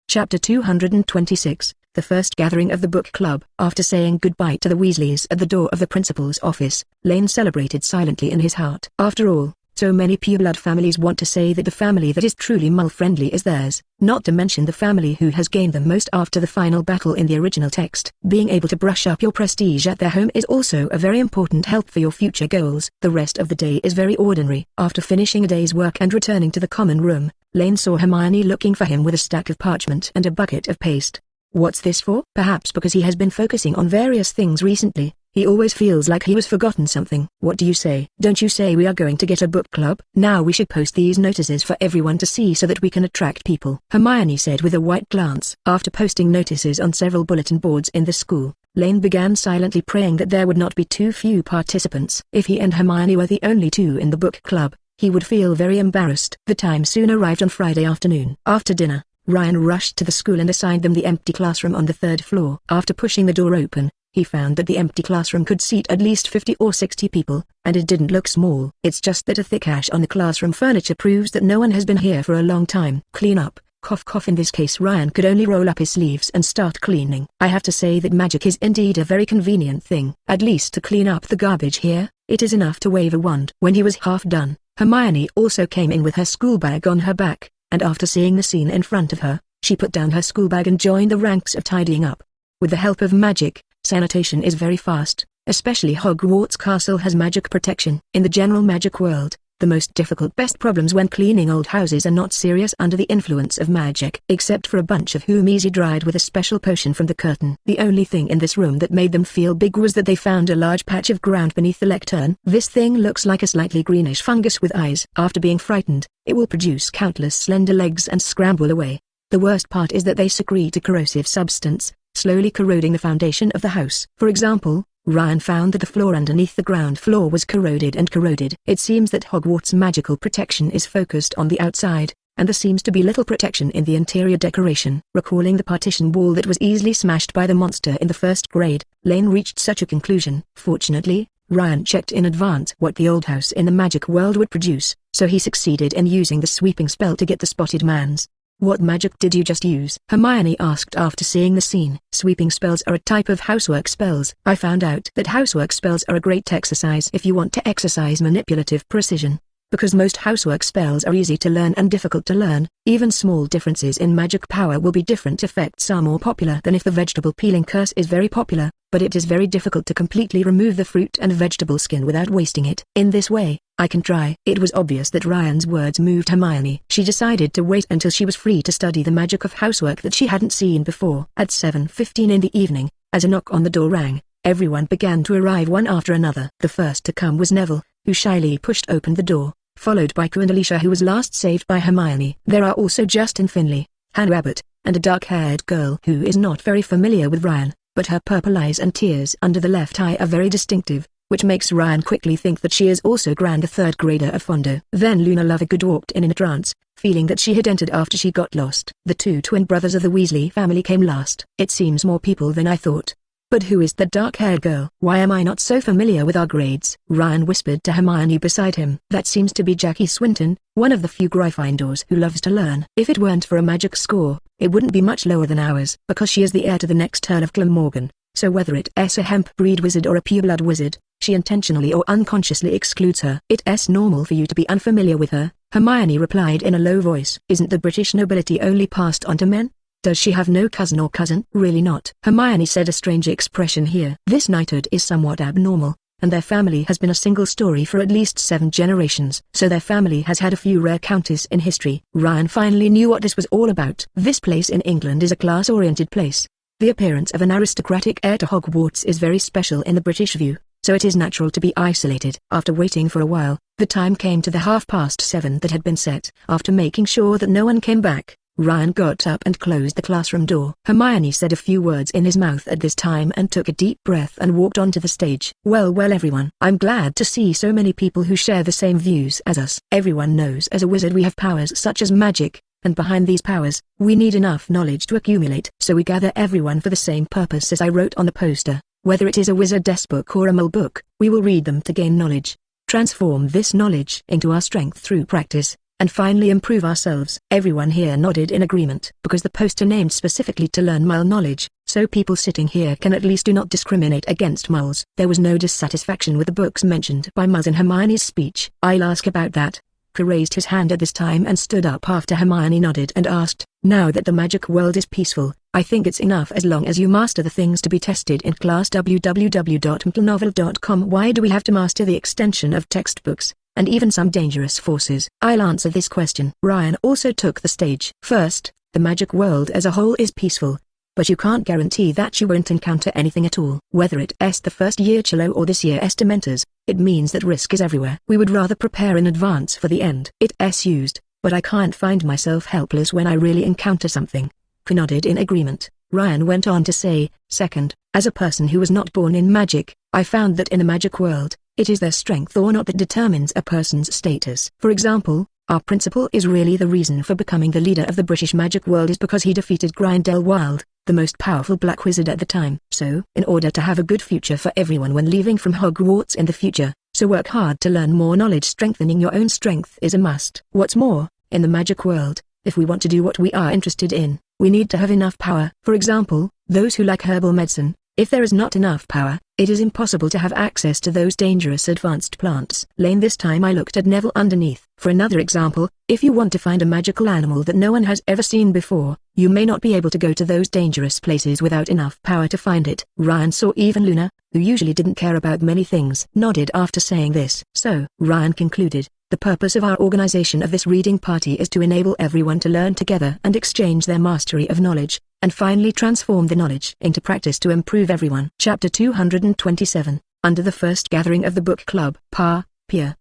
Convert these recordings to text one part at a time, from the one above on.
Chapter 226, The First Gathering of the Book Club. After saying goodbye to the Weasleys at the door of the principal's office, Lane celebrated silently in his heart. After all, so many pureblood families want to say that the family that is truly Mull-friendly is theirs, not to mention the family who has gained the most after the final battle in the original text. Being able to brush up your prestige at their home is also a very important help for your future goals. The rest of the day is very ordinary. After finishing a day's work and returning to the common room, Lane saw Hermione looking for him with a stack of parchment and a bucket of paste. What's this for? Perhaps because he has been focusing on various things recently. He always feels like he has forgotten something. What do you say? Don't you say we are going to get a book club? Now we should post these notices for everyone to see so that we can attract people, Hermione said with a white glance. After posting notices on several bulletin boards in the school, Lane began silently praying that there would not be too few participants. If he and Hermione were the only two in the book club, he would feel very embarrassed. The time soon arrived on Friday afternoon. After dinner, Ryan rushed to the school and assigned them the empty classroom on the third floor. After pushing the door open, he found that the empty classroom could seat at least 50 or 60 people, and it didn't look small. It's just that a thick ash on the classroom furniture proves that no one has been here for a long time. Clean up, cough cough. In this case Ryan could only roll up his sleeves and start cleaning. I have to say that magic is indeed a very convenient thing. At least to clean up the garbage here, it is enough to wave a wand. When he was half done, Hermione also came in with her school bag on her back, and after seeing the scene in front of her, she put down her school bag and joined the ranks of tidying up. With the help of magic, sanitation is very fast, especially Hogwarts Castle has magic protection. In the general magic world, the most difficult best problems when cleaning old houses are not serious under the influence of magic, except for a bunch of whom easy dried with a special potion from the curtain. The only thing in this room that made them feel big was that they found a large patch of ground beneath the lectern. This thing looks like a slightly greenish fungus with eyes. After being frightened, it will produce countless slender legs and scramble away. The worst part is that they secrete a corrosive substance, slowly corroding the foundation of the house. For example, Ryan found that the floor underneath the ground floor was corroded and corroded. It seems that Hogwarts' magical protection is focused on the outside, and there seems to be little protection in the interior decoration. Recalling the partition wall that was easily smashed by the monster in the first grade, Lane reached such a conclusion. Fortunately, Ryan checked in advance what the old house in the magic world would produce, so he succeeded in using the sweeping spell to get the spotted man's. What magic did you just use? Hermione asked after seeing the scene. Sweeping spells are a type of housework spells. I found out that housework spells are a great exercise if you want to exercise manipulative precision. Because most housework spells are easy to learn and difficult to learn, even small differences in magic power will be different. Effects are more popular than if the vegetable peeling curse is very popular, but it is very difficult to completely remove the fruit and vegetable skin without wasting it. In this way, I can try. It was obvious that Ryan's words moved Hermione. She decided to wait until she was free to study the magic of housework that she hadn't seen before. At 7:15 in the evening, as a knock on the door rang, everyone began to arrive one after another. The first to come was Neville, who shyly pushed open the door, followed by Q and Alicia, who was last saved by Hermione. There are also Justin Finley, Hannah Abbott, and a dark-haired girl who is not very familiar with Ryan, but her purple eyes and tears under the left eye are very distinctive, which makes Ryan quickly think that she is also Gran, the third grader of Fondo. Then Luna Lovegood walked in a trance, feeling that she had entered after she got lost. The two twin brothers of the Weasley family came last. It seems more people than I thought. But who is that dark-haired girl? Why am I not so familiar with our grades? Ryan whispered to Hermione beside him. That seems to be Jackie Swinton, one of the few Gryffindors who loves to learn. If it weren't for a magic score, it wouldn't be much lower than ours. Because she is the heir to the next Earl of Glamorgan, so whether it's a hemp-breed wizard or a pureblood wizard, she intentionally or unconsciously excludes her. It's normal for you to be unfamiliar with her, Hermione replied in a low voice. Isn't the British nobility only passed on to men? Does she have no cousin or cousin? Really not. Hermione said, a strange expression here. This knighthood is somewhat abnormal, and their family has been a single story for at least 7 generations. So their family has had a few rare countess in history. Ryan finally knew what this was all about. This place in England is a class-oriented place. The appearance of an aristocratic heir to Hogwarts is very special in the British view, so it is natural to be isolated. After waiting for a while, the time came to the 7:30 that had been set. After making sure that no one came back, Ryan got up and closed the classroom door. Hermione said a few words in his mouth at this time and took a deep breath and walked onto the stage. Well everyone, I'm glad to see so many people who share the same views as us. Everyone knows as a wizard we have powers such as magic, and behind these powers, we need enough knowledge to accumulate. So we gather everyone for the same purpose as I wrote on the poster. Whether it is a wizardess book or a Mull book, we will read them to gain knowledge. Transform this knowledge into our strength through practice, and finally improve ourselves. Everyone here nodded in agreement, because the poster named specifically to learn Mule knowledge, so people sitting here can at least do not discriminate against mules. There was no dissatisfaction with the books mentioned by mules in Hermione's speech. "I'll ask about that." He raised his hand at this time and stood up after Hermione nodded and asked, "Now that the magic world is peaceful, I think it's enough as long as you master the things to be tested in class. www.mtlnovel.com. Why do we have to master the extension of textbooks, and even some dangerous forces?" "I'll answer this question." Ryan also took the stage. "First, the magic world as a whole is peaceful, but you can't guarantee that you won't encounter anything at all. Whether it's the first year Chilo or this year's Dementors, it means that risk is everywhere. We would rather prepare in advance for the end. It's used, but I can't find myself helpless when I really encounter something." He nodded in agreement. Ryan went on to say, "Second, as a person who was not born in magic, I found that in the magic world, it is their strength or not that determines a person's status. For example, our principal is really the reason for becoming the leader of the British magic world is because he defeated Grindelwald, the most powerful black wizard at the time. So, in order to have a good future for everyone when leaving from Hogwarts in the future, so work hard to learn more knowledge. Strengthening your own strength is a must. What's more, in the magic world, if we want to do what we are interested in, we need to have enough power. For example, those who like herbal medicine, if there is not enough power, it is impossible to have access to those dangerous advanced plants." Lane, this time I looked at Neville underneath. "For another example, if you want to find a magical animal that no one has ever seen before, you may not be able to go to those dangerous places without enough power to find it." Ryan saw even Luna, who usually didn't care about many things, nodded after saying this. "So," Ryan concluded, "the purpose of our organization of this reading party is to enable everyone to learn together and exchange their mastery of knowledge, and finally transform the knowledge into practice to improve everyone." Chapter 227, Under the First Gathering of the Book Club. Pierre,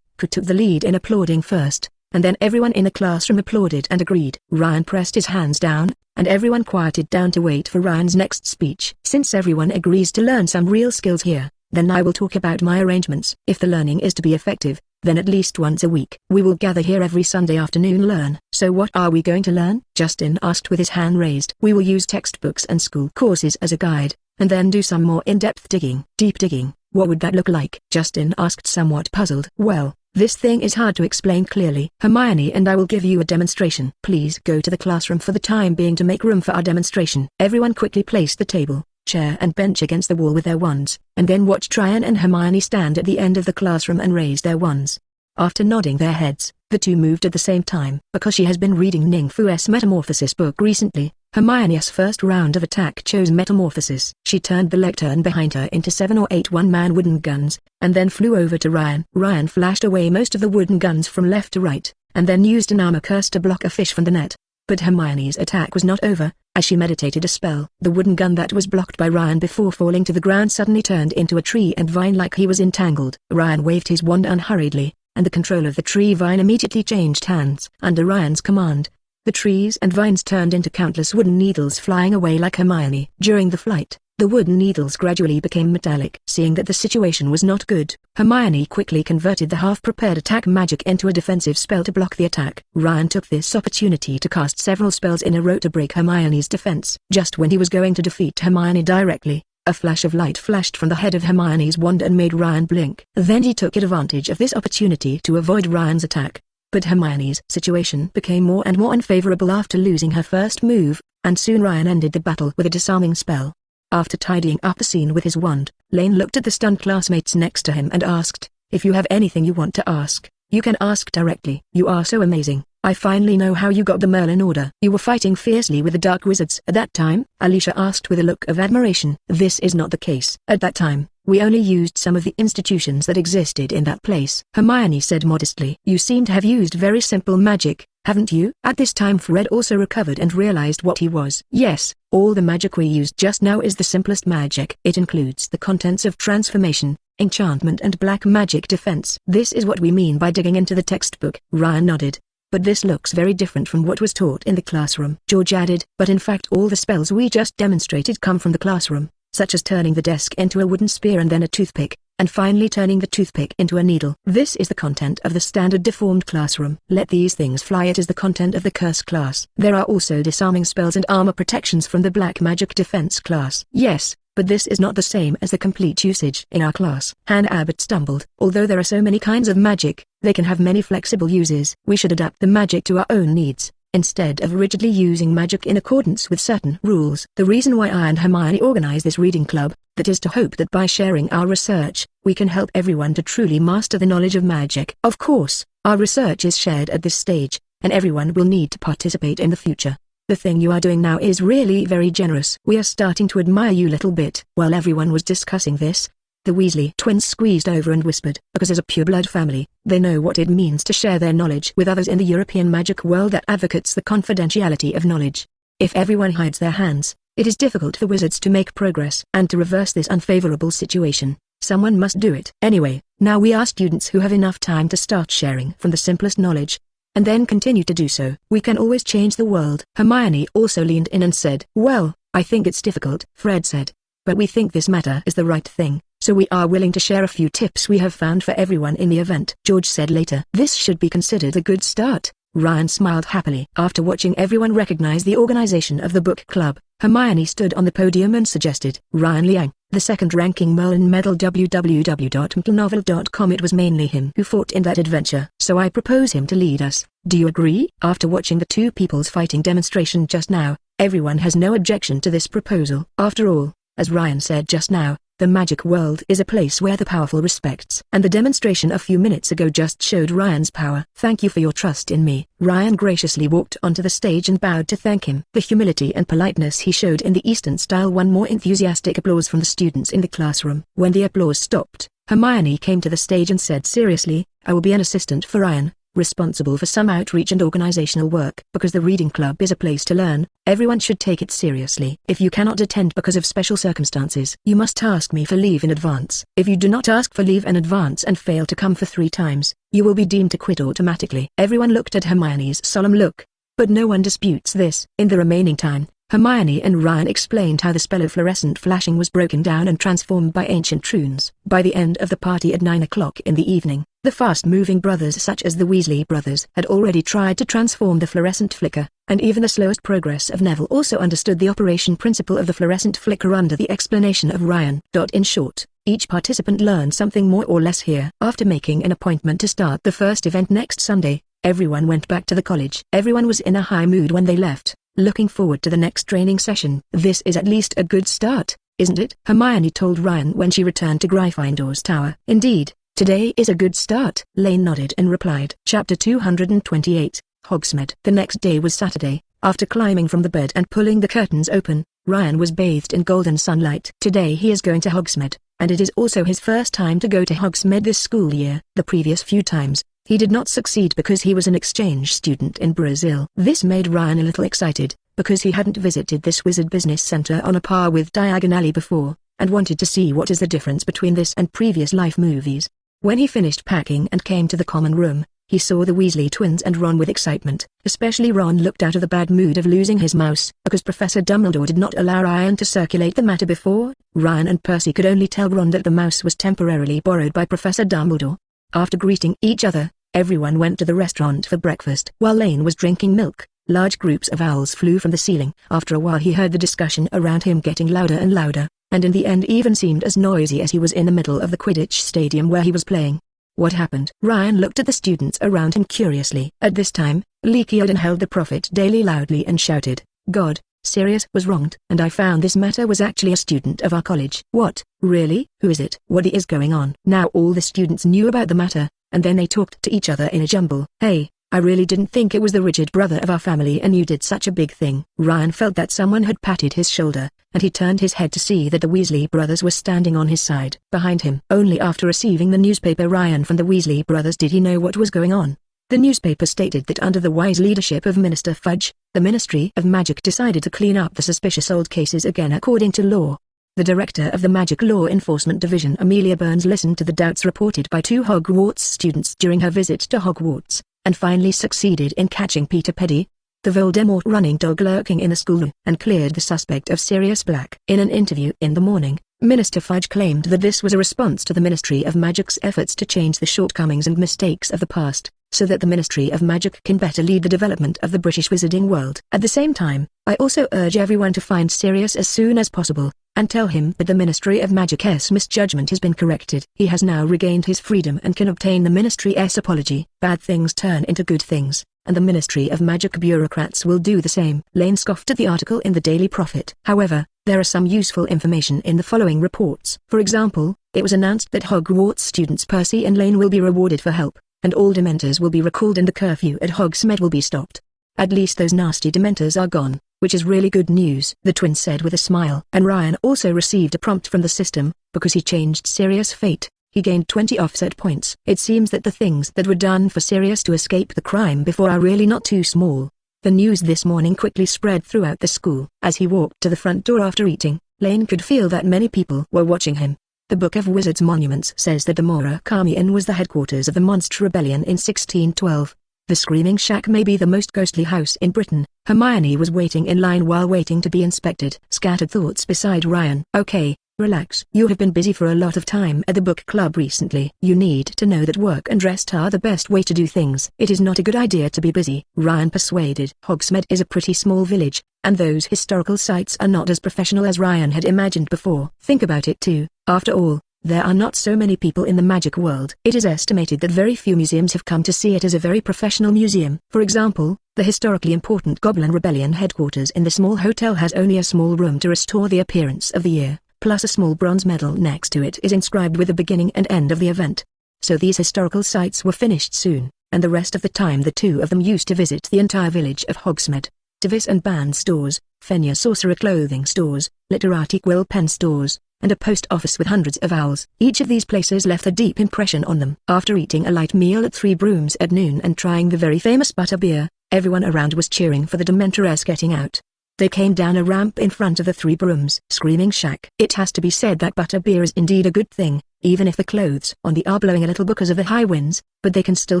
who took the lead in applauding first, and then everyone in the classroom applauded and agreed. Ryan pressed his hands down, and everyone quieted down to wait for Ryan's next speech. "Since everyone agrees to learn some real skills here, then I will talk about my arrangements. If the learning is to be effective, then at least once a week we will gather here every Sunday afternoon learn." "So what are we going to learn?" Justin asked with his hand raised. "We will use textbooks and school courses as a guide, and then do some more in-depth digging." "Deep digging? What would that look like?" Justin asked, somewhat puzzled. "Well, this thing is hard to explain clearly. Hermione and I will give you a demonstration. Please go to the classroom for the time being to make room for our demonstration." Everyone quickly placed the table, chair and bench against the wall with their wands, and then watched Ryan and Hermione stand at the end of the classroom and raise their wands. After nodding their heads, the two moved at the same time. Because she has been reading Ning Fu's Metamorphosis book recently, Hermione's first round of attack chose Metamorphosis. She turned the lectern behind her into 7 or 8 one-man wooden guns, and then flew over to Ryan. Ryan flashed away most of the wooden guns from left to right, and then used an armor curse to block a fish from the net. But Hermione's attack was not over. As she meditated a spell, the wooden gun that was blocked by Ryan before falling to the ground suddenly turned into a tree and vine like he was entangled. Ryan waved his wand unhurriedly, and the control of the tree vine immediately changed hands. Under Ryan's command, the trees and vines turned into countless wooden needles flying away like Hermione. During the flight, the wooden needles gradually became metallic. Seeing that the situation was not good, Hermione quickly converted the half-prepared attack magic into a defensive spell to block the attack. Ryan took this opportunity to cast several spells in a row to break Hermione's defense. Just when he was going to defeat Hermione directly, a flash of light flashed from the head of Hermione's wand and made Ryan blink. Then he took advantage of this opportunity to avoid Ryan's attack. But Hermione's situation became more and more unfavorable after losing her first move, and soon Ryan ended the battle with a disarming spell. After tidying up the scene with his wand, Lane looked at the stunned classmates next to him and asked, "If you have anything you want to ask, you can ask directly." "You are so amazing. I finally know how you got the Merlin order." "You were fighting fiercely with the Dark Wizards at that time?" Alicia asked with a look of admiration. "This is not the case. At that time, we only used some of the institutions that existed in that place," Hermione said modestly. "You seem to have used very simple magic, haven't you?" At this time Fred also recovered and realized what he was. "Yes, all the magic we used just now is the simplest magic. It includes the contents of transformation, enchantment and black magic defense." "This is what we mean by digging into the textbook." Ryan nodded. "But this looks very different from what was taught in the classroom." George added, "But in fact all the spells we just demonstrated come from the classroom, such as turning the desk into a wooden spear and then a toothpick, and finally turning the toothpick into a needle. This is the content of the standard deformed classroom. Let these things fly. It is the content of the curse class. There are also disarming spells and armor protections from the black magic defense class." "Yes, but this is not the same as the complete usage in our class. Hannah Abbott stumbled. Although there are so many kinds of magic, they can have many flexible uses. We should adapt the magic to our own needs, instead of rigidly using magic in accordance with certain rules. The reason why I and Hermione organize this reading club, that is to hope that by sharing our research, we can help everyone to truly master the knowledge of magic. Of course, our research is shared at this stage, and everyone will need to participate in the future. The thing you are doing now is really very generous. We are starting to admire you little bit. While everyone was discussing this, the Weasley twins squeezed over and whispered, because as a pureblood family, they know what it means to share their knowledge with others in the European magic world that advocates the confidentiality of knowledge. If everyone hides their hands, it is difficult for wizards to make progress. And to reverse this unfavorable situation, someone must do it. Anyway, now we are students who have enough time to start sharing from the simplest knowledge, and then continue to do so. We can always change the world. Hermione also leaned in and said, well, I think it's difficult, Fred said. But we think this matter is the right thing, so we are willing to share a few tips we have found for everyone in the event. George said later. This should be considered a good start. Ryan smiled happily. After watching everyone recognize the organization of the book club, Hermione stood on the podium and suggested, Ryan Liang, the second-ranking Merlin Medal www.mtlnovel.com. It was mainly him who fought in that adventure, so I propose him to lead us. Do you agree? After watching the two people's fighting demonstration just now, everyone has no objection to this proposal. After all, as Ryan said just now, the magic world is a place where the powerful respects. And the demonstration a few minutes ago just showed Ryan's power. Thank you for your trust in me. Ryan graciously walked onto the stage and bowed to thank him. The humility and politeness he showed in the Eastern style won more enthusiastic applause from the students in the classroom. When the applause stopped, Hermione came to the stage and said seriously, I will be an assistant for Ryan, responsible for some outreach and organizational work. Because the reading club is a place to learn, everyone should take it seriously. If you cannot attend because of special circumstances, you must ask me for leave in advance. If you do not ask for leave in advance and fail to come for 3 times, you will be deemed to quit automatically. Everyone looked at Hermione's solemn look, but no one disputes this. In the remaining time, Hermione and Ryan explained how the spell of fluorescent flashing was broken down and transformed by ancient runes. By the end of the party at 9 o'clock in the evening, the fast-moving brothers such as the Weasley brothers had already tried to transform the fluorescent flicker, and even the slowest progress of Neville also understood the operation principle of the fluorescent flicker under the explanation of Ryan. In short, each participant learned something more or less here. After making an appointment to start the first event next Sunday, everyone went back to the college. Everyone was in a high mood when they left, looking forward to the next training session. This is at least a good start, isn't it? Hermione told Ryan when she returned to Gryffindor's tower. Indeed, today is a good start. Lane nodded and replied. Chapter 228, Hogsmeade. The next day was Saturday. After climbing from the bed and pulling the curtains open, Ryan was bathed in golden sunlight. Today he is going to Hogsmeade, and it is also his first time to go to Hogsmeade this school year. The previous few times, he did not succeed because he was an exchange student in Brazil. This made Ryan a little excited, because he hadn't visited this wizard business center on a par with Diagon Alley before, and wanted to see what is the difference between this and previous life movies. When he finished packing and came to the common room, he saw the Weasley twins and Ron with excitement. Especially Ron looked out of the bad mood of losing his mouse. Because Professor Dumbledore did not allow Ryan to circulate the matter before, Ryan and Percy could only tell Ron that the mouse was temporarily borrowed by Professor Dumbledore. After greeting each other, everyone went to the restaurant for breakfast. While Lane was drinking milk, large groups of owls flew from the ceiling. After a while he heard the discussion around him getting louder and louder, and in the end even seemed as noisy as he was in the middle of the Quidditch stadium where he was playing. What happened? Ryan looked at the students around him curiously. At this time, Leakyodin held the Prophet Daily loudly and shouted, God, Sirius was wronged. And I found this matter was actually a student of our college. What? Really? Who is it? What is going on? Now all the students knew about the matter, and then they talked to each other in a jumble. Hey, I really didn't think it was the rigid brother of our family and you did such a big thing. Ryan felt that someone had patted his shoulder, and he turned his head to see that the Weasley brothers were standing on his side. Behind him. Only after receiving the newspaper Ryan from the Weasley brothers did he know what was going on. The newspaper stated that under the wise leadership of Minister Fudge, the Ministry of Magic decided to clean up the suspicious old cases again according to law. The director of the Magic Law Enforcement Division, Amelia Burns, listened to the doubts reported by 2 Hogwarts students during her visit to Hogwarts, and finally succeeded in catching Peter Petty, the Voldemort running dog lurking in the school, and cleared the suspect of Sirius Black. In an interview in the morning, Minister Fudge claimed that this was a response to the Ministry of Magic's efforts to change the shortcomings and mistakes of the past, so that the Ministry of Magic can better lead the development of the British wizarding world. At the same time, I also urge everyone to find Sirius as soon as possible, and tell him that the Ministry of Magic's misjudgment has been corrected. He has now regained his freedom and can obtain the Ministry's apology. Bad things turn into good things, and the Ministry of Magic bureaucrats will do the same. Lane scoffed at the article in the Daily Prophet. However, there are some useful information in the following reports. For example, it was announced that Hogwarts students Percy and Lane will be rewarded for help, and all Dementors will be recalled and the curfew at Hogsmeade will be stopped. At least those nasty Dementors are gone, which is really good news, the twins said with a smile. And Ryan also received a prompt from the system, because he changed Sirius' fate. He gained 20 offset points. It seems that the things that were done for Sirius to escape the crime before are really not too small. The news this morning quickly spread throughout the school. As he walked to the front door after eating, Lane could feel that many people were watching him. The Book of Wizards Monuments says that the Murakami Inn was the headquarters of the Monster Rebellion in 1612. The Screaming Shack may be the most ghostly house in Britain. Hermione was waiting in line while waiting to be inspected. Scattered thoughts beside Ryan. Okay, relax. You have been busy for a lot of time at the book club recently. You need to know that work and rest are the best way to do things. It is not a good idea to be busy, Ryan persuaded. Hogsmeade is a pretty small village, and those historical sites are not as professional as Ryan had imagined before. Think about it too. After all, there are not so many people in the magic world. It is estimated that very few museums have come to see it as a very professional museum. For example, the historically important Goblin Rebellion headquarters in the small hotel has only a small room to restore the appearance of the year, plus a small bronze medal next to it is inscribed with the beginning and end of the event. So these historical sites were finished soon, and the rest of the time the two of them used to visit the entire village of Hogsmeade. Divis and band stores, Fenrir sorcerer clothing stores, literati quill pen stores, and a post office with hundreds of owls. Each of these places left a deep impression on them. After eating a light meal at Three Brooms at noon and trying the very famous butterbeer, everyone around was cheering for the Dementors getting out. They came down a ramp in front of the Three Brooms Screaming Shack. It has to be said that butterbeer is indeed a good thing, even if the clothes on the are blowing a little because of the high winds, but they can still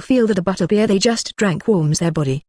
feel that the butterbeer they just drank warms their body.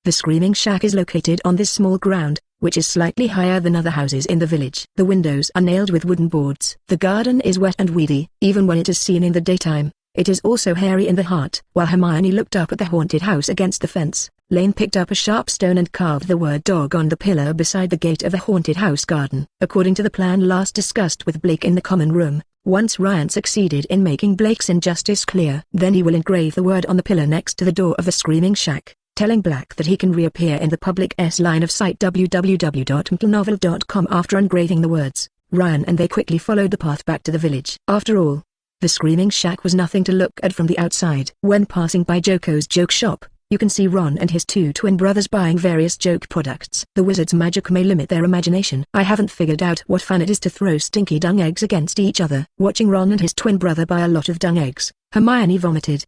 The Screaming Shack is located on this small ground, which is slightly higher than other houses in the village. The windows are nailed with wooden boards. The garden is wet and weedy. Even when it is seen in the daytime, it is also hairy in the heart. While Hermione looked up at the haunted house against the fence, Lane picked up a sharp stone and carved the word dog on the pillar beside the gate of the haunted house garden. According to the plan last discussed with Blake in the common room, once Ryan succeeded in making Blake's injustice clear, then he will engrave the word on the pillar next to the door of the Screaming Shack, telling Black that he can reappear in the public's line of sight www.mplnovel.com after engraving the words. Ryan and they quickly followed the path back to the village. After all, the Screaming Shack was nothing to look at from the outside. When passing by Joko's joke shop, you can see Ron and his two twin brothers buying various joke products. The wizard's magic may limit their imagination. I haven't figured out what fun it is to throw stinky dung eggs against each other. Watching Ron and his twin brother buy a lot of dung eggs, Hermione vomited.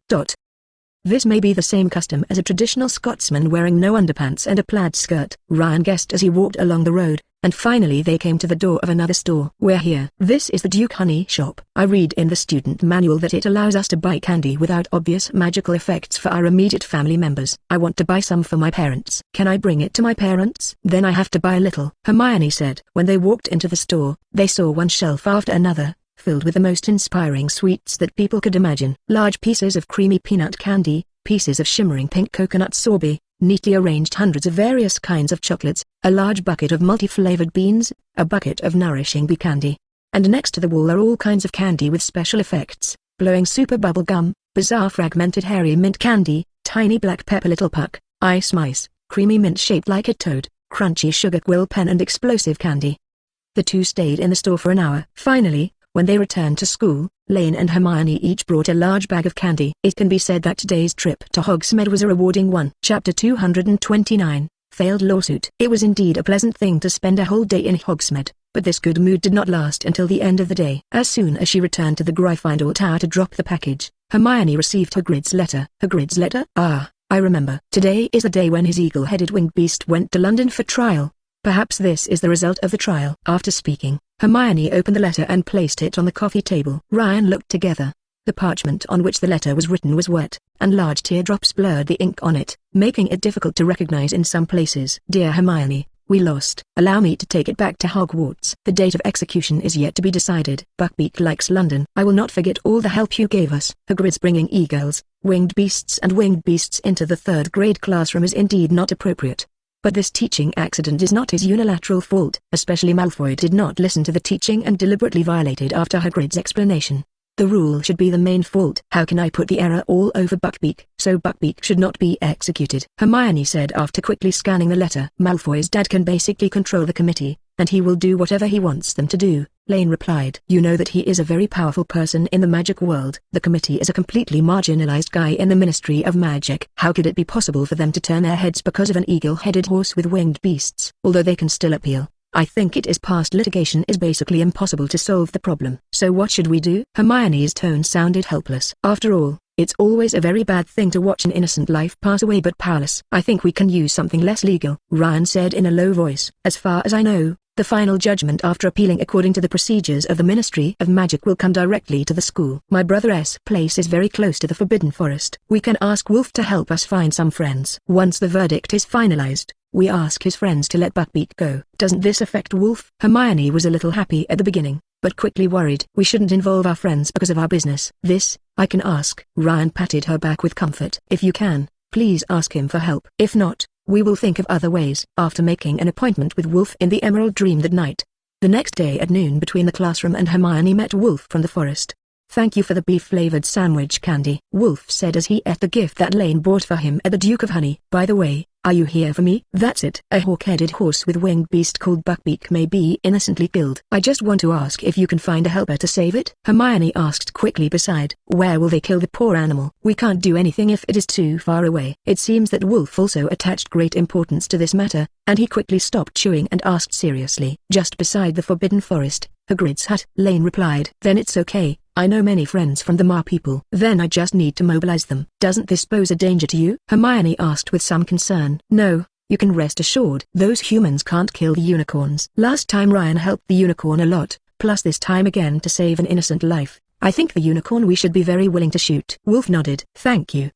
This may be the same custom as a traditional Scotsman wearing no underpants and a plaid skirt, Ryan guessed as he walked along the road, and finally they came to the door of another store. We're here. This is the Duke Honey shop. I read in the student manual that it allows us to buy candy without obvious magical effects for our immediate family members. I want to buy some for my parents. Can I bring it to my parents? Then I have to buy a little, Hermione said. When they walked into the store, they saw one shelf after another, filled with the most inspiring sweets that people could imagine. Large pieces of creamy peanut candy, pieces of shimmering pink coconut sorbet, neatly arranged hundreds of various kinds of chocolates, a large bucket of multi-flavored beans, a bucket of nourishing bee candy. And next to the wall are all kinds of candy with special effects, glowing super bubble gum, bizarre fragmented hairy mint candy, tiny black pepper little puck, ice mice, creamy mint shaped like a toad, crunchy sugar quill pen and explosive candy. The two stayed in the store for an hour. Finally, when they returned to school, Lane and Hermione each brought a large bag of candy. It can be said that today's trip to Hogsmeade was a rewarding one. Chapter 229, Failed Lawsuit. It was indeed a pleasant thing to spend a whole day in Hogsmeade, but this good mood did not last until the end of the day. As soon as she returned to the Gryffindor Tower to drop the package, Hermione received Hagrid's letter. Hagrid's letter? Ah, I remember. Today is the day when his eagle-headed winged beast went to London for trial. Perhaps this is the result of the trial. After speaking, Hermione opened the letter and placed it on the coffee table. Ryan looked together. The parchment on which the letter was written was wet, and large teardrops blurred the ink on it, making it difficult to recognize in some places. Dear Hermione, we lost. Allow me to take it back to Hogwarts. The date of execution is yet to be decided. Buckbeak likes London. I will not forget all the help you gave us. Hagrid's bringing eagles, winged beasts into the third grade classroom is indeed not appropriate. But this teaching accident is not his unilateral fault. Especially Malfoy did not listen to the teaching and deliberately violated after Hagrid's explanation. The rule should be the main fault. How can I put the error all over Buckbeak? So Buckbeak should not be executed, Hermione said after quickly scanning the letter. Malfoy's dad can basically control the committee, and he will do whatever he wants them to do, Lane replied. You know that he is a very powerful person in the magic world. The committee is a completely marginalized guy in the Ministry of Magic. How could it be possible for them to turn their heads because of an eagle-headed horse with winged beasts? Although they can still appeal, I think it is past litigation is basically impossible to solve the problem. So what should we do? Hermione's tone sounded helpless. After all, it's always a very bad thing to watch an innocent life pass away but powerless. I think we can use something less legal, Ryan said in a low voice. As far as I know, the final judgment after appealing according to the procedures of the Ministry of Magic will come directly to the school. My brother's place is very close to the Forbidden Forest. We can ask Wolf to help us find some friends. Once the verdict is finalized, we ask his friends to let Buckbeak go. Doesn't this affect Wolf? Hermione was a little happy at the beginning, but quickly worried. We shouldn't involve our friends because of our business. This, I can ask. Ryan patted her back with comfort. If you can, please ask him for help. If not, we will think of other ways. After making an appointment with Wolf in the Emerald Dream that night, the next day at noon between the classroom and Hermione met Wolf from the forest. Thank you for the beef-flavored sandwich candy, Wolf said as he ate the gift that Lane bought for him at the Duke of Honey. By the way, are you here for me? That's it. A hawk-headed horse with winged beast called Buckbeak may be innocently killed. I just want to ask if you can find a helper to save it? Hermione asked quickly. Beside, where will they kill the poor animal? We can't do anything if it is too far away. It seems that Wolf also attached great importance to this matter, and he quickly stopped chewing and asked seriously. Just beside the Forbidden Forest, Hagrid's hut, Lane replied. Then it's okay. I know many friends from the Mar people. Then I just need to mobilize them. Doesn't this pose a danger to you? Hermione asked with some concern. No, you can rest assured. Those humans can't kill the unicorns. Last time Ryan helped the unicorn a lot, plus this time again to save an innocent life. I think the unicorn we should be very willing to shoot. Wolf nodded. Thank you.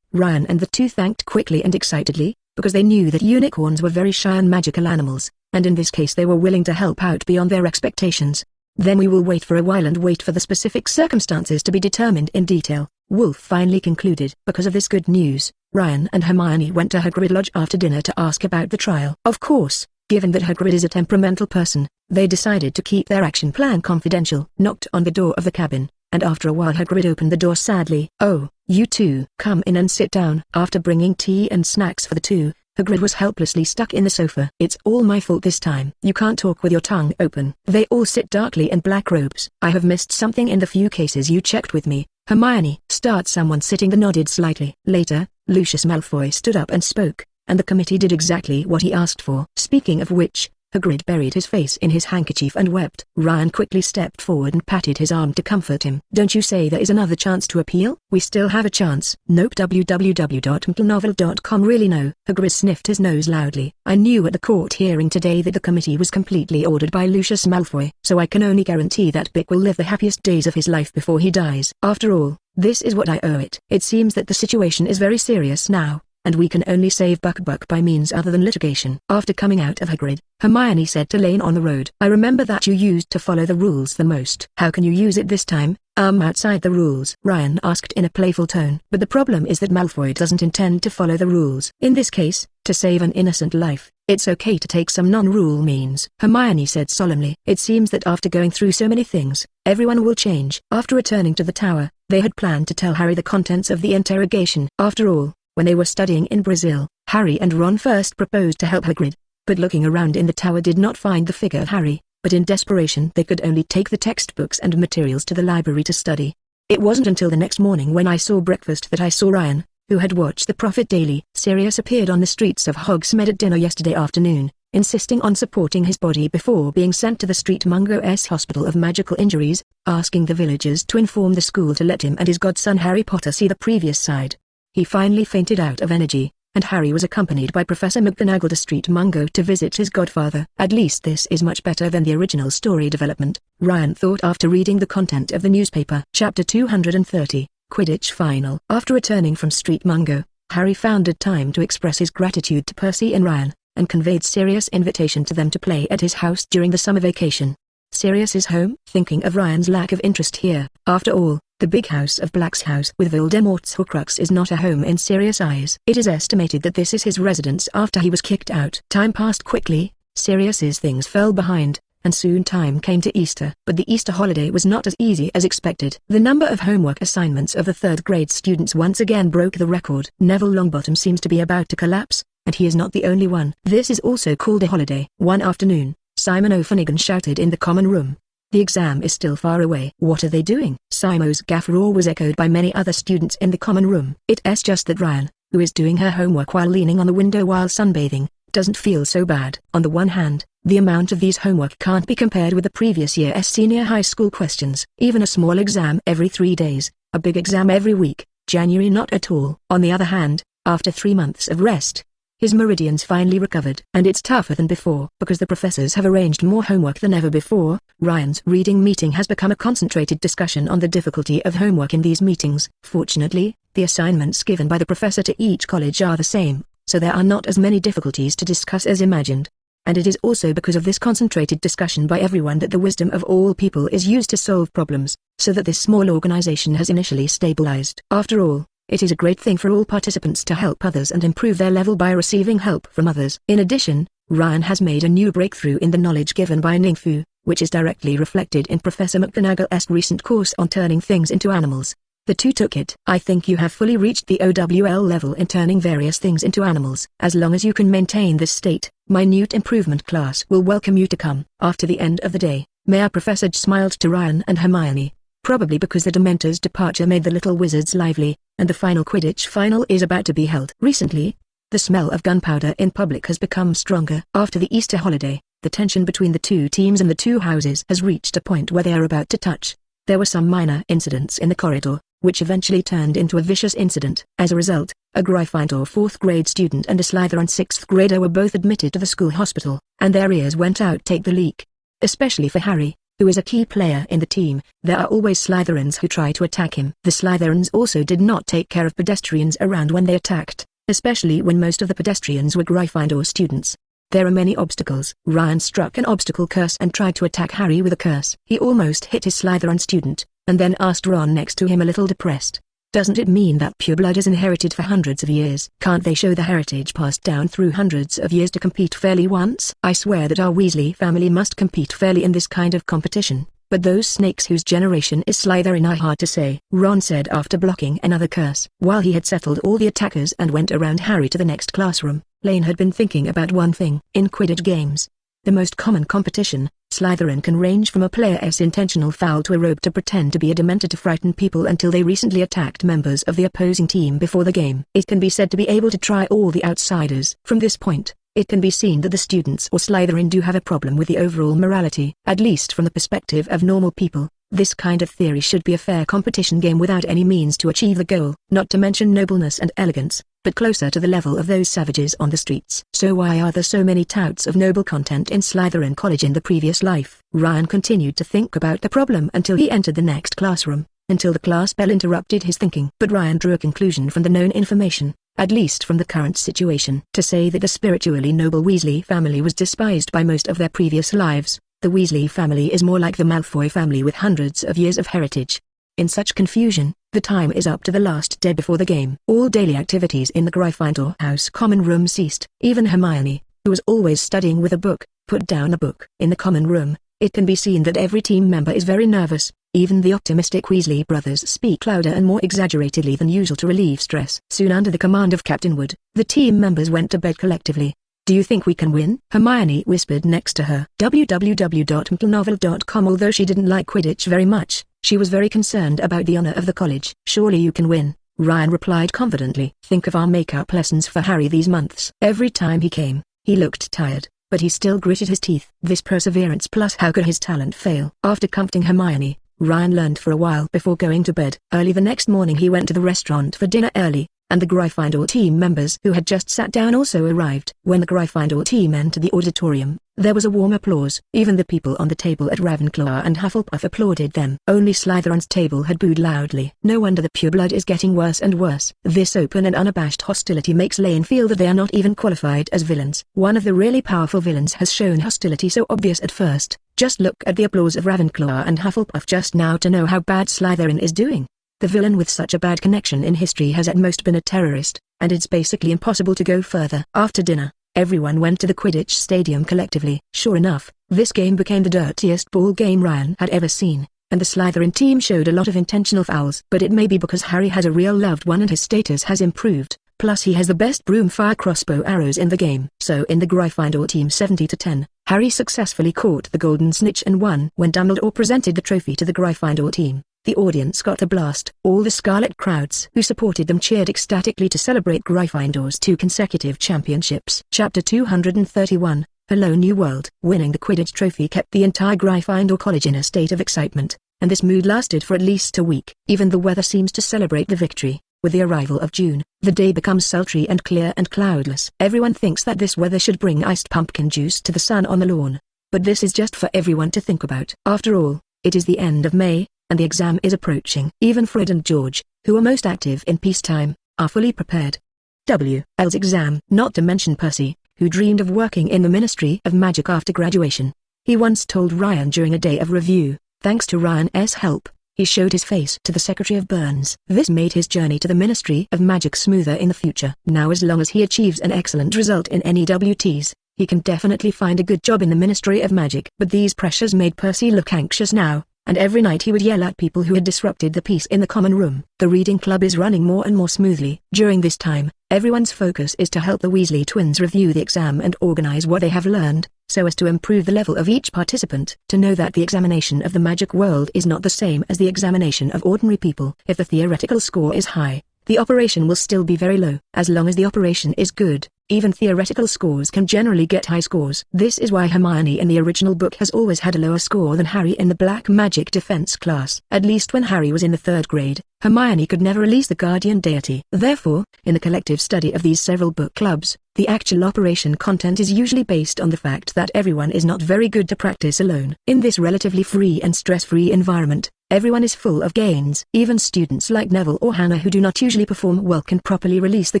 Ryan and the two thanked quickly and excitedly, because they knew that unicorns were very shy and magical animals, and in this case they were willing to help out beyond their expectations. Then we will wait for a while and wait for the specific circumstances to be determined in detail, Wolf finally concluded. Because of this good news, Ryan and Hermione went to Hagrid Lodge after dinner to ask about the trial. Of course, given that Hagrid is a temperamental person, they decided to keep their action plan confidential. Knocked on the door of the cabin, and after a while Hagrid opened the door sadly. Oh, you two, come in and sit down. After bringing tea and snacks for the two, Hagrid was helplessly stuck in the sofa. It's all my fault this time. You can't talk with your tongue open. They all sit darkly in black robes. I have missed something in the few cases you checked with me, Hermione. Someone sitting there nodded slightly. Later, Lucius Malfoy stood up and spoke, and the committee did exactly what he asked for. Speaking of which, Hagrid buried his face in his handkerchief and wept. Ryan quickly stepped forward and patted his arm to comfort him. Don't you say there is another chance to appeal? We still have a chance. Nope. www.mplnovel.com. Really no. Hagrid sniffed his nose loudly. I knew at the court hearing today that the committee was completely ordered by Lucius Malfoy, so I can only guarantee that Bick will live the happiest days of his life before he dies. After all, this is what I owe it. It seems that the situation is very serious now, and we can only save Buckbeak by means other than litigation. After coming out of Hagrid, Hermione said to Lane on the road. I remember that you used to follow the rules the most. How can you use it this time? Outside the rules, Ryan asked in a playful tone. But the problem is that Malfoy doesn't intend to follow the rules. In this case, to save an innocent life, it's okay to take some non-rule means, Hermione said solemnly. It seems that after going through so many things, everyone will change. After returning to the tower, they had planned to tell Harry the contents of the interrogation. After all, when they were studying in Brazil, Harry and Ron first proposed to help Hagrid, but looking around in the tower did not find the figure of Harry, but in desperation they could only take the textbooks and materials to the library to study. It wasn't until the next morning when I saw breakfast that I saw Ryan, who had watched the Prophet daily. Sirius appeared on the streets of Hogsmeade at dinner yesterday afternoon, insisting on supporting his body before being sent to the Street Mungo's Hospital of Magical Injuries, asking the villagers to inform the school to let him and his godson Harry Potter see the previous side. He finally fainted out of energy, and Harry was accompanied by Professor McGonagall to Street Mungo to visit his godfather. At least this is much better than the original story development, Ryan thought after reading the content of the newspaper. Chapter 230, Quidditch Final. After returning from Street Mungo, Harry found it time to express his gratitude to Percy and Ryan, and conveyed Sirius' invitation to them to play at his house during the summer vacation. Sirius is home? Thinking of Ryan's lack of interest here. After all, The big house of Black's house with Voldemort's Horcrux is not a home in Sirius' eyes. It is estimated that this is his residence after he was kicked out. Time passed quickly, Sirius's things fell behind, and soon time came to Easter. But the Easter holiday was not as easy as expected. The number of homework assignments of the third grade students once again broke the record. Neville Longbottom seems to be about to collapse, and he is not the only one. This is also called a holiday. One afternoon, Simon O'Finnegan shouted in the common room, "The exam is still far away." "What are they doing?" Simo's gaffer-roar was echoed by many other students in the common room. It's just that Ryan, who is doing her homework while leaning on the window while sunbathing, doesn't feel so bad. On the one hand, the amount of these homework can't be compared with the previous year's senior high school questions. Even a small exam every 3 days, a big exam every week, January not at all. On the other hand, after 3 months of rest, his meridians finally recovered. And it's tougher than before because the professors have arranged more homework than ever before. Ryan's reading meeting has become a concentrated discussion on the difficulty of homework in these meetings. Fortunately, the assignments given by the professor to each college are the same, so there are not as many difficulties to discuss as imagined. And it is also because of this concentrated discussion by everyone that the wisdom of all people is used to solve problems, so that this small organization has initially stabilized. After all, it is a great thing for all participants to help others and improve their level by receiving help from others. In addition, Ryan has made a new breakthrough in the knowledge given by Ningfu, which is directly reflected in Professor McGonagall's recent course on turning things into animals. The two took it. "I think you have fully reached the OWL level in turning various things into animals. As long as you can maintain this state, Minute Improvement class will welcome you to come." After the end of the day, Mayor Professor J smiled to Ryan and Hermione. Probably because the Dementor's departure made the little wizards lively, and the final Quidditch final is about to be held. Recently, the smell of gunpowder in public has become stronger. After the Easter holiday, the tension between the two teams and the two houses has reached a point where they are about to touch. There were some minor incidents in the corridor, which eventually turned into a vicious incident. As a result, a Gryffindor 4th grade student and a Slytherin 6th grader were both admitted to the school hospital, and their ears went out. Take the leak. Especially for Harry, who is a key player in the team, there are always Slytherins who try to attack him. The Slytherins also did not take care of pedestrians around when they attacked, especially when most of the pedestrians were Gryffindor students. There are many obstacles. Ryan struck an obstacle curse and tried to attack Harry with a curse. He almost hit his Slytherin student, and then asked Ron next to him a little depressed, "Doesn't it mean that pure blood is inherited for hundreds of years? Can't they show the heritage passed down through hundreds of years to compete fairly once? I swear that our Weasley family must compete fairly in this kind of competition, but those snakes whose generation is Slytherin are hard to say," Ron said after blocking another curse. While he had settled all the attackers and went around Harry to the next classroom, Lane had been thinking about one thing. In Quidditch games, the most common competition, Slytherin can range from a player's intentional foul to a rogue to pretend to be a Dementor to frighten people until they recently attacked members of the opposing team before the game. It can be said to be able to try all the outsiders. From this point, it can be seen that the students or Slytherin do have a problem with the overall morality. At least from the perspective of normal people, this kind of theory should be a fair competition game without any means to achieve the goal. Not to mention nobleness and elegance, but closer to the level of those savages on the streets. So why are there so many touts of noble content in Slytherin College in the previous life? Ryan continued to think about the problem until he entered the next classroom, until the class bell interrupted his thinking. But Ryan drew a conclusion from the known information, at least from the current situation. To say that the spiritually noble Weasley family was despised by most of their previous lives, the Weasley family is more like the Malfoy family with hundreds of years of heritage. In such confusion, the time is up to the last day before the game. All daily activities in the Gryffindor house common room ceased. Even Hermione, who was always studying with a book, put down a book. In the common room, it can be seen that every team member is very nervous. Even the optimistic Weasley brothers speak louder and more exaggeratedly than usual to relieve stress. Soon under the command of Captain Wood, the team members went to bed collectively. "Do you think we can win?" Hermione whispered next to her. www.mplnovel.com. Although she didn't like Quidditch very much, she was very concerned about the honor of the college. "Surely you can win," Ryan replied confidently. "Think of our makeup lessons for Harry these months." Every time he came, he looked tired, but he still gritted his teeth. This perseverance plus how could his talent fail? After comforting Hermione, Ryan learned for a while before going to bed. Early the next morning he went to the restaurant for dinner early, and the Gryffindor team members who had just sat down also arrived. When the Gryffindor team entered the auditorium, there was a warm applause. Even the people on the table at Ravenclaw and Hufflepuff applauded them. Only Slytherin's table had booed loudly. No wonder the pureblood is getting worse and worse. This open and unabashed hostility makes Lane feel that they are not even qualified as villains. One of the really powerful villains has shown hostility so obvious at first. Just look at the applause of Ravenclaw and Hufflepuff just now to know how bad Slytherin is doing. The villain with such a bad connection in history has at most been a terrorist, and it's basically impossible to go further. After dinner, everyone went to the Quidditch stadium collectively. Sure enough, this game became the dirtiest ball game Ryan had ever seen, and the Slytherin team showed a lot of intentional fouls. But it may be because Harry has a real loved one and his status has improved, plus he has the best broomfire crossbow arrows in the game. So in the Gryffindor team 70-10, Harry successfully caught the golden snitch and won. When Dumbledore presented the trophy to the Gryffindor team, the audience got a blast. All the Scarlet crowds who supported them cheered ecstatically to celebrate Gryffindor's 2 consecutive championships. Chapter 231, Hello New World. Winning the Quidditch trophy kept the entire Gryffindor College in a state of excitement, and this mood lasted for at least a week. Even the weather seems to celebrate the victory. With the arrival of June, the day becomes sultry and clear and cloudless. Everyone thinks that this weather should bring iced pumpkin juice to the sun on the lawn, but this is just for everyone to think about. After all, it is the end of May, and the exam is approaching. Even Fred and George, who are most active in peacetime, are fully prepared. WL's exam. Not to mention Percy, who dreamed of working in the Ministry of Magic after graduation. He once told Ryan during a day of review, thanks to Ryan's help, he showed his face to the Secretary of Burns. This made his journey to the Ministry of Magic smoother in the future. Now as long as he achieves an excellent result in any WTs, he can definitely find a good job in the Ministry of Magic. But these pressures made Percy look anxious now, and every night he would yell at people who had disrupted the peace in the common room. The reading club is running more and more smoothly. During this time, everyone's focus is to help the Weasley twins review the exam and organize what they have learned, so as to improve the level of each participant. To know that the examination of the magic world is not the same as the examination of ordinary people. If the theoretical score is high, the operation will still be very low. As long as the operation is good, even theoretical scores can generally get high scores. This is why Hermione in the original book has always had a lower score than Harry in the Black Magic Defense class. At least when Harry was in the 3rd grade, Hermione could never release the guardian deity. Therefore, in the collective study of these several book clubs, the actual operation content is usually based on the fact that everyone is not very good to practice alone. In this relatively free and stress-free environment, everyone is full of gains. Even students like Neville or Hannah who do not usually perform well can properly release the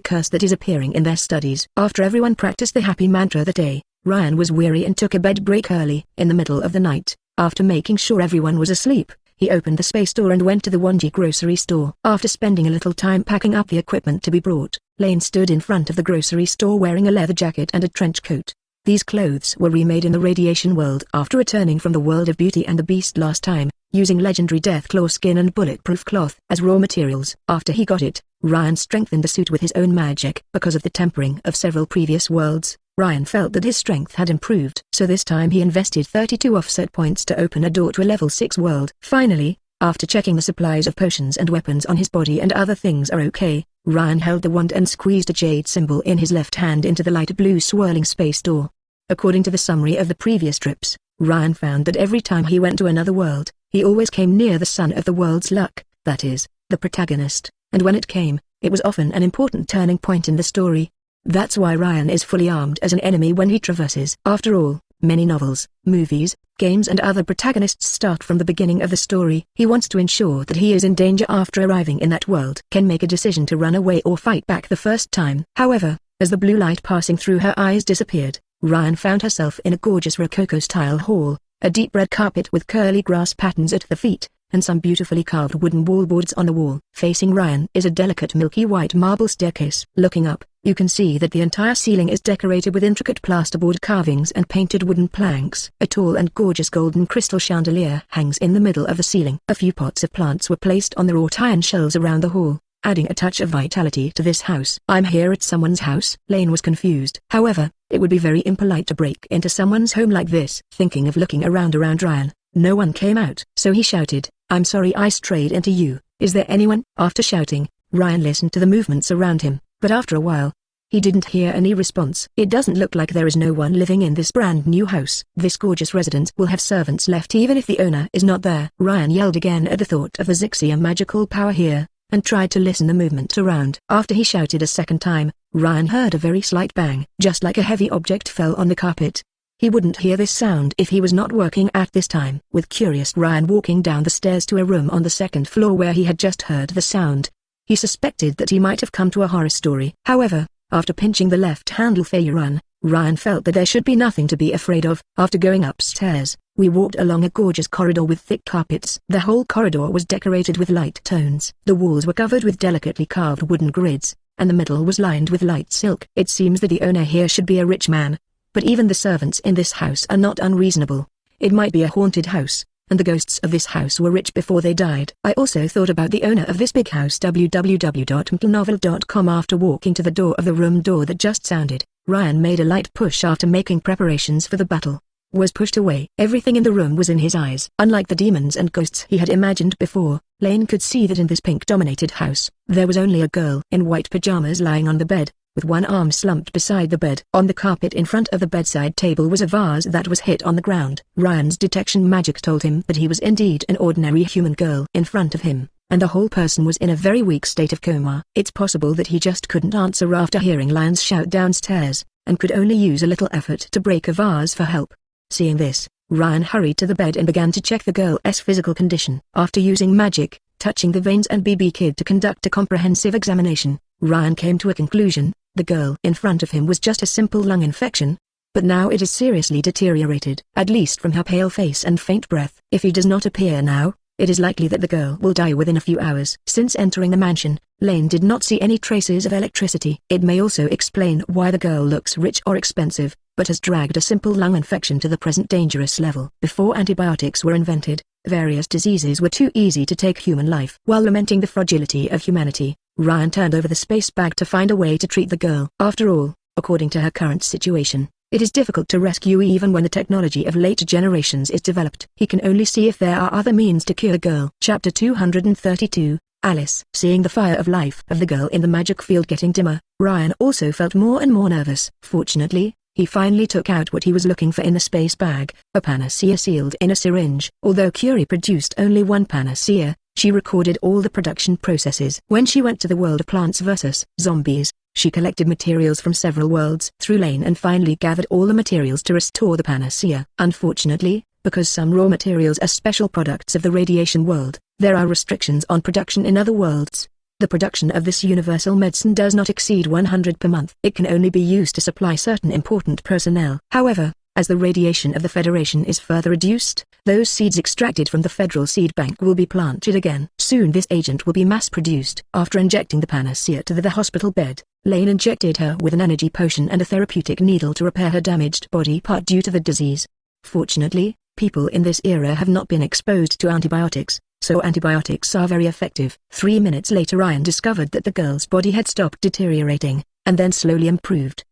curse that is appearing in their studies. After everyone practiced the happy mantra that day, Ryan was weary and took a bed break early. In the middle of the night, after making sure everyone was asleep, he opened the space door and went to the Wanji grocery store. After spending a little time packing up the equipment to be brought, Lane stood in front of the grocery store wearing a leather jacket and a trench coat. These clothes were remade in the Radiation world after returning from the world of Beauty and the Beast last time, using legendary Deathclaw skin and bulletproof cloth as raw materials. After he got it, Ryan strengthened the suit with his own magic. Because of the tempering of several previous worlds, Ryan felt that his strength had improved. So this time he invested 32 offset points to open a door to a level 6 world. Finally, after checking the supplies of potions and weapons on his body and other things are okay, Ryan held the wand and squeezed a jade symbol in his left hand into the light blue swirling space door. According to the summary of the previous trips, Ryan found that every time he went to another world, he always came near the sun of the world's luck, that is, the protagonist, and when it came, it was often an important turning point in the story. That's why Ryan is fully armed as an enemy when he traverses. After all, many novels, movies, games and other protagonists start from the beginning of the story. He wants to ensure that he is in danger after arriving in that world. Can make a decision to run away or fight back the first time. However, as the blue light passing through her eyes disappeared, Ryan found herself in a gorgeous Rococo-style hall, a deep red carpet with curly grass patterns at the feet, and some beautifully carved wooden wallboards on the wall. Facing Ryan is a delicate milky white marble staircase. Looking up, you can see that the entire ceiling is decorated with intricate plasterboard carvings and painted wooden planks. A tall and gorgeous golden crystal chandelier hangs in the middle of the ceiling. A few pots of plants were placed on the wrought iron shelves around the hall, adding a touch of vitality to this house. I'm here at someone's house. Lane was confused. However, it would be very impolite to break into someone's home like this. Thinking of looking around Ryan, no one came out. So he shouted, "I'm sorry I strayed into you. Is there anyone?" After shouting, Ryan listened to the movements around him, but after a while, he didn't hear any response. It doesn't look like there is no one living in this brand new house. This gorgeous residence will have servants left even if the owner is not there. Ryan yelled again at the thought of the Zixia magical power here, and tried to listen the movement around. After he shouted a second time, Ryan heard a very slight bang. Just like a heavy object fell on the carpet. He wouldn't hear this sound if he was not working at this time. With curious Ryan walking down the stairs to a room on the 2nd floor where he had just heard the sound, he suspected that he might have come to a horror story. However, after pinching the left handle for run, Ryan felt that there should be nothing to be afraid of. After going upstairs, We walked along a gorgeous corridor with thick carpets. The whole corridor was decorated with light tones. The walls were covered with delicately carved wooden grids, and the middle was lined with light silk. It seems that the owner here should be a rich man. But even the servants in this house are not unreasonable. It might be a haunted house, and the ghosts of this house were rich before they died. I also thought about the owner of this big house. www.mtlnovel.com. After walking to the door of the room door that just sounded, Ryan made a light push after making preparations for the battle. Was pushed away. Everything in the room was in his eyes. Unlike the demons and ghosts he had imagined before, Lane could see that in this pink-dominated house, there was only a girl in white pajamas lying on the bed, with one arm slumped beside the bed. On the carpet in front of the bedside table was a vase that was hit on the ground. Ryan's detection magic told him that he was indeed an ordinary human girl in front of him, and the whole person was in a very weak state of coma. It's possible that he just couldn't answer after hearing Lion's shout downstairs, and could only use a little effort to break a vase for help. Seeing this, Ryan hurried to the bed and began to check the girl's physical condition. After using magic, touching the veins and BB Kid to conduct a comprehensive examination, Ryan came to a conclusion. The girl in front of him was just a simple lung infection, but now it is seriously deteriorated, at least from her pale face and faint breath. If he does not appear now, it is likely that the girl will die within a few hours. Since entering the mansion, Lane did not see any traces of electricity. It may also explain why the girl looks rich or expensive, but has dragged a simple lung infection to the present dangerous level. Before antibiotics were invented, various diseases were too easy to take human life. While lamenting the fragility of humanity, Ryan turned over the space bag to find a way to treat the girl. After all, according to her current situation, it is difficult to rescue even when the technology of later generations is developed. He can only see if there are other means to cure the girl. Chapter 232, Alice. Seeing the fire of life of the girl in the magic field getting dimmer, Ryan also felt more and more nervous. Fortunately, he finally took out what he was looking for in the space bag, a panacea sealed in a syringe. Although Curie produced only one panacea, she recorded all the production processes. When she went to the world of Plants vs. Zombies, she collected materials from several worlds through Lane and finally gathered all the materials to restore the panacea. Unfortunately, because some raw materials are special products of the radiation world, there are restrictions on production in other worlds. The production of this universal medicine does not exceed 100 per month. It can only be used to supply certain important personnel. However, as the radiation of the Federation is further reduced, those seeds extracted from the Federal Seed Bank will be planted again. Soon this agent will be mass-produced. After injecting the panacea to the hospital bed, Lane injected her with an energy potion and a therapeutic needle to repair her damaged body part due to the disease. Fortunately, people in this era have not been exposed to antibiotics, so antibiotics are very effective. 3 minutes later Ryan discovered that the girl's body had stopped deteriorating, and then slowly improved.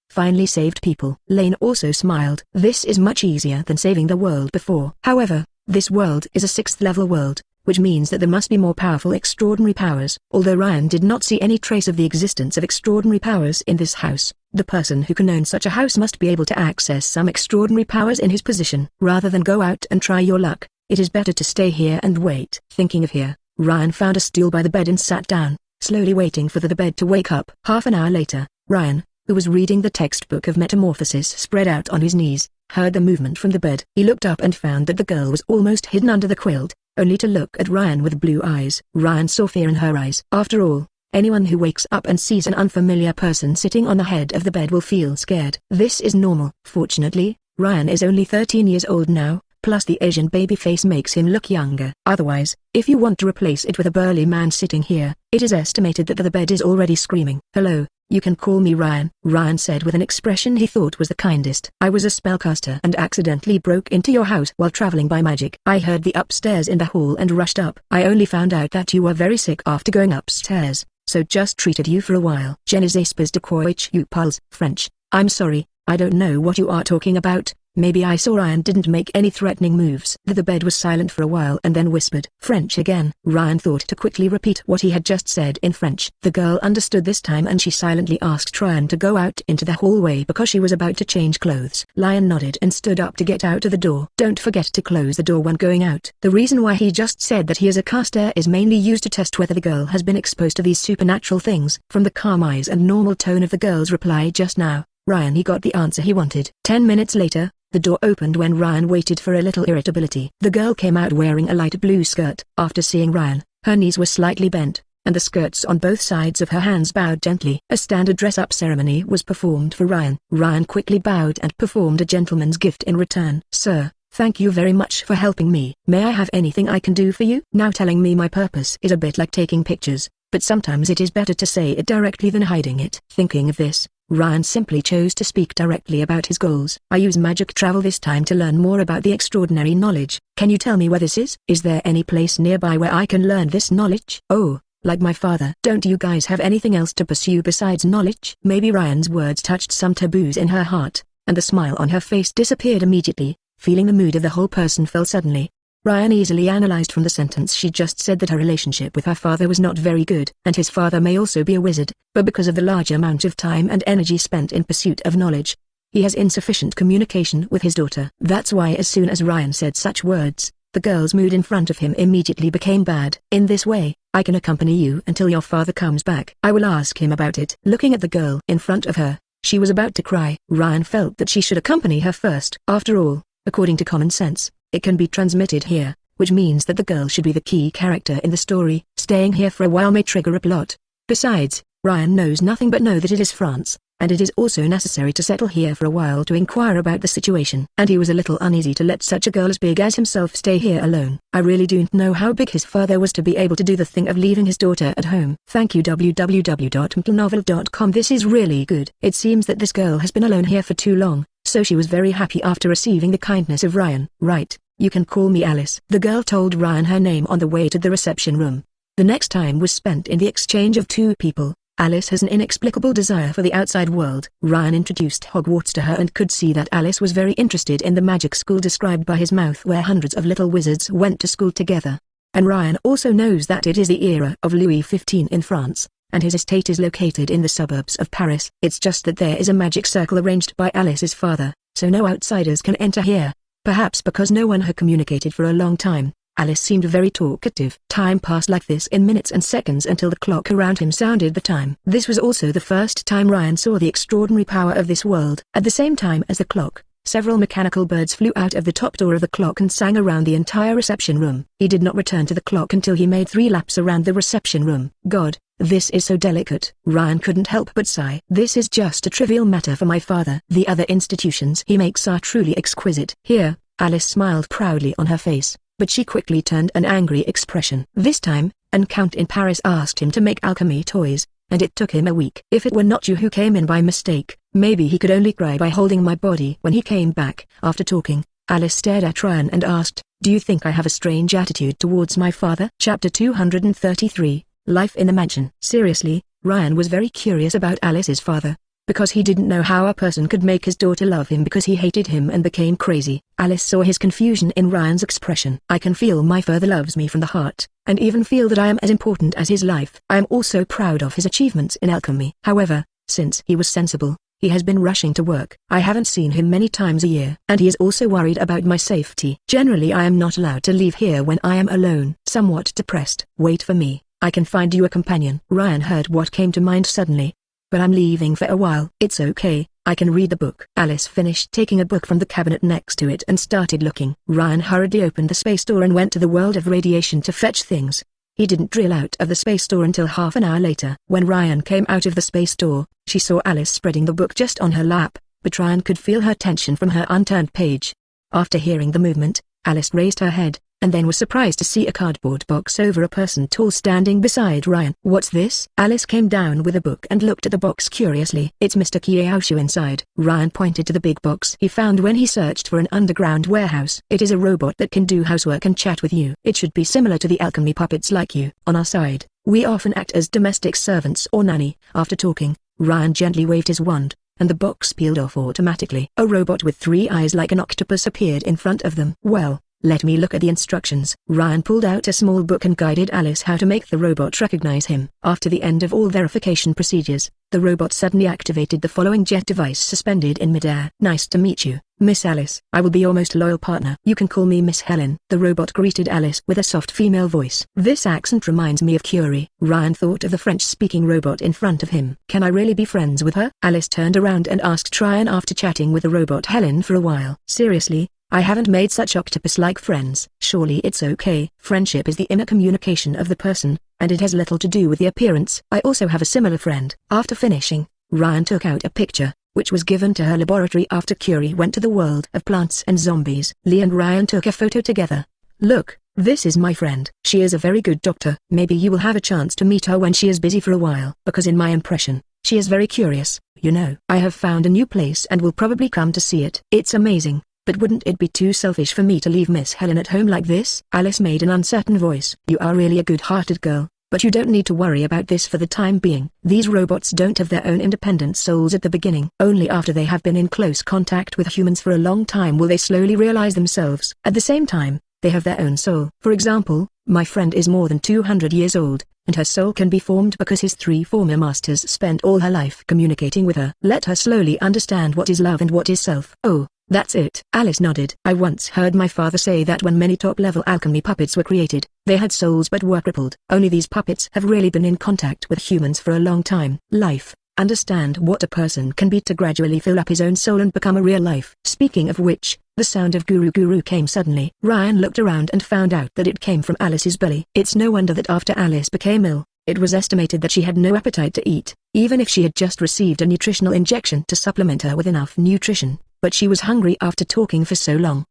Finally saved people. Lane also smiled. This is much easier than saving the world before. However, this world is a 6th level world, which means that there must be more powerful extraordinary powers. Although Ryan did not see any trace of the existence of extraordinary powers in this house, the person who can own such a house must be able to access some extraordinary powers in his position. Rather than go out and try your luck, it is better to stay here and wait. Thinking of here, Ryan found a stool by the bed and sat down, slowly waiting for the bed to wake up. Half an hour later, Ryan, who was reading the textbook of Metamorphosis spread out on his knees, heard the movement from the bed. He looked up and found that the girl was almost hidden under the quilt, only to look at Ryan with blue eyes. Ryan saw fear in her eyes. After all, anyone who wakes up and sees an unfamiliar person sitting on the head of the bed will feel scared. This is normal. Fortunately, Ryan is only 13 years old now, plus the Asian baby face makes him look younger. Otherwise, if you want to replace it with a burly man sitting here, it is estimated that the bed is already screaming. Hello. You can call me Ryan, Ryan said with an expression he thought was the kindest. I was a spellcaster and accidentally broke into your house while traveling by magic. I heard the upstairs in the hall and rushed up. I only found out that you were very sick after going upstairs, so just treated you for a while. Je ne sais pas de quoi tu parles, French. I'm sorry, I don't know what you are talking about. Maybe I saw Ryan didn't make any threatening moves. The bed was silent for a while and then whispered French again. Ryan thought to quickly repeat what he had just said in French. The girl understood this time and she silently asked Ryan to go out into the hallway because she was about to change clothes. Ryan nodded and stood up to get out of the door. Don't forget to close the door when going out. The reason why he just said that he is a caster is mainly used to test whether the girl has been exposed to these supernatural things. From the calm eyes and normal tone of the girl's reply just now, Ryan he got the answer he wanted. 10 minutes later, the door opened when Ryan waited for a little irritability. The girl came out wearing a light blue skirt. After seeing Ryan, her knees were slightly bent, and the skirts on both sides of her hands bowed gently. A standard dress-up ceremony was performed for Ryan. Ryan quickly bowed and performed a gentleman's gift in return. Sir, Thank you very much for helping me. May I have anything I can do for you? Now telling me my purpose is a bit like taking pictures, but sometimes it is better to say it directly than hiding it. Thinking of this, Ryan simply chose to speak directly about his goals. I use magic travel this time to learn more about the extraordinary knowledge. Can you tell me where this is? Is there any place nearby where I can learn this knowledge? Oh, like my father. Don't you guys have anything else to pursue besides knowledge? Maybe Ryan's words touched some taboos in her heart, and the smile on her face disappeared immediately. Feeling the mood of the whole person fell suddenly. Ryan easily analyzed from the sentence she just said that her relationship with her father was not very good, and his father may also be a wizard, but because of the large amount of time and energy spent in pursuit of knowledge, he has insufficient communication with his daughter. That's why as soon as Ryan said such words, the girl's mood in front of him immediately became bad. In this way, I can accompany you until your father comes back. I will ask him about it. Looking at the girl in front of her, she was about to cry. Ryan felt that she should accompany her first. After all, according to common sense, it can be transmitted here, which means that the girl should be the key character in the story. Staying here for a while may trigger a plot. Besides, Ryan knows nothing but know that it is France, and it is also necessary to settle here for a while to inquire about the situation. And he was a little uneasy to let such a girl as big as himself stay here alone. I really don't know how big his father was to be able to do the thing of leaving his daughter at home. Thank you www.mplnovel.com. This is really good. It seems that this girl has been alone here for too long, so she was very happy after receiving the kindness of Ryan. Right, you can call me Alice. The girl told Ryan her name on the way to the reception room. The next time was spent in the exchange of two people. Alice has an inexplicable desire for the outside world. Ryan introduced Hogwarts to her and could see that Alice was very interested in the magic school described by his mouth where hundreds of little wizards went to school together. And Ryan also knows that it is the era of Louis XV in France, and his estate is located in the suburbs of Paris. It's just that there is a magic circle arranged by Alice's father, so no outsiders can enter here. Perhaps because no one had communicated for a long time, Alice seemed very talkative. Time passed like this in minutes and seconds until the clock around him sounded the time. This was also the first time Ryan saw the extraordinary power of this world. At the same time as the clock, several mechanical birds flew out of the top door of the clock and sang around the entire reception room. He did not return to the clock until he made 3 laps around the reception room. God, this is so delicate. Ryan couldn't help but sigh. This is just a trivial matter for my father. The other institutions he makes are truly exquisite. Here, Alice smiled proudly on her face, but she quickly turned an angry expression. This time, an count in Paris asked him to make alchemy toys, and it took him a week. If it were not you who came in by mistake, maybe he could only cry by holding my body. When he came back, after talking, Alice stared at Ryan and asked, "Do you think I have a strange attitude towards my father?" Chapter 233, Life in the Mansion. Seriously, Ryan was very curious about Alice's father, because he didn't know how a person could make his daughter love him because he hated him and became crazy. Alice saw his confusion in Ryan's expression. I can feel my father loves me from the heart, and even feel that I am as important as his life. I am also proud of his achievements in alchemy. However, since he was sensible, he has been rushing to work. I haven't seen him many times a year, and he is also worried about my safety. Generally I am not allowed to leave here when I am alone. Somewhat depressed. Wait for me, I can find you a companion. Ryan heard what came to mind suddenly. But I'm leaving for a while. It's okay, I can read the book. Alice finished taking a book from the cabinet next to it and started looking. Ryan hurriedly opened the space door and went to the world of radiation to fetch things. He didn't drill out of the space door until half an hour later. When Ryan came out of the space door, she saw Alice spreading the book just on her lap, but Ryan could feel her tension from her unturned page. After hearing the movement, Alice raised her head, and then was surprised to see a cardboard box over a person tall standing beside Ryan. What's this? Alice came down with a book and looked at the box curiously. It's Mr. Kiyaoshu inside. Ryan pointed to the big box he found when he searched for an underground warehouse. It is a robot that can do housework and chat with you. It should be similar to the alchemy puppets like you. On our side, we often act as domestic servants or nanny. After talking, Ryan gently waved his wand, and the box peeled off automatically. A robot with 3 eyes like an octopus appeared in front of them. Well, let me look at the instructions. Ryan pulled out a small book and guided Alice how to make the robot recognize him. After the end of all verification procedures, the robot suddenly activated the following jet device suspended in midair. Nice to meet you, Miss Alice. I will be your most loyal partner. You can call me Miss Helen. The robot greeted Alice with a soft female voice. This accent reminds me of Curie. Ryan thought of the French-speaking robot in front of him. Can I really be friends with her? Alice turned around and asked Ryan after chatting with the robot Helen for a while. Seriously? I haven't made such octopus-like friends. Surely it's okay. Friendship is the inner communication of the person, and it has little to do with the appearance. I also have a similar friend. After finishing, Ryan took out a picture, which was given to her laboratory after Curie went to the world of plants and zombies. Lee and Ryan took a photo together. "Look, this is my friend. She is a very good doctor. Maybe you will have a chance to meet her when she is busy for a while, because in my impression, she is very curious. You know, I have found a new place and will probably come to see it. It's amazing, but wouldn't it be too selfish for me to leave Miss Helen at home like this?" Alice made an uncertain voice. "You are really a good-hearted girl, but you don't need to worry about this for the time being. These robots don't have their own independent souls at the beginning. Only after they have been in close contact with humans for a long time will they slowly realize themselves. At the same time, they have their own soul. For example, my friend is more than 200 years old, and her soul can be formed because his 3 former masters spent all her life communicating with her. Let her slowly understand what is love and what is self." "Oh, that's it." Alice nodded. "I once heard my father say that when many top-level alchemy puppets were created, they had souls but were crippled. Only these puppets have really been in contact with humans for a long time. Life, understand what a person can be to gradually fill up his own soul and become a real life." Speaking of which, the sound of guru guru came suddenly. Ryan looked around and found out that it came from Alice's belly. It's no wonder that after Alice became ill, it was estimated that she had no appetite to eat, even if she had just received a nutritional injection to supplement her with enough nutrition, but she was hungry after talking for so long.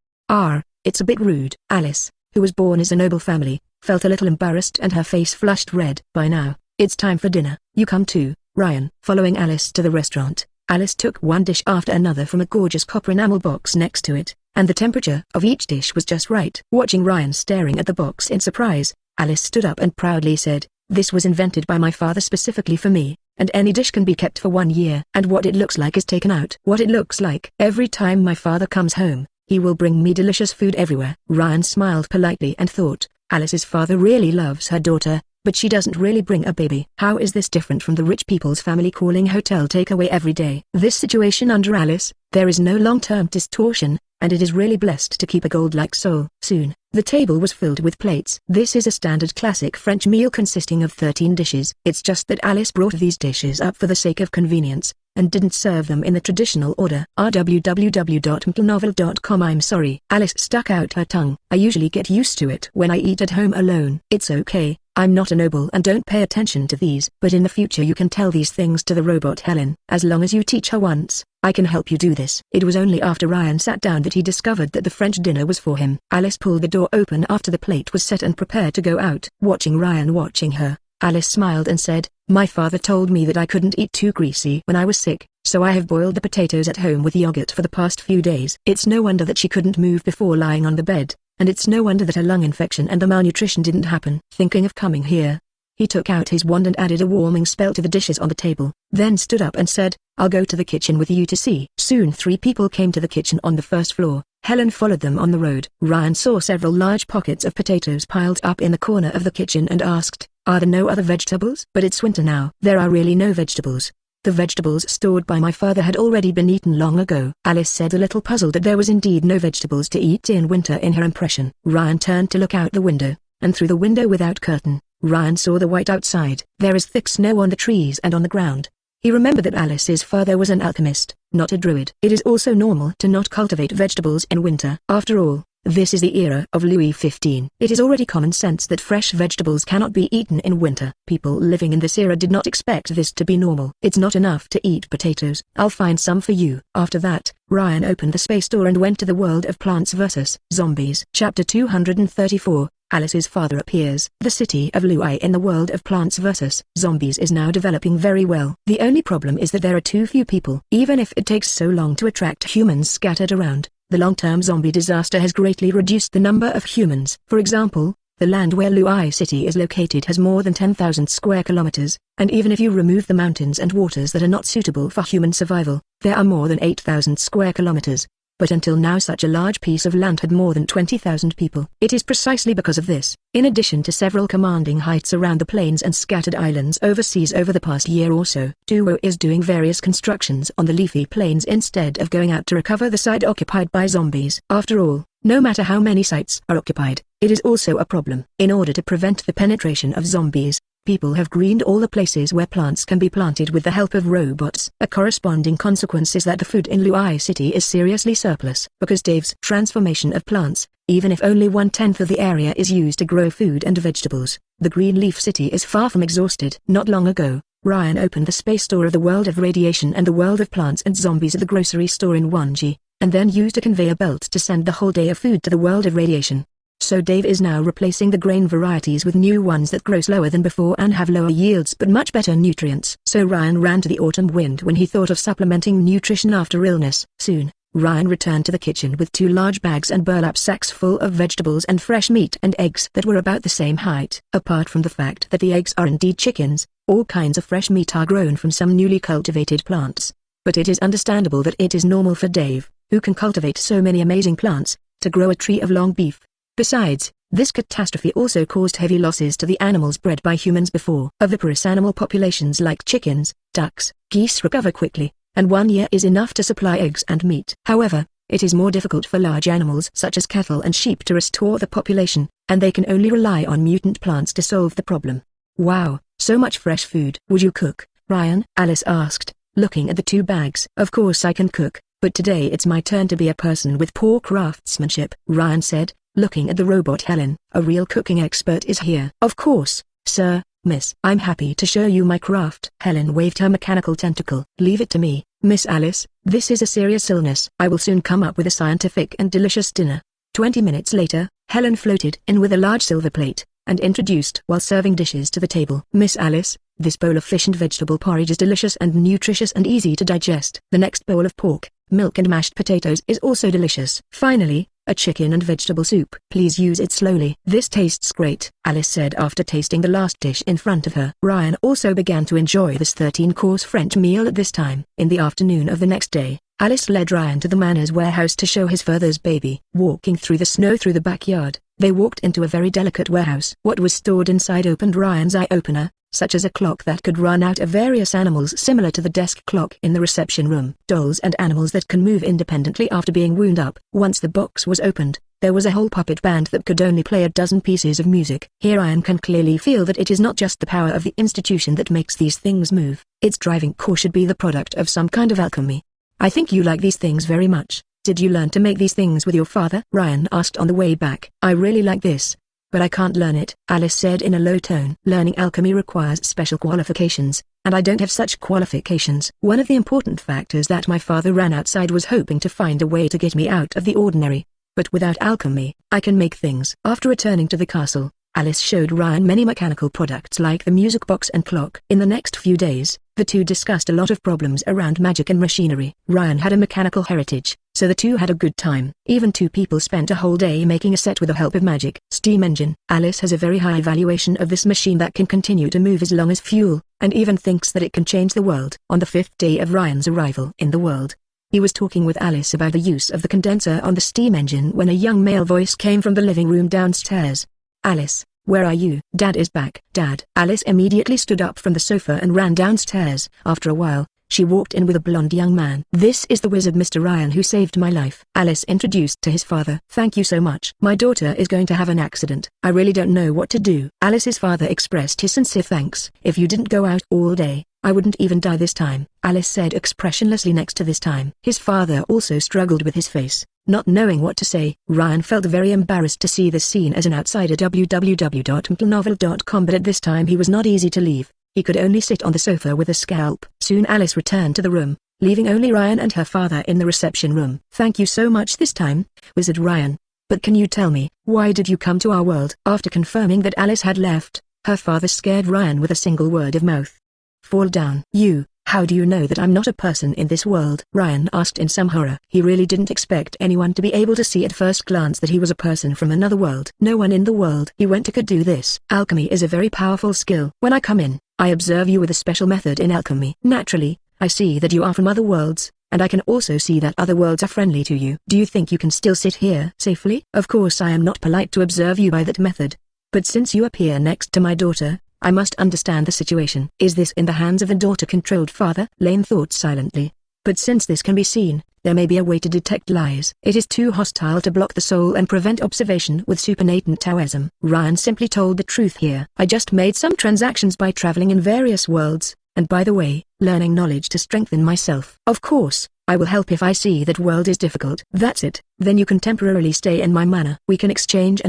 It's a bit rude." Alice, who was born as a noble family, felt a little embarrassed and her face flushed red. "By now, it's time for dinner. You come too, Ryan." Following Alice to the restaurant, Alice took one dish after another from a gorgeous copper enamel box next to it, and the temperature of each dish was just right. Watching Ryan staring at the box in surprise, Alice stood up and proudly said, "This was invented by my father specifically for me, and any dish can be kept for 1 year. And what it looks like is taken out. What it looks like. Every time my father comes home, he will bring me delicious food everywhere." Ryan smiled politely and thought, Alice's father really loves her daughter, but she doesn't really bring a baby. How is this different from the rich people's family calling hotel takeaway every day? This situation under Alice, there is no long-term distortion, and it is really blessed to keep a gold-like soul. Soon, the table was filled with plates. This is a standard classic French meal consisting of 13 dishes. It's just that Alice brought these dishes up for the sake of convenience, and didn't serve them in the traditional order. www.mplnovel.com. I'm sorry. Alice stuck out her tongue. "I usually get used to it when I eat at home alone." "It's okay. I'm not a noble and don't pay attention to these. But in the future you can tell these things to the robot Helen. As long as you teach her once, I can help you do this." It was only after Ryan sat down that he discovered that the French dinner was for him. Alice pulled the door open after the plate was set and prepared to go out. Watching Ryan watching her, Alice smiled and said, "My father told me that I couldn't eat too greasy when I was sick, so I have boiled the potatoes at home with yogurt for the past few days." It's no wonder that she couldn't move before lying on the bed, and it's no wonder that her lung infection and the malnutrition didn't happen. Thinking of coming here, he took out his wand and added a warming spell to the dishes on the table, then stood up and said, "I'll go to the kitchen with you to see." Soon 3 people came to the kitchen on the first floor. Helen followed them on the road. Ryan saw several large pockets of potatoes piled up in the corner of the kitchen and asked, "Are there no other vegetables?" "But it's winter now." "There are really no vegetables. The vegetables stored by my father had already been eaten long ago." Alice said, a little puzzled that there was indeed no vegetables to eat in winter in her impression. Ryan turned to look out the window, and through the window without curtain, Ryan saw the white outside. There is thick snow on the trees and on the ground. He remembered that Alice's father was an alchemist, not a druid. It is also normal to not cultivate vegetables in winter. After all, this is the era of Louis XV. It is already common sense that fresh vegetables cannot be eaten in winter. People living in this era did not expect this to be normal. "It's not enough to eat potatoes. I'll find some for you." After that, Ryan opened the space door and went to the world of Plants vs. Zombies. Chapter 234. Alice's father appears. The city of Louis in the world of Plants vs. Zombies is now developing very well. The only problem is that there are too few people. Even if it takes so long to attract humans scattered around, the long-term zombie disaster has greatly reduced the number of humans. For example, the land where Louis City is located has more than 10,000 square kilometers, and even if you remove the mountains and waters that are not suitable for human survival, there are more than 8,000 square kilometers. But until now such a large piece of land had more than 20,000 people. It is precisely because of this, in addition to several commanding heights around the plains and scattered islands overseas over the past year or so, Duo is doing various constructions on the leafy plains instead of going out to recover the site occupied by zombies. After all, no matter how many sites are occupied, it is also a problem. In order to prevent the penetration of zombies, people have greened all the places where plants can be planted with the help of robots. A corresponding consequence is that the food in Louis City is seriously surplus. Because Dave's transformation of plants, even if only 1/10 of the area is used to grow food and vegetables, the Green Leaf City is far from exhausted. Not long ago, Ryan opened the space store of the world of radiation and the world of plants and zombies at the grocery store in 1G, and then used a conveyor belt to send the whole day of food to the world of radiation. So Dave is now replacing the grain varieties with new ones that grow slower than before and have lower yields but much better nutrients. So Ryan ran to the autumn wind when he thought of supplementing nutrition after illness. Soon, Ryan returned to the kitchen with 2 large bags and burlap sacks full of vegetables and fresh meat and eggs that were about the same height. Apart from the fact that the eggs are indeed chickens, all kinds of fresh meat are grown from some newly cultivated plants. But it is understandable that it is normal for Dave, who can cultivate so many amazing plants, to grow a tree of long beef. Besides, this catastrophe also caused heavy losses to the animals bred by humans before. Oviparous animal populations like chickens, ducks, geese recover quickly, and 1 year is enough to supply eggs and meat. However, it is more difficult for large animals such as cattle and sheep to restore the population, and they can only rely on mutant plants to solve the problem. Wow, so much fresh food. Would you cook, Ryan? Alice asked, looking at the 2 bags. Of course I can cook, but today it's my turn to be a person with poor craftsmanship, Ryan said, looking at the robot Helen. A real cooking expert is here. Of course, sir, miss. I'm happy to show you my craft. Helen waved her mechanical tentacle. Leave it to me, Miss Alice. This is a serious illness. I will soon come up with a scientific and delicious dinner. 20 minutes later, Helen floated in with a large silver plate, and introduced while serving dishes to the table. Miss Alice, this bowl of fish and vegetable porridge is delicious and nutritious and easy to digest. The next bowl of pork, milk and mashed potatoes is also delicious. Finally, a chicken and vegetable soup. Please use it slowly. This tastes great, Alice said after tasting the last dish in front of her. Ryan also began to enjoy this 13-course French meal at this time. In the afternoon of the next day, Alice led Ryan to the manor's warehouse to show his father's baby. Walking through the snow through the backyard, they walked into a very delicate warehouse. What was stored inside opened Ryan's eye-opener, such as a clock that could run out of various animals similar to the desk clock in the reception room. Dolls and animals that can move independently after being wound up. Once the box was opened, there was a whole puppet band that could only play a dozen pieces of music. Here Ryan can clearly feel that it is not just the power of the institution that makes these things move. Its driving core should be the product of some kind of alchemy. I think you like these things very much. Did you learn to make these things with your father? Ryan asked on the way back. I really like this, but I can't learn it, Alice said in a low tone. Learning alchemy requires special qualifications, and I don't have such qualifications. One of the important factors that my father ran outside was hoping to find a way to get me out of the ordinary. But without alchemy, I can make things. After returning to the castle, Alice showed Ryan many mechanical products like the music box and clock. In the next few days, the two discussed a lot of problems around magic and machinery. Ryan had a mechanical heritage, so the two had a good time. Even 2 people spent a whole day making a set with the help of magic. Steam engine. Alice has a very high valuation of this machine that can continue to move as long as fuel, and even thinks that it can change the world. On the 5th day of Ryan's arrival in the world, he was talking with Alice about the use of the condenser on the steam engine when a young male voice came from the living room downstairs. Alice, where are you? Dad is back. Dad. Alice immediately stood up from the sofa and ran downstairs. After a while, she walked in with a blonde young man. This is the wizard Mr. Ryan who saved my life. Alice introduced to his father. Thank you so much. My daughter is going to have an accident. I really don't know what to do. Alice's father expressed his sincere thanks. If you didn't go out all day, I wouldn't even die this time, Alice said expressionlessly next to this time. His father also struggled with his face, not knowing what to say. Ryan felt very embarrassed to see this scene as an outsider. www.mplnovel.com But at this time he was not easy to leave. He could only sit on the sofa with a scalp. Soon Alice returned to the room, leaving only Ryan and her father in the reception room. Thank you so much this time, Wizard Ryan. But can you tell me, why did you come to our world? After confirming that Alice had left, her father scared Ryan with a single word of mouth. Fall down. You, how do you know that I'm not a person in this world? Ryan asked in some horror. He really didn't expect anyone to be able to see at first glance that he was a person from another world. No one in the world he went to could do this. Alchemy is a very powerful skill. When I come in, I observe you with a special method in alchemy. Naturally, I see that you are from other worlds, and I can also see that other worlds are friendly to you. Do you think you can still sit here safely? Of course I am not polite to observe you by that method. But since you appear next to my daughter, I must understand the situation. Is this in the hands of a daughter-controlled father? Lane thought silently. But since this can be seen, there may be a way to detect lies. It is too hostile to block the soul and prevent observation with supernatant Taoism. Ryan simply told the truth here. I just made some transactions by traveling in various worlds, and by the way, learning knowledge to strengthen myself. Of course, I will help if I see that world is difficult. That's it. Then you can temporarily stay in my manor. We can exchange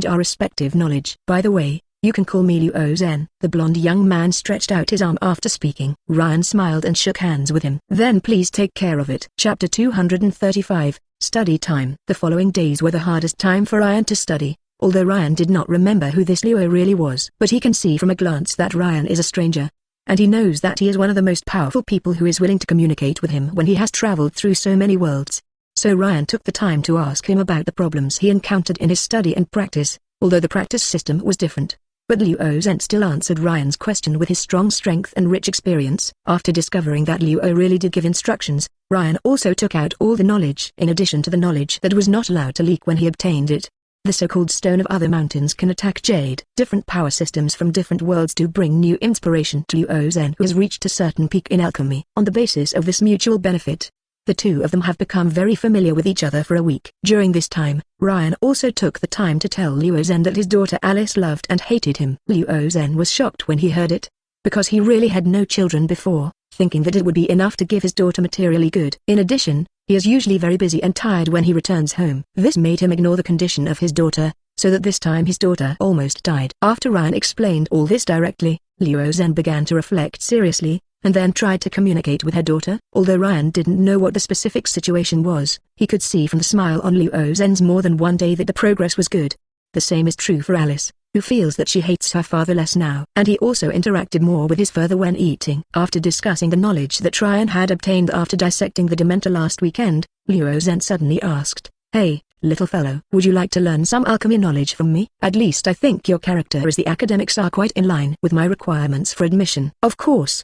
our respective knowledge. By the way, You can call me Luo Zhen. The blonde young man stretched out his arm after speaking. Ryan smiled and shook hands with him. Then please take care of it. Chapter 235, Study Time. The following days were the hardest time for Ryan to study, although Ryan did not remember who this Luo really was. But he can see from a glance that Ryan is a stranger, and he knows that he is one of the most powerful people who is willing to communicate with him when he has traveled through so many worlds. So Ryan took the time to ask him about the problems he encountered in his study and practice, although the practice system was different. But Luo Zhen still answered Ryan's question with his strong strength and rich experience. After discovering that Luo really did give instructions, Ryan also took out all the knowledge in addition to the knowledge that was not allowed to leak when he obtained it. The so-called Stone of Other Mountains can attack Jade. Different power systems from different worlds do bring new inspiration to Luo Zhen, who has reached a certain peak in alchemy. On the basis of this mutual benefit, the two of them have become very familiar with each other for a week. During this time, Ryan also took the time to tell Luo Zhen that his daughter Alice loved and hated him. Luo Zhen was shocked when he heard it, because he really had no children before, thinking that it would be enough to give his daughter materially good. In addition, he is usually very busy and tired when he returns home. This made him ignore the condition of his daughter, so that this time his daughter almost died. After Ryan explained all this directly, Luo Zhen began to reflect seriously, and then tried to communicate with her daughter. Although Ryan didn't know what the specific situation was, he could see from the smile on Luo Zhen's more than one day that the progress was good. The same is true for Alice, who feels that she hates her father less now. And he also interacted more with his father when eating. After discussing the knowledge that Ryan had obtained after dissecting the Dementor last weekend, Luo Zhen suddenly asked, "Hey, little fellow, would you like to learn some alchemy knowledge from me? At least I think your character as the academics are quite in line with my requirements for admission." Of course.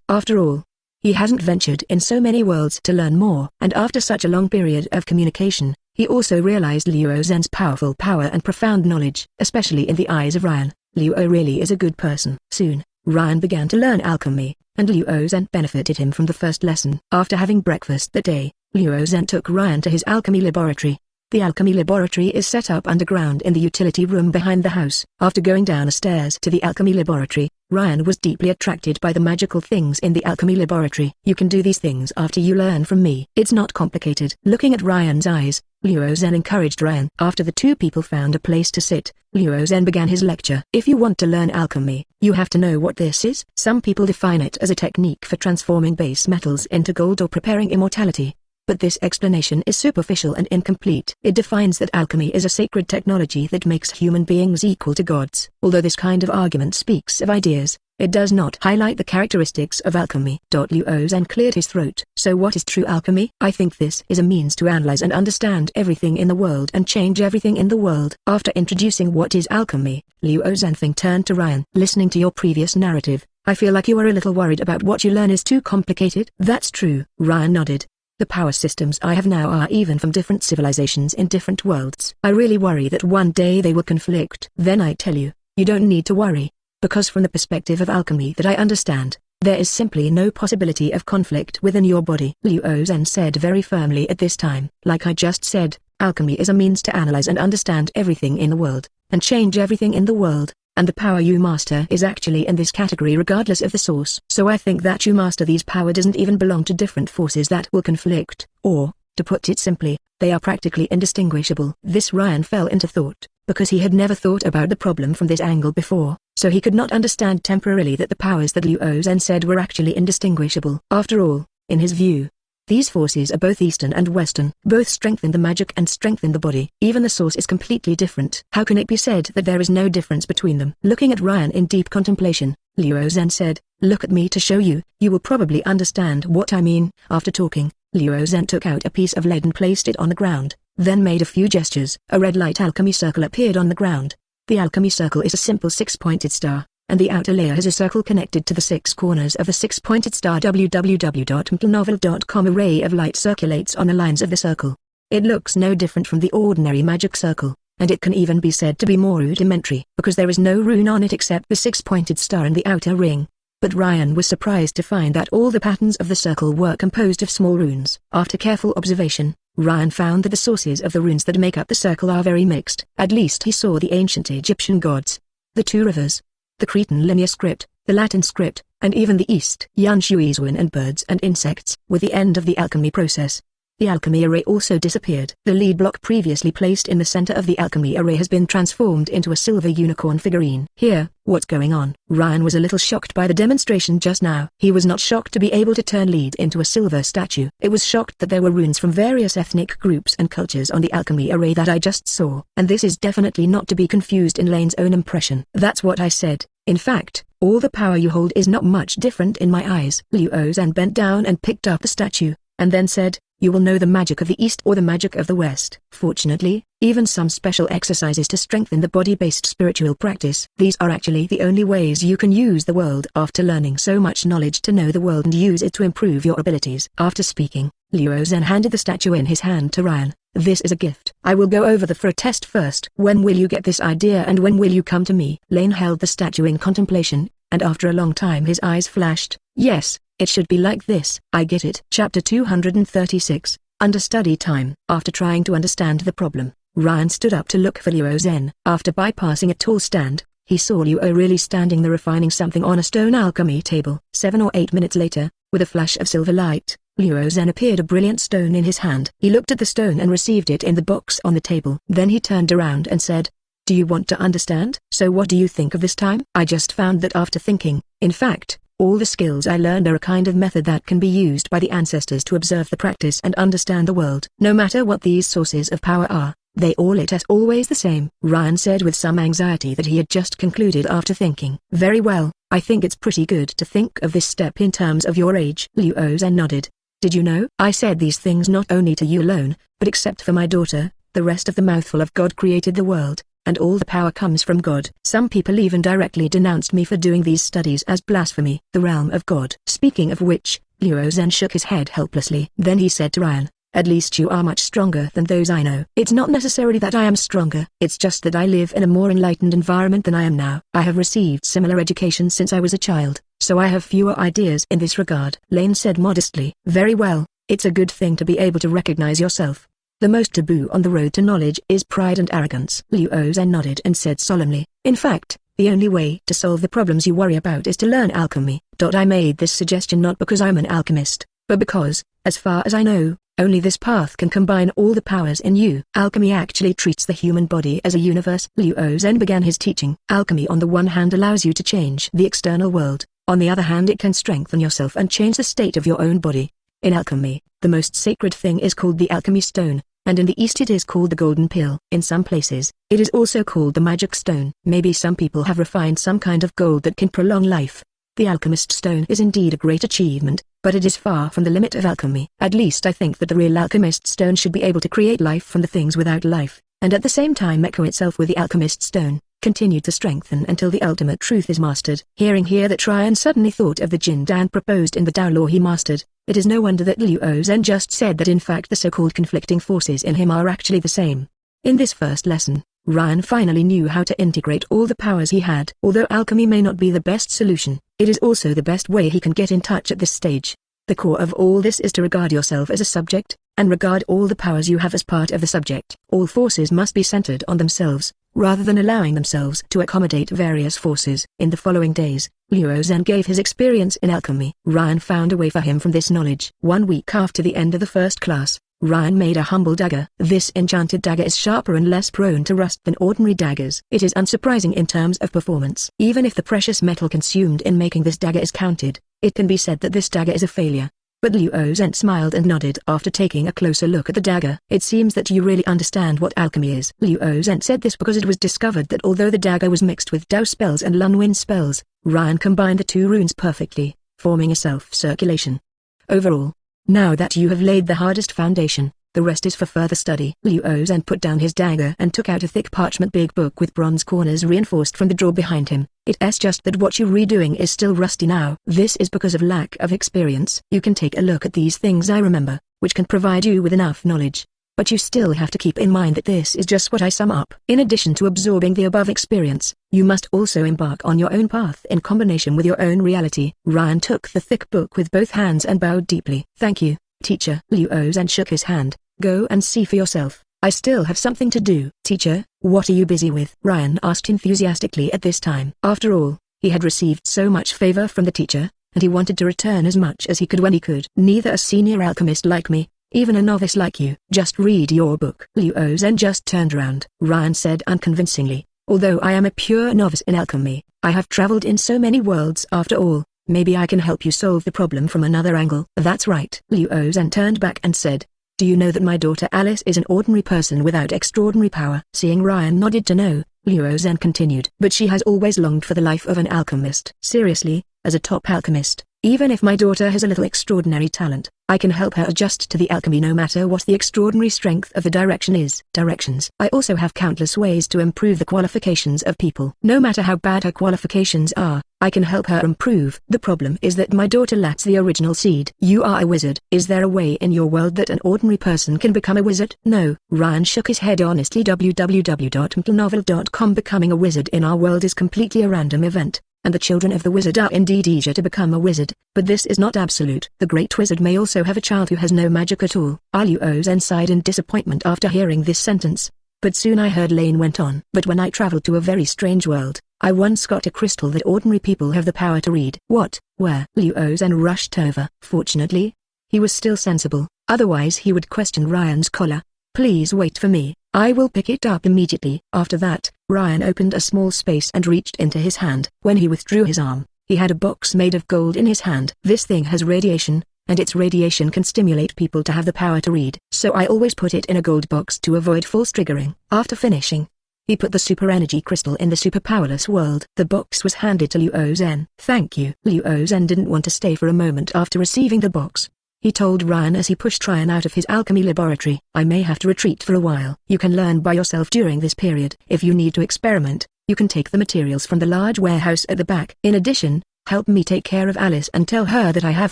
After all, he hasn't ventured in so many worlds to learn more. And after such a long period of communication, he also realized Luo Zhen's powerful power and profound knowledge. Especially in the eyes of Ryan, Luo really is a good person. Soon, Ryan began to learn alchemy, and Luo Zhen benefited him from the first lesson. After having breakfast that day, Luo Zhen took Ryan to his alchemy laboratory. The alchemy laboratory is set up underground in the utility room behind the house. After going down the stairs to the alchemy laboratory, Ryan was deeply attracted by the magical things in the alchemy laboratory. "You can do these things after you learn from me. It's not complicated." Looking at Ryan's eyes, Luo Zhen encouraged Ryan. After the two people found a place to sit, Luo Zhen began his lecture. "If you want to learn alchemy, you have to know what this is. Some people define it as a technique for transforming base metals into gold or preparing immortality. But this explanation is superficial and incomplete. It defines that alchemy is a sacred technology that makes human beings equal to gods. Although this kind of argument speaks of ideas, it does not highlight the characteristics of alchemy." Luo Zhen cleared his throat. "So what is true alchemy? I think this is a means to analyze and understand everything in the world and change everything in the world." After introducing what is alchemy, Luo Zhen turned to Ryan. "Listening to your previous narrative, I feel like you are a little worried about what you learn is too complicated." "That's true." Ryan nodded. "The power systems I have now are even from different civilizations in different worlds. I really worry that one day they will conflict." "Then I tell you, you don't need to worry, because from the perspective of alchemy that I understand, there is simply no possibility of conflict within your body," Luo Zhen said very firmly at this time. "Like I just said, alchemy is a means to analyze and understand everything in the world, and change everything in the world. And the power you master is actually in this category regardless of the source. So I think that you master these power doesn't even belong to different forces that will conflict, or, to put it simply, they are practically indistinguishable." This Ryan fell into thought, because he had never thought about the problem from this angle before, so he could not understand temporarily that the powers that Luo Zhen said were actually indistinguishable. After all, in his view, these forces are both Eastern and Western. Both strengthen the magic and strengthen the body. Even the source is completely different. How can it be said that there is no difference between them? Looking at Ryan in deep contemplation, Luo Zhen said, "Look at me to show you. You will probably understand what I mean." After talking, Luo Zhen took out a piece of lead and placed it on the ground, then made a few gestures. A red light alchemy circle appeared on the ground. The alchemy circle is a simple six-pointed star, and the outer layer has a circle connected to the six corners of the six-pointed star. www.mplnovel.com. A ray of light circulates on the lines of the circle. It looks no different from the ordinary magic circle, and it can even be said to be more rudimentary, because there is no rune on it except the six-pointed star and the outer ring. But Ryan was surprised to find that all the patterns of the circle were composed of small runes. After careful observation, Ryan found that the sources of the runes that make up the circle are very mixed. At least he saw the ancient Egyptian gods, the two rivers, the Cretan linear script, the Latin script, and even the East Yan Shuizuan and birds and insects. With the end of the alchemy process, The alchemy array also disappeared. The lead block previously placed in the center of the alchemy array has been transformed into a silver unicorn figurine. Here, what's going on? Ryan was a little shocked by the demonstration just now. He was not shocked to be able to turn lead into a silver statue. It was shocked that there were runes from various ethnic groups and cultures on the alchemy array that I just saw. And this is definitely not to be confused in Lane's own impression. That's what I said. In fact, all the power you hold is not much different in my eyes. Liu Ozan bent down and picked up the statue, and then said, "You will know the magic of the East or the magic of the West." Fortunately, even some special exercises to strengthen the body-based spiritual practice. These are actually the only ways you can use the world after learning so much knowledge to know the world and use it to improve your abilities. After speaking, Liu Ozan handed the statue in his hand to Ryan. "This is a gift. I will go over for a test first. When will you get this idea and when will you come to me?" Lane held the statue in contemplation, and after a long time his eyes flashed. "Yes, it should be like this. I get it." Chapter 236, Understudy Time. After trying to understand the problem, Ryan stood up to look for Liu Ozan. After bypassing a tall stand, he saw Liu O really standing there refining something on a stone alchemy table. 7 or 8 minutes later, with a flash of silver light, Liu Ozan appeared a brilliant stone in his hand. He looked at the stone and received it in the box on the table. Then he turned around and said, "Do you want to understand? So what do you think of this time?" "I just found that after thinking, in fact, all the skills I learned are a kind of method that can be used by the ancestors to observe the practice and understand the world. No matter what these sources of power are, it is always the same." Ryan said with some anxiety that he had just concluded after thinking. "Very well, I think it's pretty good to think of this step in terms of your age." Liu Ozan nodded. "Did you know? I said these things not only to you alone, but except for my daughter, the rest of the mouthful of God created the world, and all the power comes from God. Some people even directly denounced me for doing these studies as blasphemy. The realm of God." Speaking of which, Liu Ozan shook his head helplessly. Then he said to Ryan, "At least you are much stronger than those I know." "It's not necessarily that I am stronger. It's just that I live in a more enlightened environment than I am now. I have received similar education since I was a child, so I have fewer ideas in this regard." Lane said modestly. "Very well, it's a good thing to be able to recognize yourself. The most taboo on the road to knowledge is pride and arrogance." Liu Ozan nodded and said solemnly, "In fact, the only way to solve the problems you worry about is to learn alchemy. I made this suggestion not because I'm an alchemist, but because, as far as I know, only this path can combine all the powers in you. Alchemy actually treats the human body as a universe." Liu Ozan began his teaching. "Alchemy on the one hand allows you to change the external world, on the other hand it can strengthen yourself and change the state of your own body. In alchemy, the most sacred thing is called the alchemy stone, and in the East it is called the golden pill. In some places, it is also called the magic stone. Maybe some people have refined some kind of gold that can prolong life. The alchemist stone is indeed a great achievement, but it is far from the limit of alchemy. At least I think that the real alchemist stone should be able to create life from the things without life, and at the same time echo itself with the alchemist stone, continued to strengthen until the ultimate truth is mastered." Hearing here that Ryan suddenly thought of the Jin Dan proposed in the Tao law he mastered, it is no wonder that Liu Ozan just said that in fact the so-called conflicting forces in him are actually the same. In this first lesson, Ryan finally knew how to integrate all the powers he had. Although alchemy may not be the best solution, it is also the best way he can get in touch at this stage. The core of all this is to regard yourself as a subject, and regard all the powers you have as part of the subject. All forces must be centered on themselves, rather than allowing themselves to accommodate various forces. In the following days, Liu Ozan gave his experience in alchemy. Ryan found a way for him from this knowledge. 1 week after the end of the first class, Ryan made a humble dagger. This enchanted dagger is sharper and less prone to rust than ordinary daggers. It is unsurprising in terms of performance. Even if the precious metal consumed in making this dagger is counted, it can be said that this dagger is a failure. But Liu Ozan smiled and nodded after taking a closer look at the dagger. "It seems that you really understand what alchemy is." Liu Ozan said this because it was discovered that although the dagger was mixed with Dao spells and Lun Wen spells, Ryan combined the two runes perfectly, forming a self-circulation. Overall, now that you have laid the hardest foundation, the rest is for further study. Liu Ozan put down his dagger and took out a thick parchment big book with bronze corners reinforced from the drawer behind him. "It's just that what you're redoing is still rusty now. This is because of lack of experience. You can take a look at these things I remember, which can provide you with enough knowledge. But you still have to keep in mind that this is just what I sum up. In addition to absorbing the above experience, you must also embark on your own path in combination with your own reality." Ryan took the thick book with both hands and bowed deeply. "Thank you, teacher." Liu Ozan shook his hand. "Go and see for yourself. I still have something to do." "Teacher, what are you busy with?" Ryan asked enthusiastically at this time. After all, he had received so much favor from the teacher, and he wanted to return as much as he could when he could. "Neither a senior alchemist like me, Even a novice like you. Just read your book. Liu Zhen just turned around. Ryan said unconvincingly, although I am a pure novice in alchemy, I have traveled in so many worlds after all. Maybe I can help you solve the problem from another angle. That's right. Liu Zhen turned back and said, do you know that my daughter Alice is an ordinary person without extraordinary power? Seeing Ryan nodded to no, Liu Zhen continued. But she has always longed for the life of an alchemist. Seriously, as a top alchemist, even if my daughter has a little extraordinary talent, I can help her adjust to the alchemy no matter what the extraordinary strength of the direction is. Directions. I also have countless ways to improve the qualifications of people. No matter how bad her qualifications are, I can help her improve. The problem is that my daughter lacks the original seed. You are a wizard. Is there a way in your world that an ordinary person can become a wizard? No. Ryan shook his head honestly. www.mtlnovel.com. Becoming a wizard in our world is completely a random event, and the children of the wizard are indeed eager to become a wizard, but this is not absolute. The great wizard may also have a child who has no magic at all. Liu Zhen sighed in disappointment after hearing this sentence. But soon I heard Lane went on. But when I traveled to a very strange world, I once got a crystal that ordinary people have the power to read. What? Where? Liu Zhen rushed over. Fortunately, he was still sensible, otherwise he would question Ryan's collar. Please wait for me, I will pick it up immediately. After that, Ryan opened a small space and reached into his hand. When he withdrew his arm, he had a box made of gold in his hand. This thing has radiation, and its radiation can stimulate people to have the power to read. So I always put it in a gold box to avoid false triggering. After finishing, he put the super energy crystal in the super powerless world. The box was handed to Liu Zhen. Thank you. Liu Zhen didn't want to stay for a moment after receiving the box. He told Ryan as he pushed Ryan out of his alchemy laboratory. I may have to retreat for a while. You can learn by yourself during this period. If you need to experiment, you can take the materials from the large warehouse at the back. In addition, help me take care of Alice and tell her that I have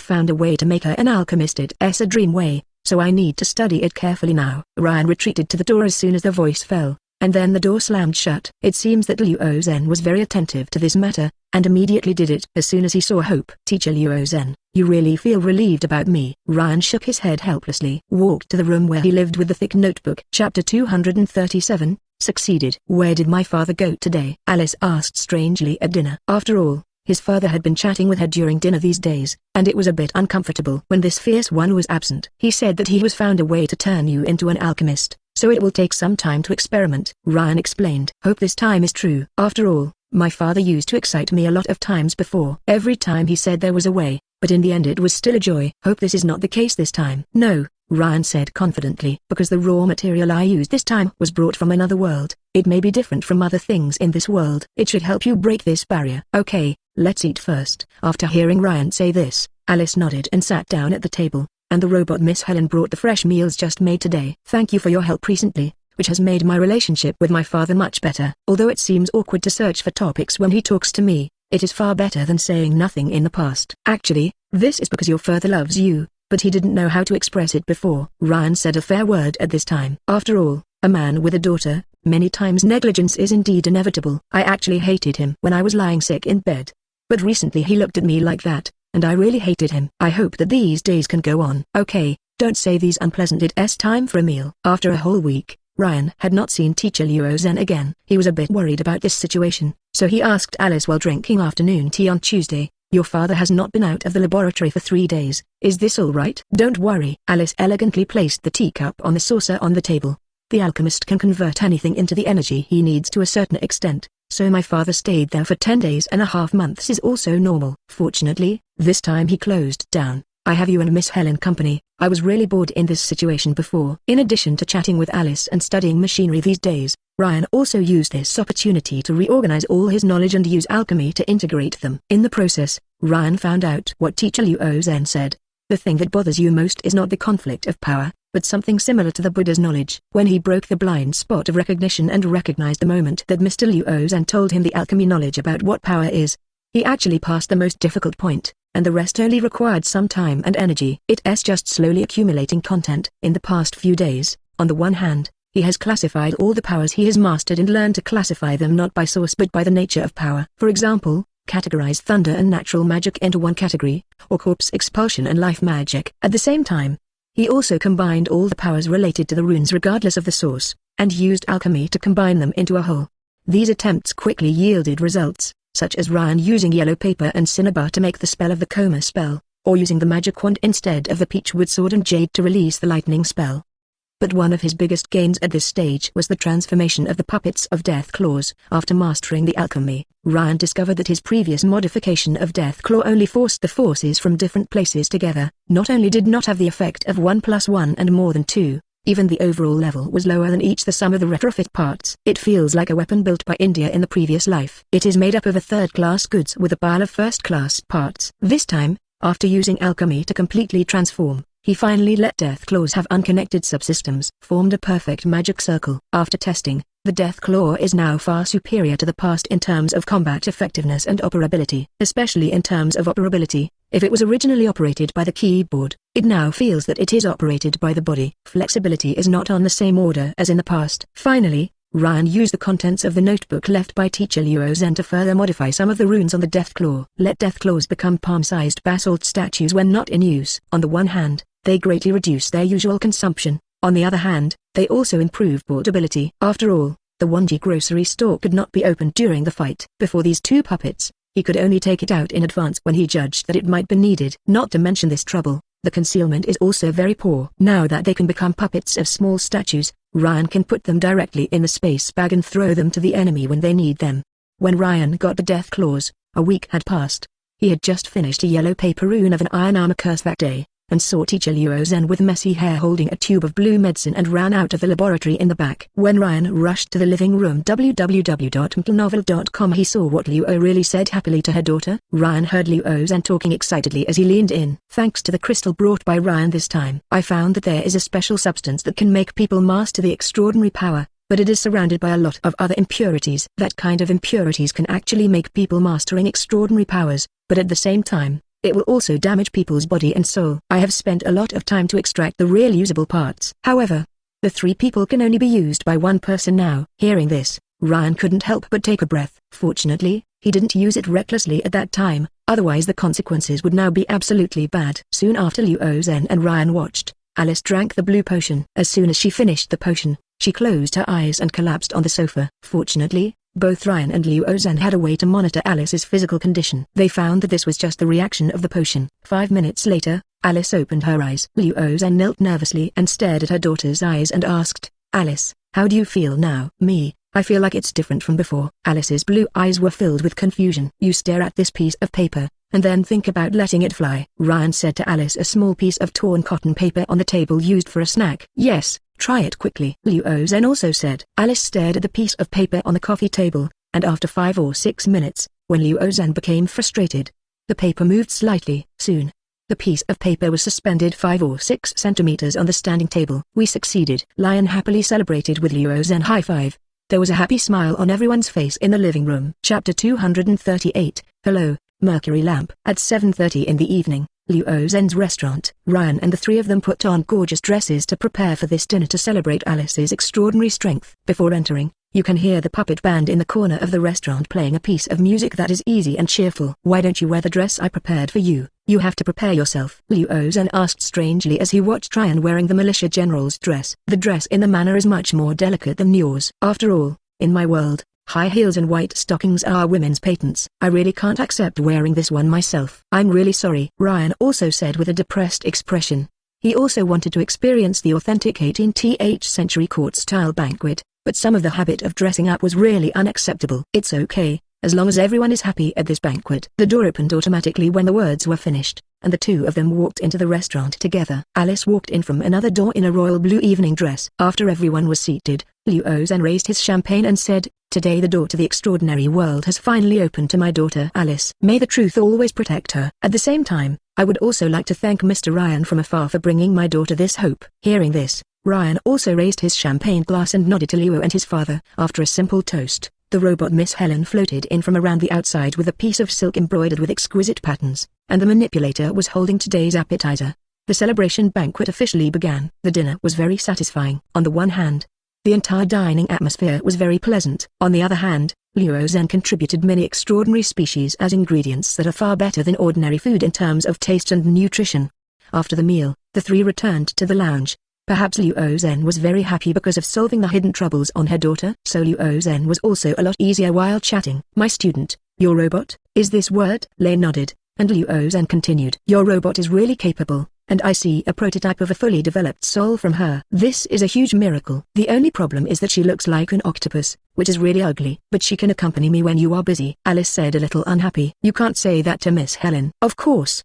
found a way to make her an alchemist. It's a dream way, so I need to study it carefully now. Ryan retreated to the door as soon as the voice fell, and then the door slammed shut. It seems that Liu Zhen was very attentive to this matter, and immediately did it as soon as he saw Hope. Teacher Liu Zhen, you really feel relieved about me? Ryan shook his head helplessly. Walked to the room where he lived with the thick notebook. Chapter 237, Succeeded. Where did my father go today? Alice asked strangely at dinner. After all, his father had been chatting with her during dinner these days, and it was a bit uncomfortable when this fierce one was absent. He said that he has found a way to turn you into an alchemist, so it will take some time to experiment. Ryan explained. Hope this time is true. After all, my father used to excite me a lot of times before. Every time he said there was a way, but in the end it was still a joy. Hope this is not the case this time. No, Ryan said confidently. Because the raw material I used this time was brought from another world, it may be different from other things in this world. It should help you break this barrier. Okay, let's eat first. After hearing Ryan say this, Alice nodded and sat down at the table, and the robot Miss Helen brought the fresh meals just made today. Thank you for your help recently, which has made my relationship with my father much better. Although it seems awkward to search for topics when he talks to me, it is far better than saying nothing in the past. Actually, this is because your father loves you, but he didn't know how to express it before. Ryan said a fair word at this time. After all, a man with a daughter, many times negligence is indeed inevitable. I actually hated him when I was lying sick in bed. But recently he looked at me like that, and I really hated him. I hope that these days can go on. Okay, don't say these unpleasant. It's time for a meal. After a whole week, Ryan had not seen teacher Liu Zhen again. He was a bit worried about this situation, so he asked Alice while drinking afternoon tea on Tuesday, your father has not been out of the laboratory for 3 days, is this all right? Don't worry. Alice elegantly placed the teacup on the saucer on the table. The alchemist can convert anything into the energy he needs to a certain extent, so my father stayed there for 10 days and a half months is also normal. Fortunately, this time he closed down. I have you and Miss Helen company. I was really bored in this situation before. In addition to chatting with Alice and studying machinery these days, Ryan also used this opportunity to reorganize all his knowledge and use alchemy to integrate them. In the process, Ryan found out what teacher Liu Zhen said. The thing that bothers you most is not the conflict of power, but something similar to the Buddha's knowledge. When he broke the blind spot of recognition and recognized the moment that Mr. Liu Zhen told him the alchemy knowledge about what power is, he actually passed the most difficult point, and the rest only required some time and energy. It's just slowly accumulating content. In the past few days, on the one hand, he has classified all the powers he has mastered and learned to classify them not by source but by the nature of power. For example, categorize thunder and natural magic into one category, or corpse expulsion and life magic. At the same time, he also combined all the powers related to the runes regardless of the source, and used alchemy to combine them into a whole. These attempts quickly yielded results, such as Ryan using yellow paper and cinnabar to make the spell of the coma spell, or using the magic wand instead of the peachwood sword and jade to release the lightning spell. But one of his biggest gains at this stage was the transformation of the puppets of Deathclaws. After mastering the alchemy, Ryan discovered that his previous modification of Deathclaw only forced the forces from different places together. Not only did not have the effect of 1 + 1 and more than 2, even the overall level was lower than each the sum of the retrofit parts. It feels like a weapon built by India in the previous life. It is made up of a third-class goods with a pile of first-class parts. This time, after using alchemy to completely transform, he finally let Deathclaws have unconnected subsystems, formed a perfect magic circle. After testing, the Deathclaw is now far superior to the past in terms of combat effectiveness and operability. Especially in terms of operability, if it was originally operated by the keyboard, it now feels that it is operated by the body. Flexibility is not on the same order as in the past. Finally, Ryan used the contents of the notebook left by teacher Luo Zhen to further modify some of the runes on the Deathclaw. Let Deathclaws become palm-sized basalt statues when not in use. On the one hand, they greatly reduce their usual consumption. On the other hand, they also improve portability. After all, the Wanji grocery store could not be opened during the fight. Before these two puppets, he could only take it out in advance when he judged that it might be needed. Not to mention this trouble, the concealment is also very poor. Now that they can become puppets of small statues, Ryan can put them directly in the space bag and throw them to the enemy when they need them. When Ryan got the Deathclaws, a week had passed. He had just finished a yellow paper rune of an iron armor curse that day, and saw teacher Luo Zhen with messy hair holding a tube of blue medicine and ran out of the laboratory in the back. When Ryan rushed to the living room www.mplnovel.com, he saw what Luo really said happily to her daughter. Ryan heard Luo Zhen talking excitedly as he leaned in. Thanks to the crystal brought by Ryan this time, I found that there is a special substance that can make people master the extraordinary power, but it is surrounded by a lot of other impurities. That kind of impurities can actually make people mastering extraordinary powers, but at the same time, it will also damage people's body and soul. I have spent a lot of time to extract the real usable parts. However, the 3 people can only be used by one person now. Hearing this, Ryan couldn't help but take a breath. Fortunately, he didn't use it recklessly at that time, otherwise the consequences would now be absolutely bad. Soon after Luo Zhen and Ryan watched, Alice drank the blue potion. As soon as she finished the potion, she closed her eyes and collapsed on the sofa. Fortunately, both Ryan and Luo Zhen had a way to monitor Alice's physical condition. They found that this was just the reaction of the potion. 5 minutes later, Alice opened her eyes. Luo Zhen knelt nervously and stared at her daughter's eyes and asked, "Alice, how do you feel now?" "Me, I feel like it's different from before." Alice's blue eyes were filled with confusion. "You stare at this piece of paper, and then think about letting it fly," Ryan said to Alice, a small piece of torn cotton paper on the table used for a snack. "Yes. Try it quickly," Luo Zhen also said. Alice stared at the piece of paper on the coffee table, and after 5 or 6 minutes, when Luo Zhen became frustrated, the paper moved slightly. Soon, the piece of paper was suspended 5 or 6 centimeters on the standing table. "We succeeded." Lion happily celebrated with Luo Zhen. High five. There was a happy smile on everyone's face in the living room. Chapter 238, Hello, Mercury Lamp. At 7:30 in the evening, Luo Zhen's restaurant. Ryan and the 3 of them put on gorgeous dresses to prepare for this dinner to celebrate Alice's extraordinary strength. Before entering, you can hear the puppet band in the corner of the restaurant playing a piece of music that is easy and cheerful. "Why don't you wear the dress I prepared for you? You have to prepare yourself," Luo Zhen asked strangely as he watched Ryan wearing the militia general's dress. "The dress in the manor is much more delicate than yours. After all, in my world, high heels and white stockings are women's patents. I really can't accept wearing this one myself." "I'm really sorry," Ryan also said with a depressed expression. He also wanted to experience the authentic 18th century court-style banquet, but some of the habit of dressing up was really unacceptable. "It's okay, as long as everyone is happy at this banquet." The door opened automatically when the words were finished, and the 2 of them walked into the restaurant together. Alice walked in from another door in a royal blue evening dress. After everyone was seated, Luo Zhen raised his champagne and said, "Today the door to the extraordinary world has finally opened to my daughter Alice. May the truth always protect her. At the same time, I would also like to thank Mr. Ryan from afar for bringing my daughter this hope." Hearing this, Ryan also raised his champagne glass and nodded to Luo and his father. After a simple toast, the robot Miss Helen floated in from around the outside with a piece of silk embroidered with exquisite patterns, and the manipulator was holding today's appetizer. The celebration banquet officially began. The dinner was very satisfying. On the one hand, the entire dining atmosphere was very pleasant. On the other hand, Luo Zhen contributed many extraordinary species as ingredients that are far better than ordinary food in terms of taste and nutrition. After the meal, the 3 returned to the lounge. Perhaps Luo Zhen was very happy because of solving the hidden troubles on her daughter. So Luo Zhen was also a lot easier while chatting. "My student, your robot, is this word?" Lei nodded. and Liu Zhen continued. Your robot is really capable, and I see a prototype of a fully developed soul from her. This is a huge miracle. The only problem is that she looks like an octopus, which is really ugly. But she can accompany me when you are busy, Alice said, a little unhappy. You can't say that to Miss Helen. Of course.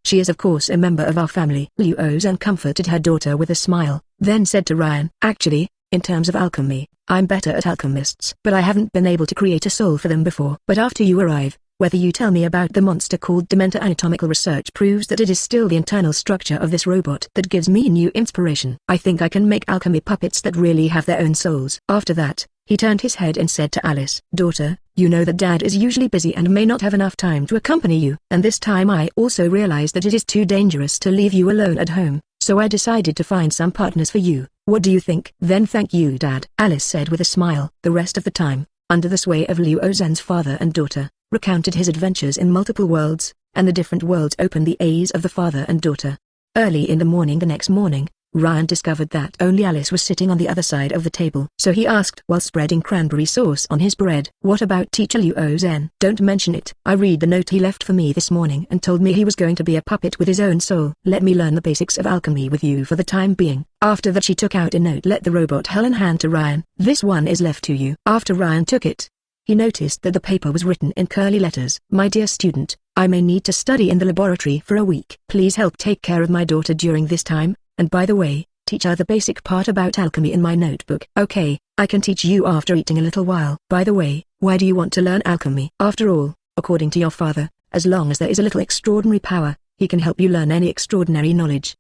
She is of course a member of our family. Liu Zhen comforted her daughter with a smile, then said to Ryan, actually, in terms of alchemy, I'm better at alchemists. But I haven't been able to create a soul for them before. But after you arrive, whether you tell me about the monster called Dementor, anatomical research proves that it is still the internal structure of this robot that gives me new inspiration. I think I can make alchemy puppets that really have their own souls. After that, he turned his head and said to Alice, daughter, you know that Dad is usually busy and may not have enough time to accompany you. And this time I also realized that it is too dangerous to leave you alone at home, so I decided to find some partners for you. What do you think? Then thank you, Dad, Alice said with a smile. The rest of the time, under the sway of Liu Zhen's father and daughter, recounted his adventures in multiple worlds, and the different worlds opened the eyes of the father and daughter. Early in the morning the next morning, Ryan discovered that only Alice was sitting on the other side of the table. So he asked while spreading cranberry sauce on his bread, what about teacher Liu Zhen? Don't mention it. I read the note he left for me this morning and told me he was going to be a puppet with his own soul. Let me learn the basics of alchemy with you for the time being. After that she took out a note. Let the robot Helen hand to Ryan. This one is left to you. After Ryan took it, he noticed that the paper was written in curly letters. My dear student, I may need to study in the laboratory for a week. Please help take care of my daughter during this time, and by the way, teach her the basic part about alchemy in my notebook. Okay, I can teach you after eating a little while. By the way, why do you want to learn alchemy? After all, according to your father, as long as there is a little extraordinary power, he can help you learn any extraordinary knowledge.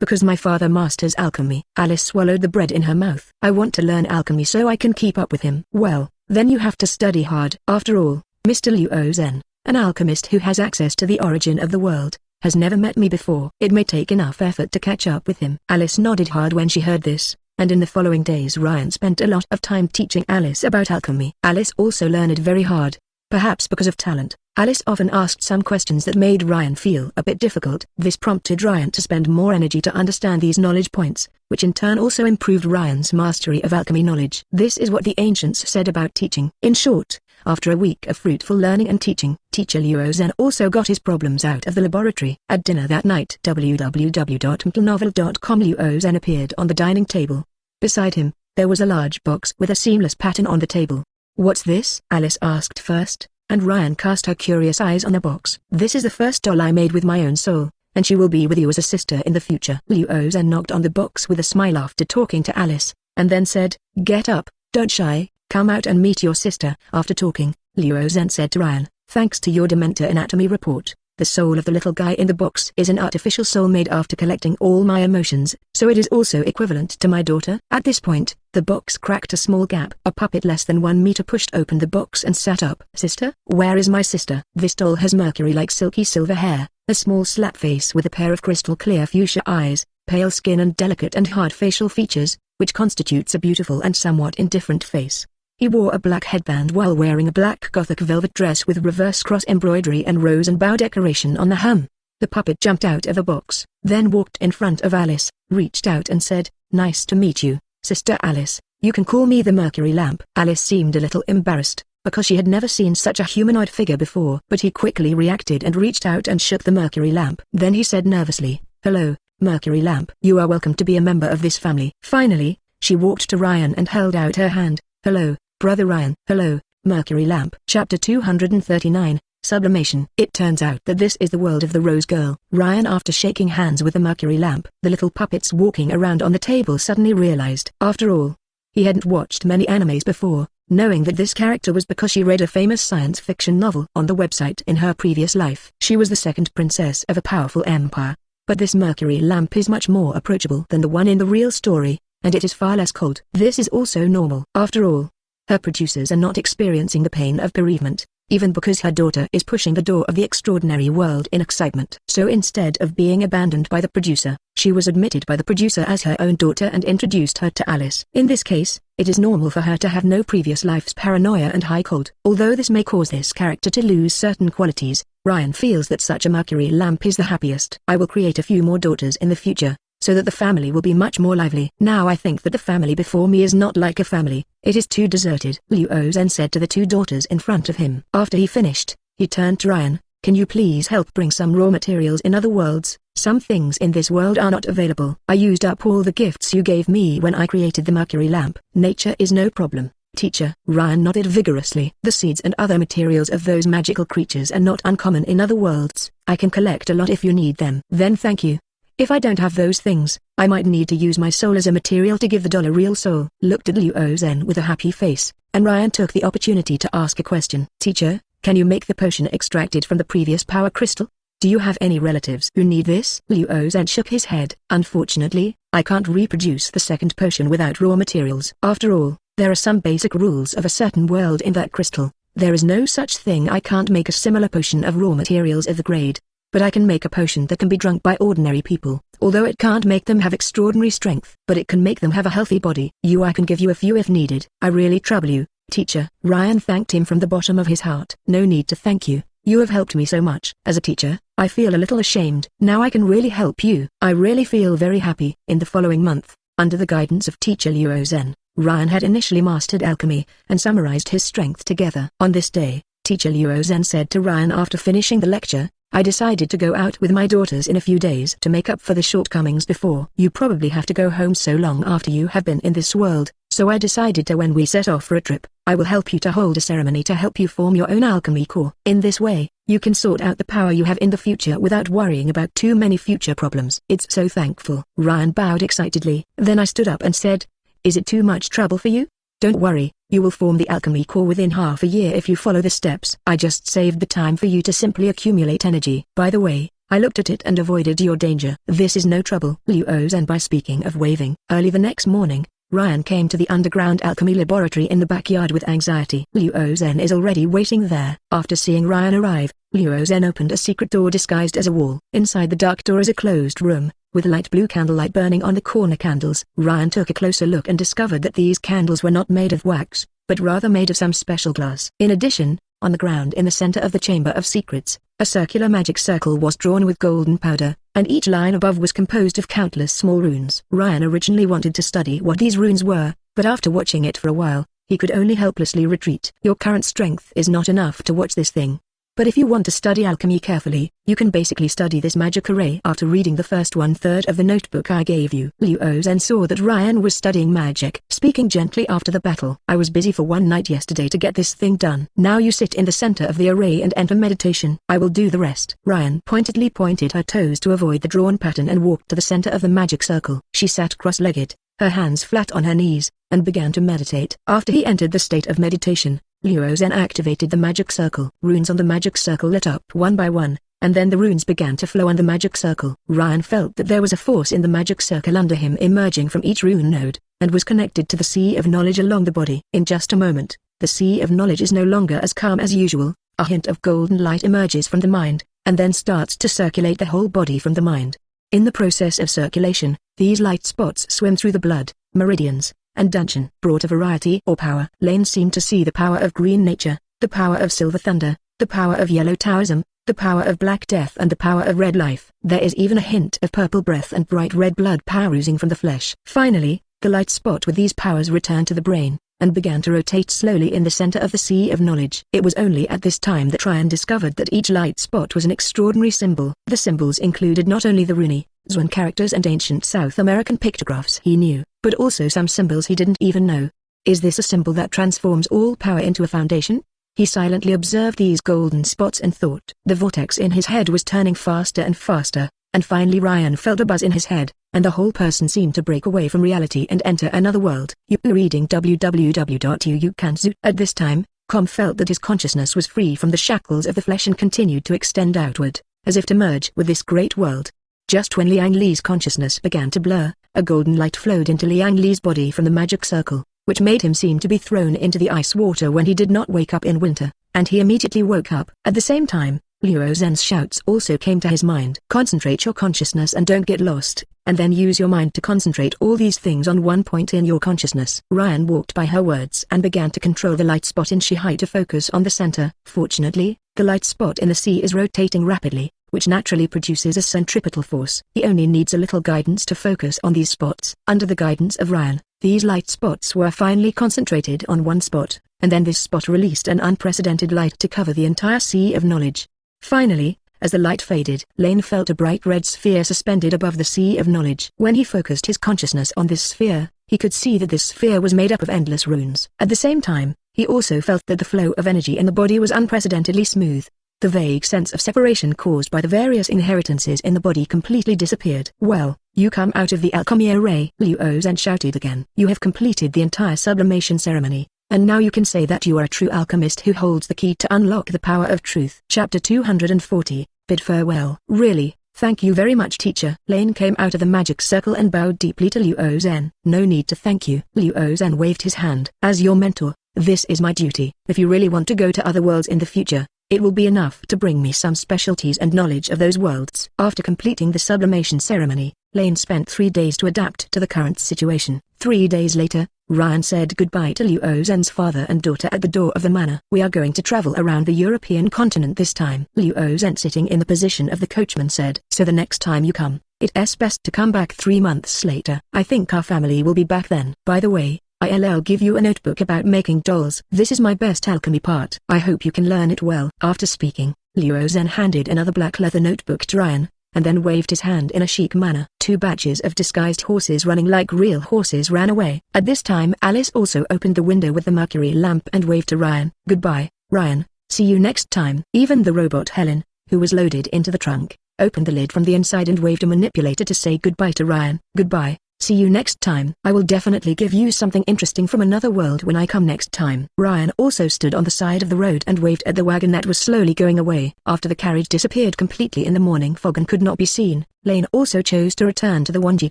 Because my father masters alchemy. Alice swallowed the bread in her mouth. I want to learn alchemy so I can keep up with him. Well, then you have to study hard. After all, Mr. Liu Zhen, an alchemist who has access to the origin of the world, has never met me before. It may take enough effort to catch up with him. Alice nodded hard when she heard this, and in the following days Ryan spent a lot of time teaching Alice about alchemy. Alice also learned very hard, perhaps because of talent. Alice often asked some questions that made Ryan feel a bit difficult. This prompted Ryan to spend more energy to understand these knowledge points, which in turn also improved Ryan's mastery of alchemy knowledge. This is what the ancients said about teaching. In short, after a week of fruitful learning and teaching, teacher Liu Zhen also got his problems out of the laboratory. At dinner that night, www.mplnovel.com, Liu Zhen appeared on the dining table. Beside him, there was a large box with a seamless pattern on the table. What's this? Alice asked first, and Ryan cast her curious eyes on the box. This is the first doll I made with my own soul, and she will be with you as a sister in the future. Liu Zhen knocked on the box with a smile after talking to Alice, and then said, get up, don't shy. Come out and meet your sister. After talking, Liu Zhen said to Ryan, thanks to your Dementor anatomy report, the soul of the little guy in the box is an artificial soul made after collecting all my emotions, so it is also equivalent to my daughter. At this point, the box cracked a small gap. A puppet less than 1 meter pushed open the box and sat up. Sister? Where is my sister? This doll has mercury-like silky silver hair, a small slap face with a pair of crystal clear fuchsia eyes, pale skin and delicate and hard facial features, which constitutes a beautiful and somewhat indifferent face. He wore a black headband while wearing a black gothic velvet dress with reverse cross embroidery and rose and bow decoration on the hem. The puppet jumped out of the box, then walked in front of Alice, reached out and said, nice to meet you, Sister Alice. You can call me the Mercury Lamp. Alice seemed a little embarrassed, because she had never seen such a humanoid figure before. But he quickly reacted and reached out and shook the Mercury Lamp. Then he said nervously, hello, Mercury Lamp. You are welcome to be a member of this family. Finally, she walked to Ryan and held out her hand. Hello, Brother Ryan. Hello, Mercury Lamp. Chapter 239, Sublimation. It turns out that this is the world of the Rose Girl. Ryan, after shaking hands with the Mercury Lamp, the little puppets walking around on the table, suddenly realized. After all, he hadn't watched many animes before, knowing that this character was because she read a famous science fiction novel on the website in her previous life. She was the second princess of a powerful empire, but this Mercury Lamp is much more approachable than the one in the real story, and it is far less cold. This is also normal. After all, her producers are not experiencing the pain of bereavement, even because her daughter is pushing the door of the extraordinary world in excitement. So instead of being abandoned by the producer, she was admitted by the producer as her own daughter and introduced her to Alice. In this case, it is normal for her to have no previous life's paranoia and high cold. Although this may cause this character to lose certain qualities, Ryan feels that such a Mercury Lamp is the happiest. I will create a few more daughters in the future, so that the family will be much more lively. Now I think that the family before me is not like a family, it is too deserted, Liu Zhen said to the two daughters in front of him. After he finished, he turned to Ryan, Can you please help bring some raw materials in other worlds? Some things in this world are not available. I used up all the gifts you gave me when I created the mercury lamp. Nature is no problem, teacher. Ryan nodded vigorously. The seeds and other materials of those magical creatures are not uncommon in other worlds. I can collect a lot if you need them. Then thank you. If I don't have those things, I might need to use my soul as a material to give the doll a real soul. Looked at Liu Zhen with a happy face, and Ryan took the opportunity to ask a question. Teacher, can you make the potion extracted from the previous power crystal? Do you have any relatives who need this? Liu Zhen shook his head. Unfortunately, I can't reproduce the second potion without raw materials. After all, there are some basic rules of a certain world in that crystal. There is no such thing. I can't make a similar potion of raw materials of the grade. But I can make a potion that can be drunk by ordinary people, although it can't make them have extraordinary strength. But it can make them have a healthy body. I can give you a few if needed. I really trouble you, teacher. Ryan thanked him from the bottom of his heart. No need to thank you. You have helped me so much. As a teacher, I feel a little ashamed. Now I can really help you. I really feel very happy. In the following month, under the guidance of teacher Liu Zhen, Ryan had initially mastered alchemy, and summarized his strength together. On this day, teacher Liu Zhen said to Ryan after finishing the lecture, I decided to go out with my daughters in a few days to make up for the shortcomings before. You probably have to go home so long after you have been in this world, so I decided to when we set off for a trip, I will help you to hold a ceremony to help you form your own alchemy core. In this way, you can sort out the power you have in the future without worrying about too many future problems. It's so thankful. Ryan bowed excitedly. Then I stood up and said, is it too much trouble for you? Don't worry, you will form the alchemy core within half a year if you follow the steps. I just saved the time for you to simply accumulate energy. By the way, I looked at it and avoided your danger. This is no trouble. Liu Zhen. By speaking of waving. Early the next morning, Ryan came to the underground alchemy laboratory in the backyard with anxiety. Liu Zhen is already waiting there. After seeing Ryan arrive, Liu Zhen opened a secret door disguised as a wall. Inside the dark door is a closed room, with light blue candlelight burning on the corner candles. Ryan took a closer look and discovered that these candles were not made of wax, but rather made of some special glass. In addition, on the ground in the center of the Chamber of Secrets, a circular magic circle was drawn with golden powder, and each line above was composed of countless small runes. Ryan originally wanted to study what these runes were, but after watching it for a while, he could only helplessly retreat. Your current strength is not enough to watch this thing. But if you want to study alchemy carefully, you can basically study this magic array. After reading the first 1/3 of the notebook I gave you, Liu Zhen saw that Ryan was studying magic. Speaking gently after the battle, I was busy for one night yesterday to get this thing done. Now you sit in the center of the array and enter meditation. I will do the rest. Ryan pointedly pointed her toes to avoid the drawn pattern and walked to the center of the magic circle. She sat cross-legged, her hands flat on her knees, and began to meditate. After he entered the state of meditation, Liu Zhen activated the magic circle. Runes on the magic circle lit up one by one, and then the runes began to flow on the magic circle. Ryan felt that there was a force in the magic circle under him emerging from each rune node, and was connected to the sea of knowledge along the body. In just a moment, the sea of knowledge is no longer as calm as usual. A hint of golden light emerges from the mind, and then starts to circulate the whole body from the mind. In the process of circulation, these light spots swim through the blood, meridians, and dungeon. Brought a variety or power. Lane seemed to see the power of green nature, the power of silver thunder, the power of yellow Taoism, the power of black death and the power of red life. There is even a hint of purple breath and bright red blood power oozing from the flesh. Finally, the light spot with these powers returned to the brain, and began to rotate slowly in the center of the sea of knowledge. It was only at this time that Ryan discovered that each light spot was an extraordinary symbol. The symbols included not only the rune, Zhuan characters and ancient South American pictographs he knew, but also some symbols he didn't even know. Is this a symbol that transforms all power into a foundation? He silently observed these golden spots and thought. The vortex in his head was turning faster and faster, and finally Ryan felt a buzz in his head, and the whole person seemed to break away from reality and enter another world. You reading www.uukanzu. At this time, Com felt that his consciousness was free from the shackles of the flesh and continued to extend outward, as if to merge with this great world. Just when Liang Li's consciousness began to blur, a golden light flowed into Liang Li's body from the magic circle, which made him seem to be thrown into the ice water when he did not wake up in winter, and he immediately woke up. At the same time, Liu Zhen's shouts also came to his mind. Concentrate your consciousness and don't get lost, and then use your mind to concentrate all these things on one point in your consciousness. Ryan walked by her words and began to control the light spot in Shihai to focus on the center. Fortunately, the light spot in the sea is rotating rapidly, which naturally produces a centripetal force. He only needs a little guidance to focus on these spots. Under the guidance of Ryan, these light spots were finally concentrated on one spot, and then this spot released an unprecedented light to cover the entire sea of knowledge. Finally, as the light faded, Lane felt a bright red sphere suspended above the sea of knowledge. When he focused his consciousness on this sphere, he could see that this sphere was made up of endless runes. At the same time, he also felt that the flow of energy in the body was unprecedentedly smooth. The vague sense of separation caused by the various inheritances in the body completely disappeared. "Well, you come out of the alchemy array," Liu Zhen shouted again. "You have completed the entire sublimation ceremony, and now you can say that you are a true alchemist who holds the key to unlock the power of truth." Chapter 240, Bid Farewell. "Really, thank you very much, teacher." Lane came out of the magic circle and bowed deeply to Liu Zhen. "No need to thank you." Liu Zhen waved his hand. "As your mentor, this is my duty. If you really want to go to other worlds in the future, it will be enough to bring me some specialties and knowledge of those worlds." After completing the sublimation ceremony, Lane spent 3 days to adapt to the current situation. 3 days later, Ryan said goodbye to Liu Zhen's father and daughter at the door of the manor. "We are going to travel around the European continent this time." Liu Zhen, sitting in the position of the coachman, said. "So the next time you come, it's best to come back 3 months later. I think our family will be back then. By the way, I'll give you a notebook about making dolls. This is my best alchemy part. I hope you can learn it well." After speaking, Liu Zhen handed another black leather notebook to Ryan, and then waved his hand in a chic manner. 2 batches of disguised horses running like real horses ran away. At this time, Alice also opened the window with the mercury lamp and waved to Ryan. "Goodbye, Ryan, see you next time." Even the robot Helen, who was loaded into the trunk, opened the lid from the inside and waved a manipulator to say goodbye to Ryan. "Goodbye. See you next time. I will definitely give you something interesting from another world when I come next time." Ryan also stood on the side of the road and waved at the wagon that was slowly going away. After the carriage disappeared completely in the morning fog and could not be seen, Lane also chose to return to the Wonji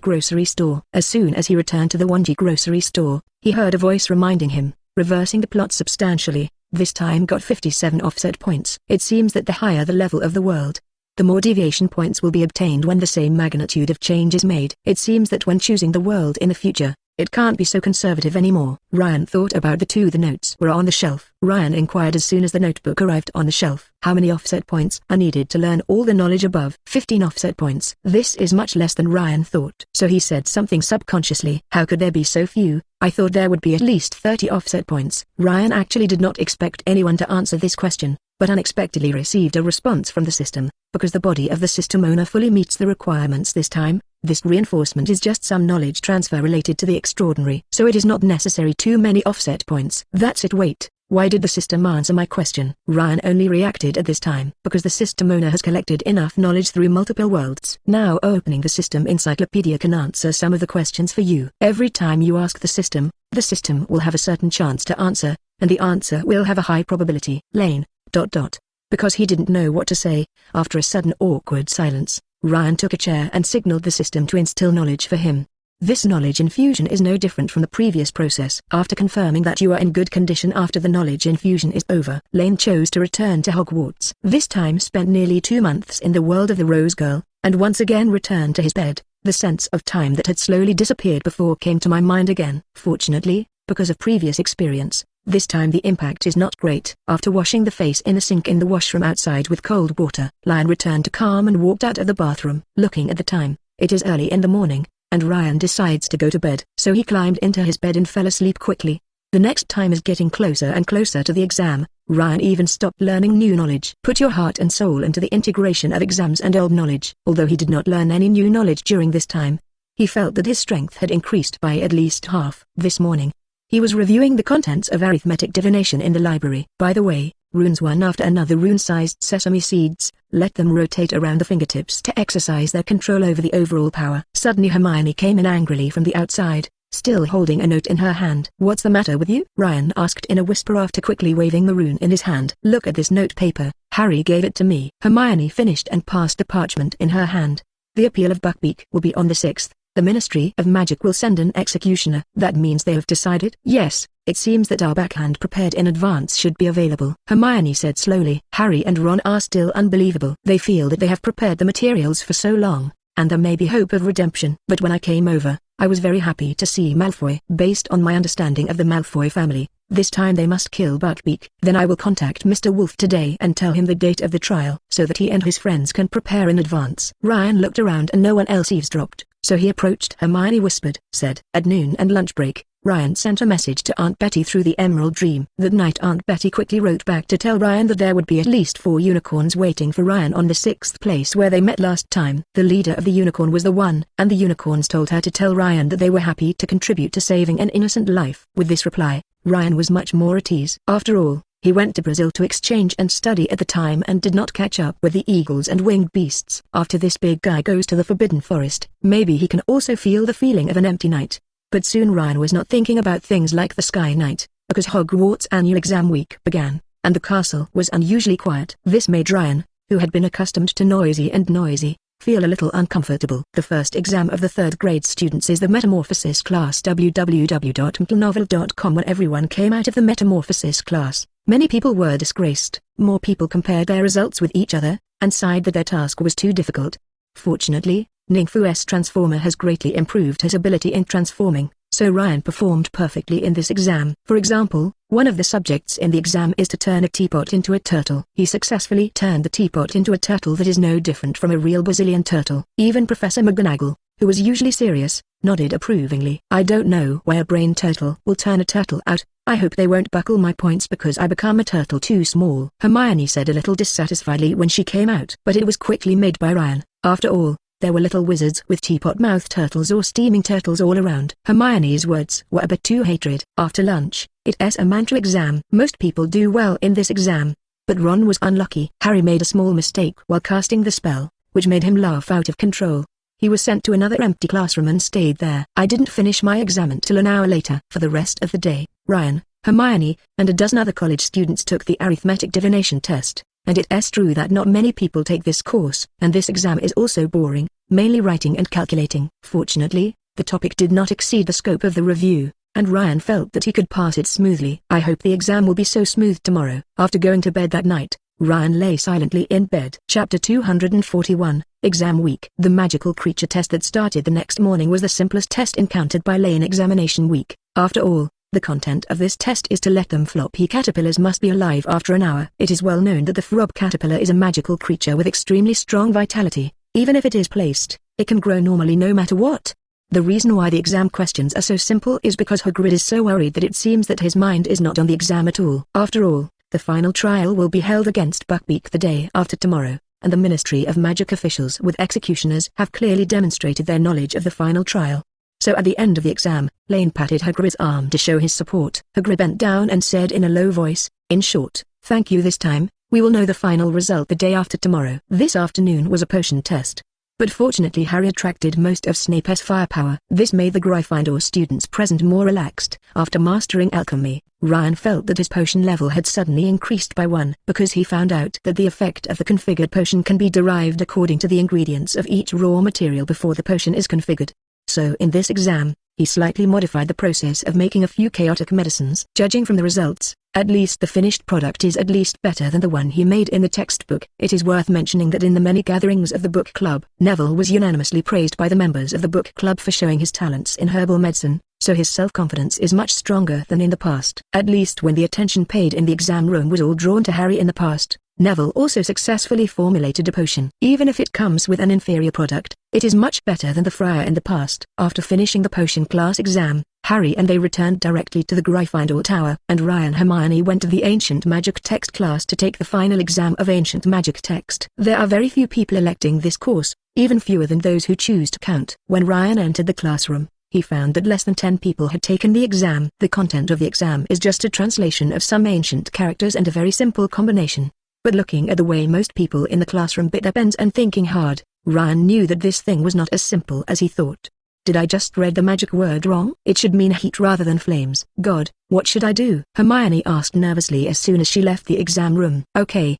grocery store. As soon as he returned to the Wonji grocery store, he heard a voice reminding him, reversing the plot substantially, this time got 57 offset points. It seems that the higher the level of the world, the more deviation points will be obtained when the same magnitude of change is made. It seems that when choosing the world in the future, it can't be so conservative anymore. Ryan thought about the notes were on the shelf. Ryan inquired as soon as the notebook arrived on the shelf. "How many offset points are needed to learn all the knowledge above?" 15 offset points. This is much less than Ryan thought. So he said something subconsciously. "How could there be so few? I thought there would be at least 30 offset points." Ryan actually did not expect anyone to answer this question, but unexpectedly received a response from the system, because the body of the system owner fully meets the requirements this time. This reinforcement is just some knowledge transfer related to the extraordinary. So it is not necessary too many offset points. That's it. Wait, why did the system answer my question? Ryan only reacted at this time because the system owner has collected enough knowledge through multiple worlds. Now opening the system encyclopedia can answer some of the questions for you. Every time you ask the system will have a certain chance to answer, and the answer will have a high probability. Lane, ... Because he didn't know what to say, after a sudden awkward silence, Ryan took a chair and signaled the system to instill knowledge for him. This knowledge infusion is no different from the previous process. After confirming that you are in good condition after the knowledge infusion is over, Lane chose to return to Hogwarts. This time spent nearly 2 months in the world of the Rose Girl, and once again returned to his bed. The sense of time that had slowly disappeared before came to my mind again. Fortunately, because of previous experience, this time the impact is not great. After washing the face in the sink in the washroom outside with cold water, Ryan returned to calm and walked out of the bathroom. Looking at the time, it is early in the morning, and Ryan decides to go to bed. So he climbed into his bed and fell asleep quickly. The next time is getting closer and closer to the exam. Ryan even stopped learning new knowledge. Put your heart and soul into the integration of exams and old knowledge. Although he did not learn any new knowledge during this time, he felt that his strength had increased by at least half. This morning, he was reviewing the contents of arithmetic divination in the library. By the way, runes one after another rune-sized sesame seeds, let them rotate around the fingertips to exercise their control over the overall power. Suddenly Hermione came in angrily from the outside, still holding a note in her hand. "What's the matter with you?" Ryan asked in a whisper after quickly waving the rune in his hand. "Look at this note paper. Harry gave it to me." Hermione finished and passed the parchment in her hand. "The appeal of Buckbeak will be on the 6th. The Ministry of Magic will send an executioner." "That means they have decided?" "Yes, it seems that our backhand prepared in advance should be available," Hermione said slowly. Harry and Ron are still unbelievable. They feel that they have prepared the materials for so long, and there may be hope of redemption. But when I came over, I was very happy to see Malfoy. Based on my understanding of the Malfoy family, this time they must kill Buckbeak. Then I will contact Mr. Wolf today and tell him the date of the trial, so that he and his friends can prepare in advance. Ryan looked around and no one else eavesdropped, so he approached Hermione, whispered, said, "At noon and lunch break, Ryan sent a message to Aunt Betty through the Emerald Dream. That night Aunt Betty quickly wrote back to tell Ryan that there would be at least 4 unicorns waiting for Ryan on the 6th place where they met last time. The leader of the unicorn was the one, and the unicorns told her to tell Ryan that they were happy to contribute to saving an innocent life. With this reply, Ryan was much more at ease. After all, he went to Brazil to exchange and study at the time and did not catch up with the eagles and winged beasts. After this big guy goes to the Forbidden Forest, maybe he can also feel the feeling of an empty night. But soon Ryan was not thinking about things like the Sky Knight, because Hogwarts' annual exam week began, and the castle was unusually quiet. This made Ryan, who had been accustomed to noisy, feel a little uncomfortable. The first exam of the 3rd grade students is the Metamorphosis class. www.mtlnovel.com. When everyone came out of the Metamorphosis class, many people were disgraced. More people compared their results with each other, and sighed that their task was too difficult. Fortunately, Ningfu's transformer has greatly improved his ability in transforming, so Ryan performed perfectly in this exam. For example, one of the subjects in the exam is to turn a teapot into a turtle. He successfully turned the teapot into a turtle that is no different from a real Brazilian turtle. Even Professor McGonagall, who was usually serious, nodded approvingly. I don't know why a brain turtle will turn a turtle out. I hope they won't buckle my points because I become a turtle too small. Hermione said a little dissatisfiedly when she came out. But it was quickly made by Ryan. After all, there were little wizards with teapot-mouthed turtles or steaming turtles all around. Hermione's words were a bit too hatred. After lunch, it's a mantra exam. Most people do well in this exam, but Ron was unlucky. Harry made a small mistake while casting the spell, which made him laugh out of control. He was sent to another empty classroom and stayed there. I didn't finish my exam until an hour later. For the rest of the day, Ryan, Hermione, and a dozen other college students took the arithmetic divination test. And it's true that not many people take this course, and this exam is also boring, mainly writing and calculating. Fortunately, the topic did not exceed the scope of the review, and Ryan felt that he could pass it smoothly. I hope the exam will be so smooth tomorrow. After going to bed that night, Ryan lay silently in bed. Chapter 241, Exam Week. The magical creature test that started the next morning was the simplest test encountered by Lane examination week. After all, the content of this test is to let them floppy caterpillars must be alive after an hour. It is well known that the frog caterpillar is a magical creature with extremely strong vitality. Even if it is placed, it can grow normally no matter what. The reason why the exam questions are so simple is because Hagrid is so worried that it seems that his mind is not on the exam at all. After all, the final trial will be held against Buckbeak the day after tomorrow, and the Ministry of Magic officials with executioners have clearly demonstrated their knowledge of the final trial. So at the end of the exam, Lane patted Hagrid's arm to show his support. Hagrid bent down and said in a low voice, "In short, thank you this time, we will know the final result the day after tomorrow." This afternoon was a potion test. But fortunately Harry attracted most of Snape's firepower. This made the Gryffindor students present more relaxed. After mastering alchemy, Ryan felt that his potion level had suddenly increased by 1 because he found out that the effect of the configured potion can be derived according to the ingredients of each raw material before the potion is configured. So in this exam, he slightly modified the process of making a few chaotic medicines. Judging from the results, at least the finished product is at least better than the one he made in the textbook. It is worth mentioning that in the many gatherings of the book club, Neville was unanimously praised by the members of the book club for showing his talents in herbal medicine, so his self-confidence is much stronger than in the past. At least when the attention paid in the exam room was all drawn to Harry in the past, Neville also successfully formulated a potion. Even if it comes with an inferior product, it is much better than the Friar in the past. After finishing the potion class exam, Harry and they returned directly to the Gryffindor Tower, and Ryan and Hermione went to the Ancient Magic Text class to take the final exam of Ancient Magic Text. There are very few people electing this course, even fewer than those who choose to count. When Ryan entered the classroom, he found that less than 10 people had taken the exam. The content of the exam is just a translation of some ancient characters and a very simple combination. But looking at the way most people in the classroom bit their pens and thinking hard, Ryan knew that this thing was not as simple as he thought. Did I just read the magic word wrong? It should mean heat rather than flames. God, what should I do? Hermione asked nervously as soon as she left the exam room. Okay,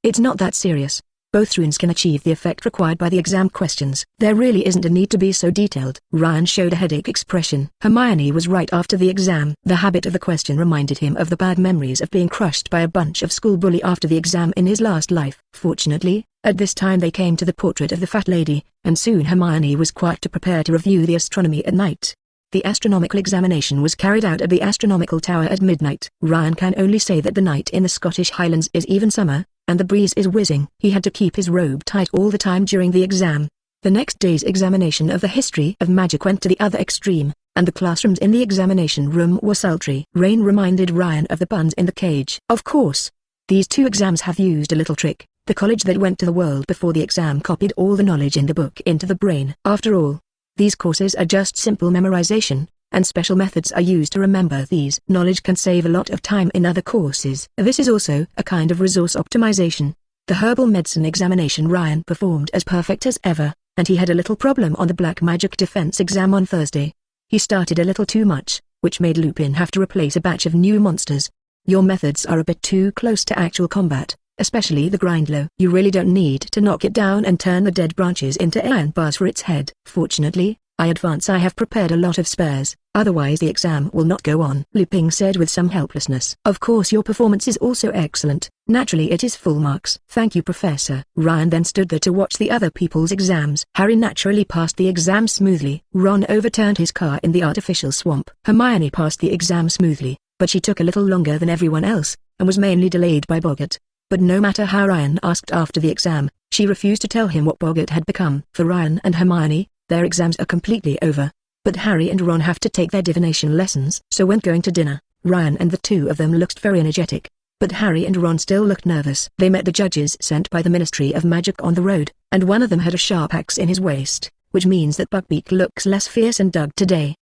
it's not that serious. Both runes can achieve the effect required by the exam questions. There really isn't a need to be so detailed. Ryan showed a headache expression. Hermione was right. After the exam, the habit of the question reminded him of the bad memories of being crushed by a bunch of school bully after the exam in his last life. Fortunately, at this time they came to the portrait of the fat lady, and soon Hermione was quiet to prepare to review the astronomy at night. The astronomical examination was carried out at the astronomical tower at midnight. Ryan can only say that the night in the Scottish Highlands is even summer, and the breeze is whizzing. He had to keep his robe tight all the time during the exam. The next day's examination of the history of magic went to the other extreme, and the classrooms in the examination room were sultry. Rain reminded Ryan of the buns in the cage. Of course, these two exams have used a little trick. The college that went to the world before the exam copied all the knowledge in the book into the brain. After all, these courses are just simple memorization, and special methods are used to remember these. Knowledge can save a lot of time in other courses. This is also a kind of resource optimization. The herbal medicine examination Ryan performed as perfect as ever, and he had a little problem on the black magic defense exam on Thursday. He started a little too much, which made Lupin have to replace a batch of new monsters. Your methods are a bit too close to actual combat, especially the grindlow. You really don't need to knock it down and turn the dead branches into iron bars for its head. Fortunately, I have prepared a lot of spares, otherwise the exam will not go on, Lupin said with some helplessness. Of course your performance is also excellent. Naturally it is full marks. Thank you, Professor. Ryan then stood there to watch the other people's exams. Harry naturally passed the exam smoothly. Ron overturned his car in the artificial swamp. Hermione passed the exam smoothly, but she took a little longer than everyone else, and was mainly delayed by Boggart. But no matter how Ryan asked after the exam, she refused to tell him what Boggart had become. For Ryan and Hermione, their exams are completely over. But Harry and Ron have to take their divination lessons. So when going to dinner, Ryan and the two of them looked very energetic. But Harry and Ron still looked nervous. They met the judges sent by the Ministry of Magic on the road, and one of them had a sharp axe in his waist, which means that Buckbeak looks less fierce and dogged today.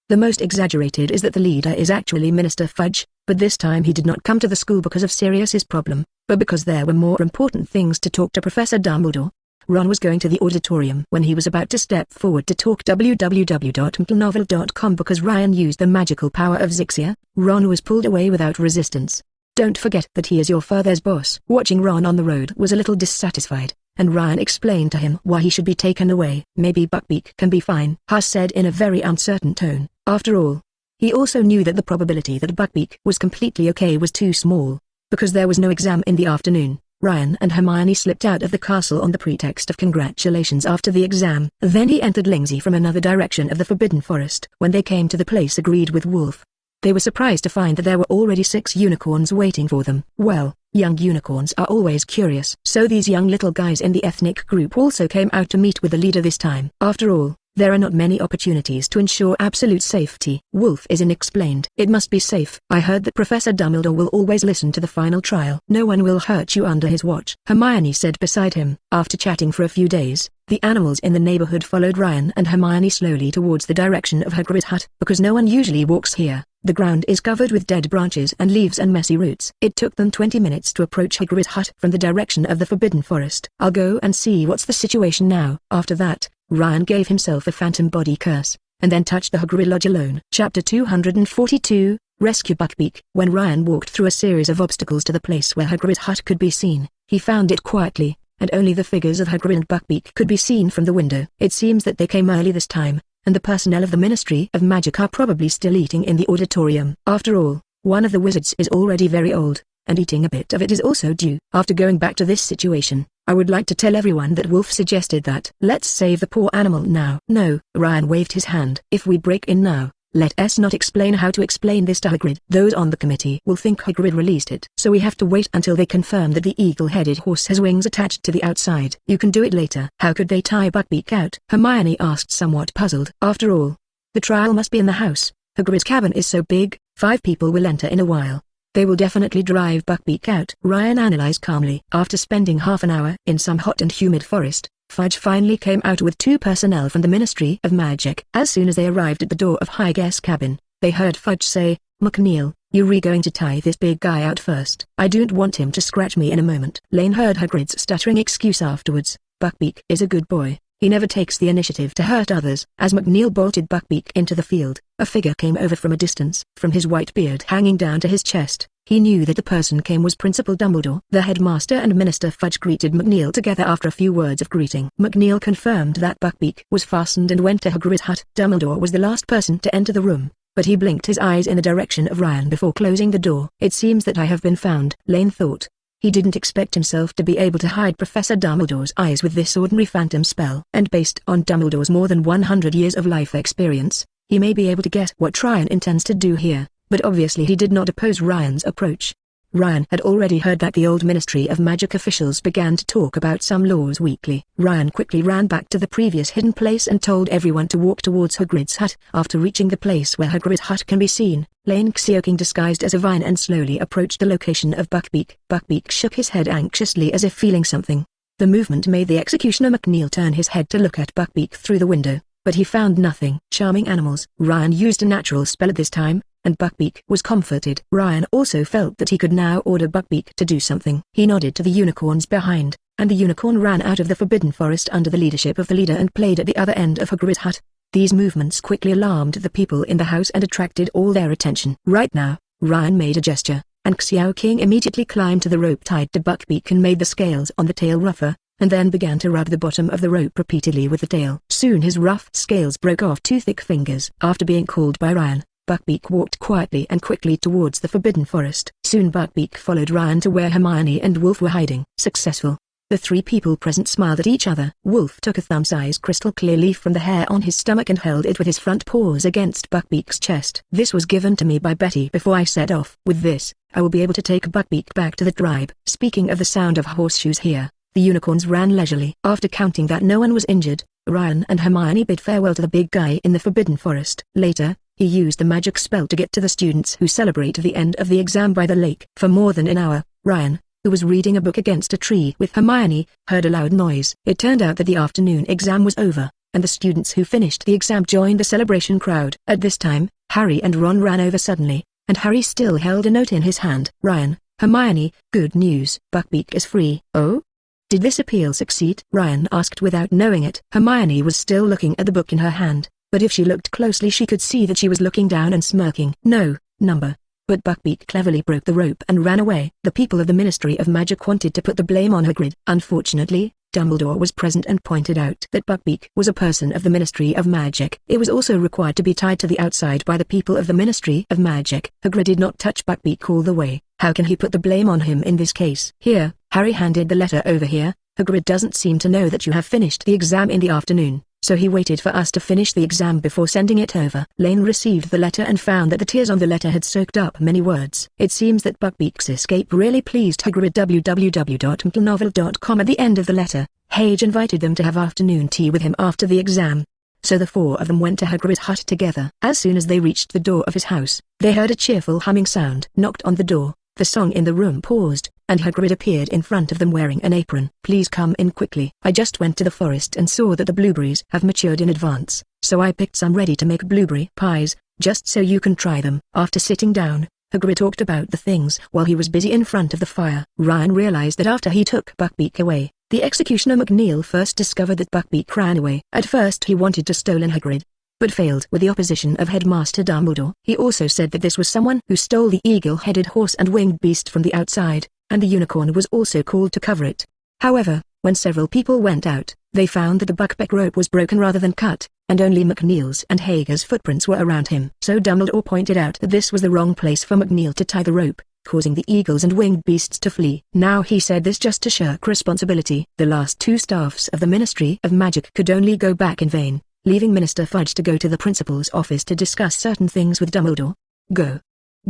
The most exaggerated is that the leader is actually Minister Fudge, but this time he did not come to the school because of Sirius's problem, but because there were more important things to talk to Professor Dumbledore. Ron was going to the auditorium when he was about to step forward to talk www.mtnovel.com because Ryan used the magical power of Zixia. Ron was pulled away without resistance. Don't forget that he is your father's boss. Watching Ron on the road was a little dissatisfied, and Ryan explained to him why he should be taken away. Maybe Buckbeak can be fine, Huss said in a very uncertain tone. After all, he also knew that the probability that Buckbeak was completely okay was too small. Because there was no exam in the afternoon, Ryan and Hermione slipped out of the castle on the pretext of congratulations after the exam. Then he entered Lingzi from another direction of the Forbidden Forest. When they came to the place agreed with Wolf, they were surprised to find that there were already 6 unicorns waiting for them. Well, young unicorns are always curious. So these young little guys in the ethnic group also came out to meet with the leader this time. After all, there are not many opportunities to ensure absolute safety. Wolf is unexplained. It must be safe. I heard that Professor Dumbledore will always listen to the final trial. No one will hurt you under his watch, Hermione said beside him. After chatting for a few days, the animals in the neighborhood followed Ryan and Hermione slowly towards the direction of Hagrid's hut. Because no one usually walks here, the ground is covered with dead branches and leaves and messy roots. It took them 20 minutes to approach Hagrid's hut from the direction of the Forbidden Forest. I'll go and see what's the situation now. After that, Ryan gave himself a phantom body curse, and then touched the Hagrid lodge alone. Chapter 242, Rescue Buckbeak. When Ryan walked through a series of obstacles to the place where Hagrid's hut could be seen, he found it quietly, and only the figures of Hagrid and Buckbeak could be seen from the window. It seems that they came early this time, and the personnel of the Ministry of Magic are probably still eating in the auditorium. After all, one of the wizards is already very old, and eating a bit of it is also due. After going back to this situation, I would like to tell everyone that Wolf suggested that let's save the poor animal now. No, Ryan waved his hand. If we break in now, let us not explain how to explain this to Hagrid. Those on the committee will think Hagrid released it. So we have to wait until they confirm that the eagle-headed horse has wings attached to the outside. You can do it later. How could they tie Buckbeak out? Hermione asked, somewhat puzzled. After all, the trial must be in the house. Hagrid's cabin is so big, 5 people will enter in a while. They will definitely drive Buckbeak out. Ryan analyzed calmly. After spending half an hour in some hot and humid forest, Fudge finally came out with 2 personnel from the Ministry of Magic. As soon as they arrived at the door of Highguess' cabin, they heard Fudge say, "McNeil, you're going to tie this big guy out first. I don't want him to scratch me in a moment." Lane heard Hagrid's stuttering excuse afterwards. Buckbeak is a good boy. He never takes the initiative to hurt others. As McNeil bolted Buckbeak into the field, a figure came over from a distance. From his white beard hanging down to his chest, he knew that the person came was Principal Dumbledore. The headmaster and Minister Fudge greeted McNeil together after a few words of greeting. McNeil confirmed that Buckbeak was fastened and went to Hagrid's hut. Dumbledore was the last person to enter the room, but he blinked his eyes in the direction of Ryan before closing the door. It seems that I have been found, Lane thought. He didn't expect himself to be able to hide Professor Dumbledore's eyes with this ordinary phantom spell. And based on Dumbledore's more than 100 years of life experience, he may be able to guess what Ryan intends to do here, but obviously he did not oppose Ryan's approach. Ryan had already heard that the old Ministry of Magic officials began to talk about some laws weekly. Ryan quickly ran back to the previous hidden place and told everyone to walk towards Hagrid's hut. After reaching the place where Hagrid's hut can be seen, Lane Xiaoqing disguised as a vine and slowly approached the location of Buckbeak. Buckbeak shook his head anxiously as if feeling something. The movement made the executioner McNeil turn his head to look at Buckbeak through the window, but he found nothing. Charming animals. Ryan used a natural spell at this time, and Buckbeak was comforted. Ryan also felt that he could now order Buckbeak to do something. He nodded to the unicorns behind, and the unicorn ran out of the Forbidden Forest under the leadership of the leader and played at the other end of Hagrid's hut. These movements quickly alarmed the people in the house and attracted all their attention. Right now, Ryan made a gesture, and Xiaoqing immediately climbed to the rope tied to Buckbeak and made the scales on the tail rougher, and then began to rub the bottom of the rope repeatedly with the tail. Soon his rough scales broke off 2 thick fingers. After being called by Ryan, Buckbeak walked quietly and quickly towards the Forbidden Forest. Soon Buckbeak followed Ryan to where Hermione and Wolf were hiding. Successful. The 3 people present smiled at each other. Wolf took a thumb-sized crystal clear leaf from the hair on his stomach and held it with his front paws against Buckbeak's chest. This was given to me by Betty before I set off. With this, I will be able to take Buckbeak back to the tribe. Speaking of the sound of horseshoes here, the unicorns ran leisurely. After counting that no one was injured, Ryan and Hermione bid farewell to the big guy in the Forbidden Forest. Later, he used the magic spell to get to the students who celebrate the end of the exam by the lake. For more than an hour, Ryan, who was reading a book against a tree with Hermione, heard a loud noise. It turned out that the afternoon exam was over, and the students who finished the exam joined the celebration crowd. At this time, Harry and Ron ran over suddenly, and Harry still held a note in his hand. Ryan, Hermione, good news. Buckbeak is free. Oh? Did this appeal succeed? Ryan asked without knowing it. Hermione was still looking at the book in her hand, but if she looked closely she could see that she was looking down and smirking. No, number. But Buckbeak cleverly broke the rope and ran away. The people of the Ministry of Magic wanted to put the blame on Hagrid. Unfortunately, Dumbledore was present and pointed out that Buckbeak was a person of the Ministry of Magic. It was also required to be tied to the outside by the people of the Ministry of Magic. Hagrid did not touch Buckbeak all the way. How can he put the blame on him in this case? Here, Harry handed the letter over here. Hagrid doesn't seem to know that you have finished the exam in the afternoon, so he waited for us to finish the exam before sending it over. Lane received the letter and found that the tears on the letter had soaked up many words. It seems that Buckbeak's escape really pleased Hagrid. www.mplnovel.com. At the end of the letter, Hage invited them to have afternoon tea with him after the exam. So the 4 of them went to Hagrid's hut together. As soon as they reached the door of his house, they heard a cheerful humming sound. Knocked on the door, the song in the room paused, and Hagrid appeared in front of them wearing an apron. Please come in quickly. I just went to the forest and saw that the blueberries have matured in advance, so I picked some ready to make blueberry pies, just so you can try them. After sitting down, Hagrid talked about the things while he was busy in front of the fire. Ryan realized that after he took Buckbeak away, the executioner McNeil first discovered that Buckbeak ran away. At first he wanted to stolen Hagrid, but failed with the opposition of Headmaster Dumbledore. He also said that this was someone who stole the eagle-headed horse and winged beast from the outside, and the unicorn was also called to cover it. However, when several people went out, they found that the Buckbeak rope was broken rather than cut, and only McNeil's and Hager's footprints were around him. So Dumbledore pointed out that this was the wrong place for McNeil to tie the rope, causing the eagles and winged beasts to flee. Now he said this just to shirk responsibility. The last 2 staffs of the Ministry of Magic could only go back in vain, leaving Minister Fudge to go to the principal's office to discuss certain things with Dumbledore. Go.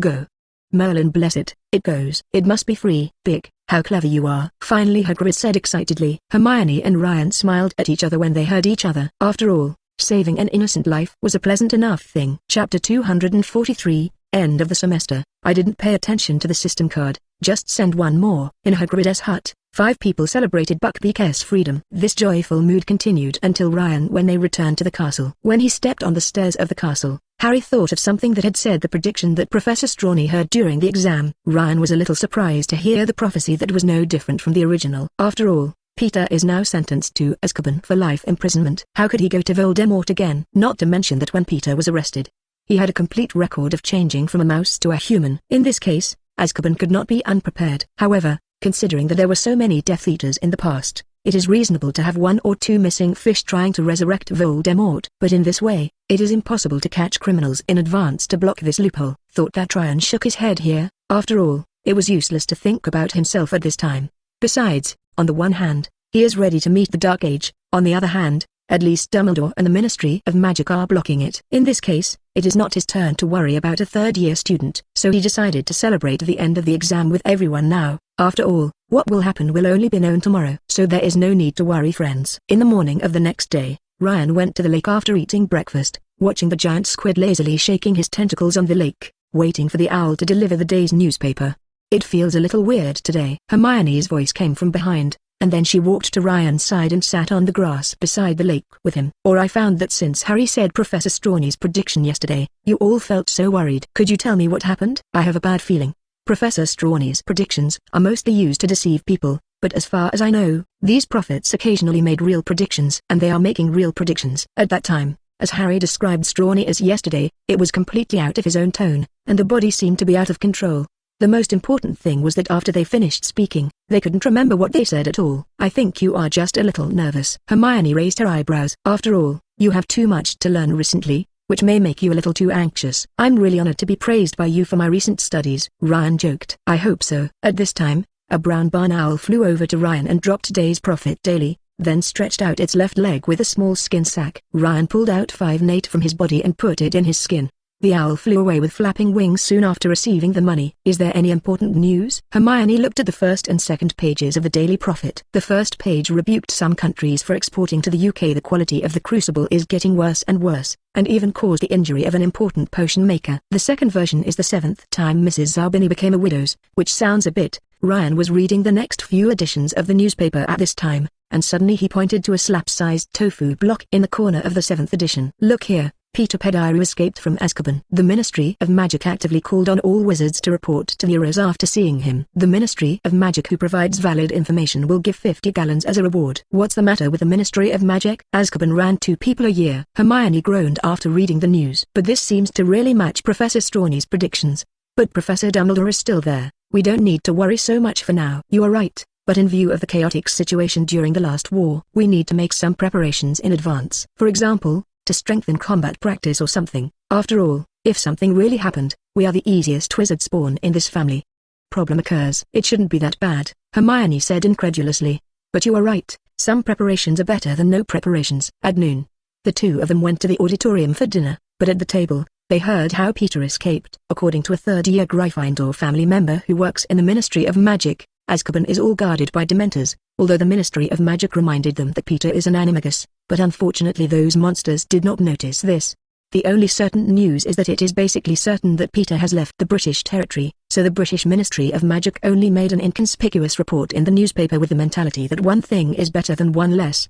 Go. Merlin bless it, it goes. It must be free. Big, how clever you are. Finally Hagrid said excitedly. Hermione and Ryan smiled at each other when they heard each other. After all, saving an innocent life was a pleasant enough thing. Chapter 243, End of the Semester. I didn't pay attention to the system card, just send one more. In Hagrid's hut, 5 people celebrated Buckbeak's freedom. This joyful mood continued until Ryan when they returned to the castle. When he stepped on the stairs of the castle, Harry thought of something that had said the prediction that Professor Strawny heard during the exam. Ryan was a little surprised to hear the prophecy that was no different from the original. After all, Peter is now sentenced to Azkaban for life imprisonment. How could he go to Voldemort again? Not to mention that when Peter was arrested, he had a complete record of changing from a mouse to a human. In this case, Azkaban could not be unprepared. However, considering that there were so many Death Eaters in the past, it is reasonable to have 1 or 2 missing fish trying to resurrect Voldemort. But in this way, it is impossible to catch criminals in advance to block this loophole. Thought that Ryan shook his head here. After all, it was useless to think about himself at this time. Besides, on the one hand, he is ready to meet the Dark Age, on the other hand, At least Dumbledore and the Ministry of Magic are blocking it. In this case, it is not his turn to worry about a third-year student. So he decided to celebrate the end of the exam with everyone now. After all, what will happen will only be known tomorrow. So there is no need to worry, friends. In the morning of the next day, Ryan went to the lake after eating breakfast, watching the giant squid lazily shaking his tentacles on the lake, waiting for the owl to deliver the day's newspaper. It feels a little weird today. Hermione's voice came from behind, and then she walked to Ryan's side and sat on the grass beside the lake with him. Or I found that since Harry said Professor Strawny's prediction yesterday, you all felt so worried. Could you tell me what happened? I have a bad feeling. Professor Strawny's predictions are mostly used to deceive people, but as far as I know, these prophets occasionally made real predictions. And they are making real predictions. At that time, as Harry described Strawny as yesterday, it was completely out of his own tone, and the body seemed to be out of control. The most important thing was that after they finished speaking, they couldn't remember what they said at all. I think you are just a little nervous. Hermione raised her eyebrows. After all, you have too much to learn recently, which may make you a little too anxious. I'm really honored to be praised by you for my recent studies, Ryan joked. I hope so. At this time, a brown barn owl flew over to Ryan and dropped today's Prophet Daily, then stretched out its left leg with a small skin sack. Ryan pulled out 5 nate from his body and put it in his skin. The owl flew away with flapping wings soon after receiving the money. Is there any important news? Hermione looked at the first and second pages of the Daily Prophet. The first page rebuked some countries for exporting to the UK. The quality of the crucible is getting worse and worse, and even caused the injury of an important potion maker. The second version is the 7th time Mrs. Zarbini became a widow, which sounds a bit. Ryan was reading the next few editions of the newspaper at this time, and suddenly he pointed to a slap-sized tofu block in the corner of the 7th edition. Look here. Peter Pettigrew escaped from Azkaban. The Ministry of Magic actively called on all wizards to report to the Heroes after seeing him. The Ministry of Magic, who provides valid information, will give 50 gallons as a reward. What's the matter with the Ministry of Magic? Azkaban ran 2 people a year. Hermione groaned after reading the news. But this seems to really match Professor Strawny's predictions. But Professor Dumbledore is still there. We don't need to worry so much for now. You are right. But in view of the chaotic situation during the last war, we need to make some preparations in advance. For example, to strengthen combat practice or something. After all, if something really happened, we are the easiest wizard spawn in this family. Problem occurs. It shouldn't be that bad, Hermione said incredulously. But you are right, some preparations are better than no preparations. At noon, the two of them went to the auditorium for dinner, but at the table, they heard how Peter escaped. According to a third-year Gryffindor family member who works in the Ministry of Magic, Azkaban is all guarded by Dementors, although the Ministry of Magic reminded them that Peter is an animagus, but unfortunately those monsters did not notice this. The only certain news is that it is basically certain that Peter has left the British territory, so the British Ministry of Magic only made an inconspicuous report in the newspaper with the mentality that one thing is better than one less.